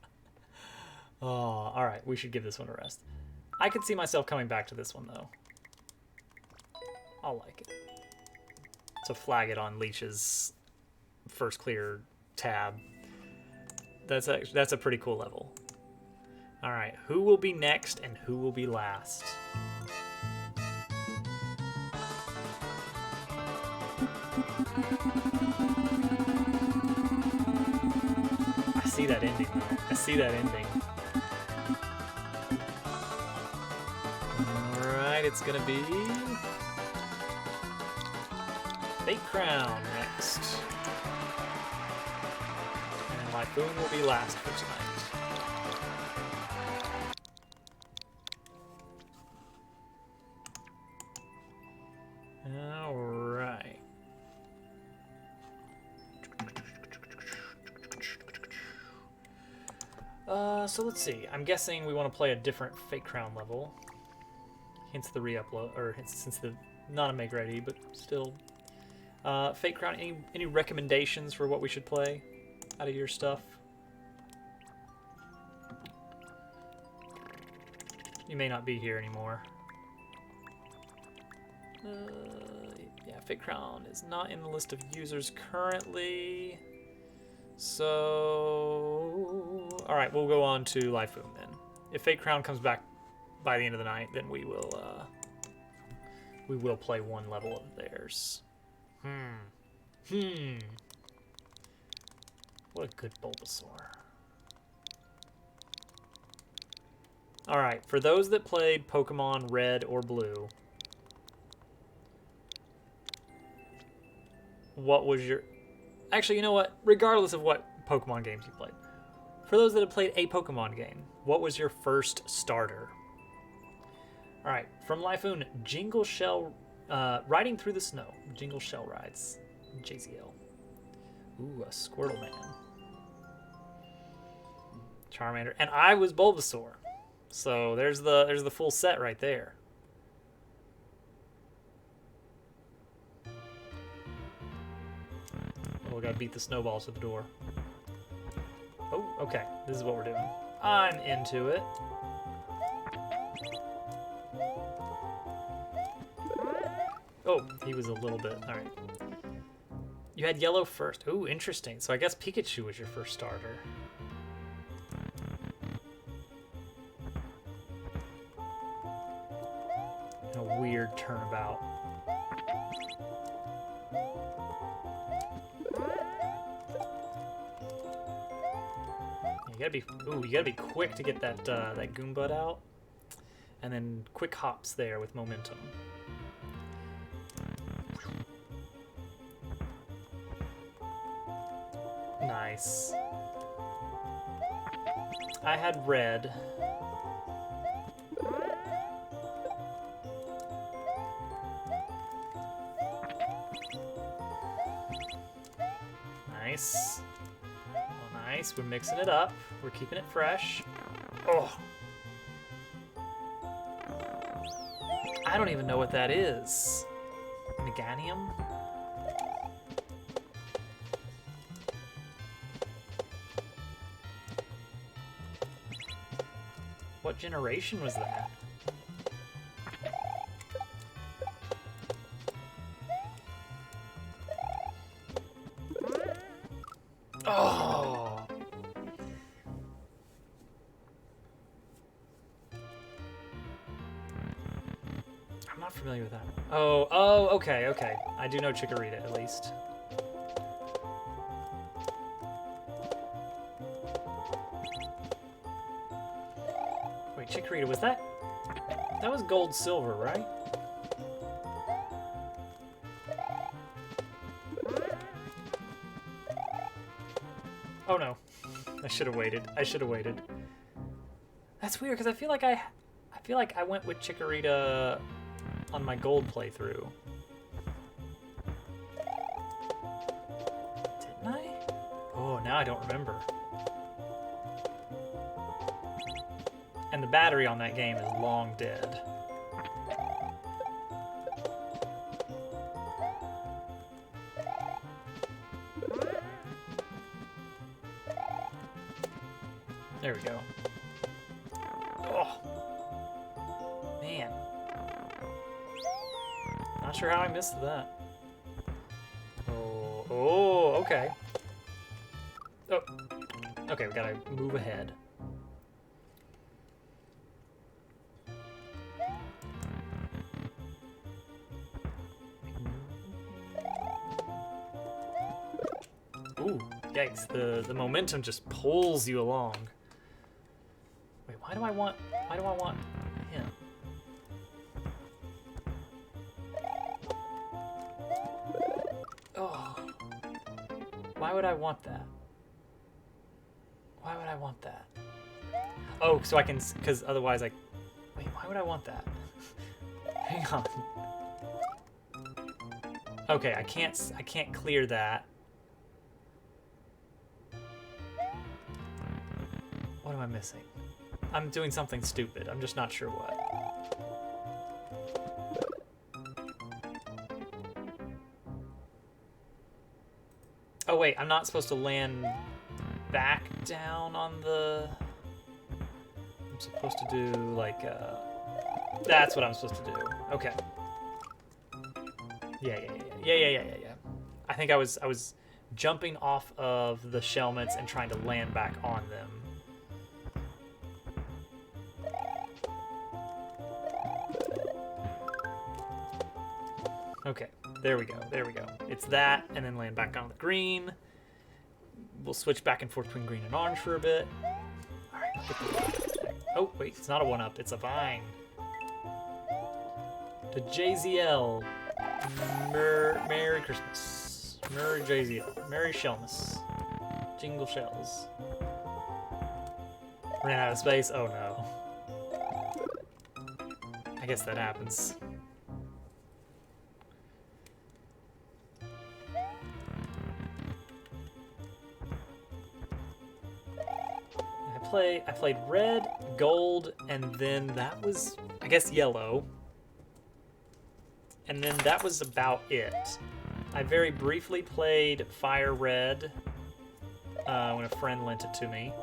Oh, alright, we should give this one a rest. I could see myself coming back to this one though. I'll like it. So flag it on Leech's first clear tab. that's a pretty cool level. All right, who will be next and who will be last? I see that ending though. I see that ending. All right, it's gonna be Fake Crown next. And Lyfoon will be last for tonight. All right. So let's see. I'm guessing we want to play a different Fake Crown level. Hence the re-upload, or since the not a make ready, but still. Fake Crown. Any recommendations for what we should play out of your stuff? You may not be here anymore. Yeah, Fake Crown is not in the list of users currently. So, all right, we'll go on to Lyfoon then. If Fake Crown comes back by the end of the night, then we will play one level of theirs. What a good Bulbasaur. All right, for those that played Pokemon Red or Blue, what was your... Actually, you know what? Regardless of what Pokemon games you played, for those that have played a Pokemon game, what was your first starter? All right, from Lyfoon, Jingle Shell, Riding Through the Snow. Jingle Shell Rides, JZL. Ooh, a Squirtle Man. Charmander, and I was Bulbasaur. So there's the full set right there. Oh, we gotta beat the snowballs to the door. Oh, okay. This is what we're doing. I'm into it. Oh, he was a little bit. All right. You had yellow first. Ooh, interesting. So I guess Pikachu was your first starter. In a weird turnabout. You gotta be quick to get that that Goombud out, and then quick hops there with momentum. Nice. I had red. Nice. Nice, we're mixing it up. We're keeping it fresh. Oh. I don't even know what that is. Meganium? What generation was that? Oh. I'm not familiar with that. Oh, okay. I do know Chikorita at least. Wait, Chikorita, was that? That was gold silver, right? Oh no. I should have waited. That's weird because I feel like I went with Chikorita on my gold playthrough. Didn't I? Oh, now I don't remember. And the battery on that game is long dead. There we go. Oh. Man. Not sure how I missed that. Oh, okay. Oh. Okay, we gotta move ahead. Ooh, yikes, the momentum just pulls you along. Wait, why do I want him? Oh. Why would I want that? Why would I want that? Oh, so I can, because otherwise I, wait, why would I want that? Hang on. Okay, I can't clear that. What am I missing? I'm doing something stupid. I'm just not sure what. Oh wait, I'm not supposed to land back down on the... I'm supposed to do like that's what I'm supposed to do. Okay. Yeah. I think I was jumping off of the shellmets and trying to land back on them. Okay, there we go. It's that, and then land back on the green. We'll switch back and forth between green and orange for a bit. All right, get the... Oh, wait, it's not a 1-up, it's a vine. To JZL. Merry Christmas. Merry JZL. Merry Shellmas. Jingle shells. Ran out of space? Oh no. I guess that happens. I played red, gold, and then that was, I guess, yellow. And then that was about it. I very briefly played fire red when a friend lent it to me.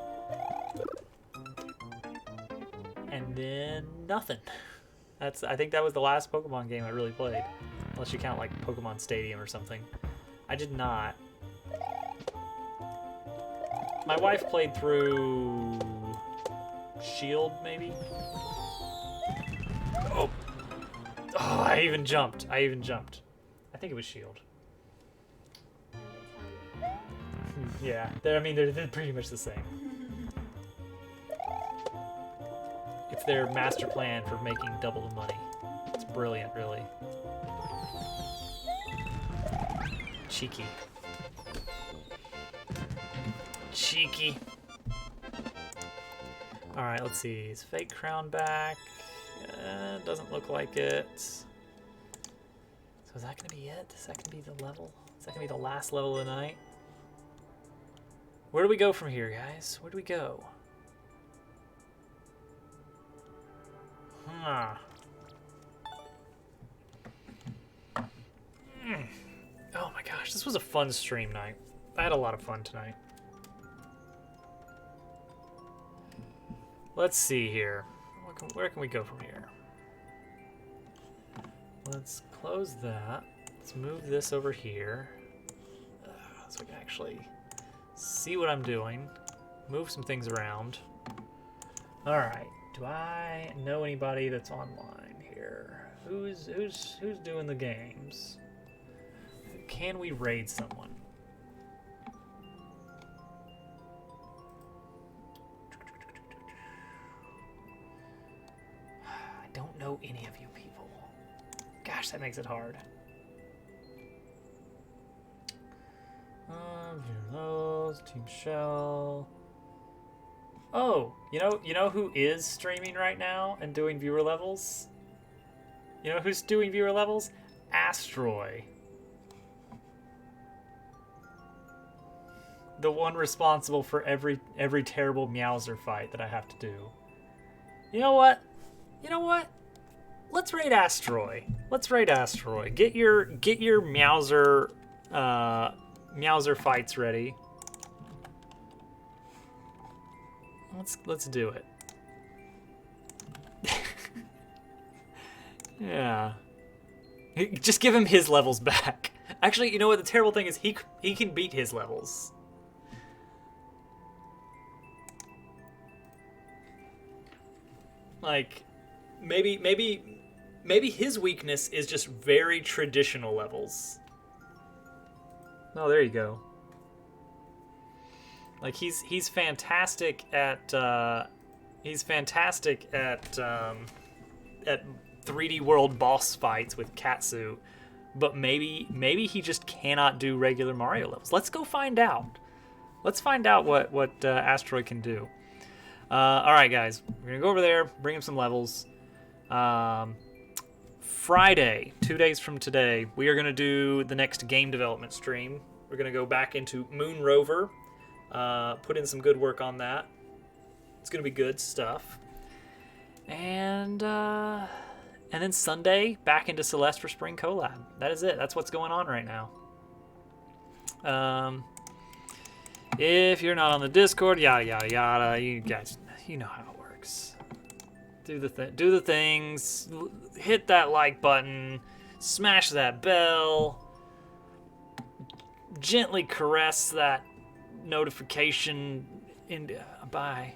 And then nothing. I think that was the last Pokemon game I really played. Unless you count like Pokemon Stadium or something. I did not. My wife played through Shield, maybe? Oh, I even jumped. I think it was Shield. Yeah, they're pretty much the same. It's their master plan for making double the money. It's brilliant, really. Cheeky. Alright, let's see. Is Fake Crown back? Doesn't look like it. So is that going to be it? Is that going to be the level? Is that going to be the last level of the night? Where do we go from here, guys? Where do we go? Huh. Oh my gosh, this was a fun stream night. I had a lot of fun tonight. Let's see here. Where can we go from here? Let's close that. Let's move this over here. So we can actually see what I'm doing. Move some things around. Alright. Do I know anybody that's online here? Who's doing the games? Can we raid someone? I don't know any of you people. Gosh, that makes it hard. Those Team Shell. Oh, you know who is streaming right now and doing viewer levels? You know who's doing viewer levels? Astroy. The one responsible for every terrible Meowser fight that I have to do. You know what? Let's raid Astroy. Get your Meowser Meowser fights ready. Let's do it. Yeah. Just give him his levels back. Actually, you know what? The terrible thing is he can beat his levels. Like, maybe his weakness is just very traditional levels. Oh, there you go. Like he's fantastic at 3D World boss fights with Katsu, but maybe he just cannot do regular Mario levels. Let's go find out. Let's find out what Asteroid can do. All right, guys, we're gonna go over there, bring him some levels. Friday, 2 days from today, we are gonna do the next game development stream. We're gonna go back into Moon Rover, put in some good work on that. It's gonna be good stuff. And then Sunday, back into Celeste for Spring Collab. That is it. That's what's going on right now. If you're not on the Discord, yada yada yada, you guys, you know how it works. Do the things. Hit that like button. Smash that bell. Gently caress that notification. Bye.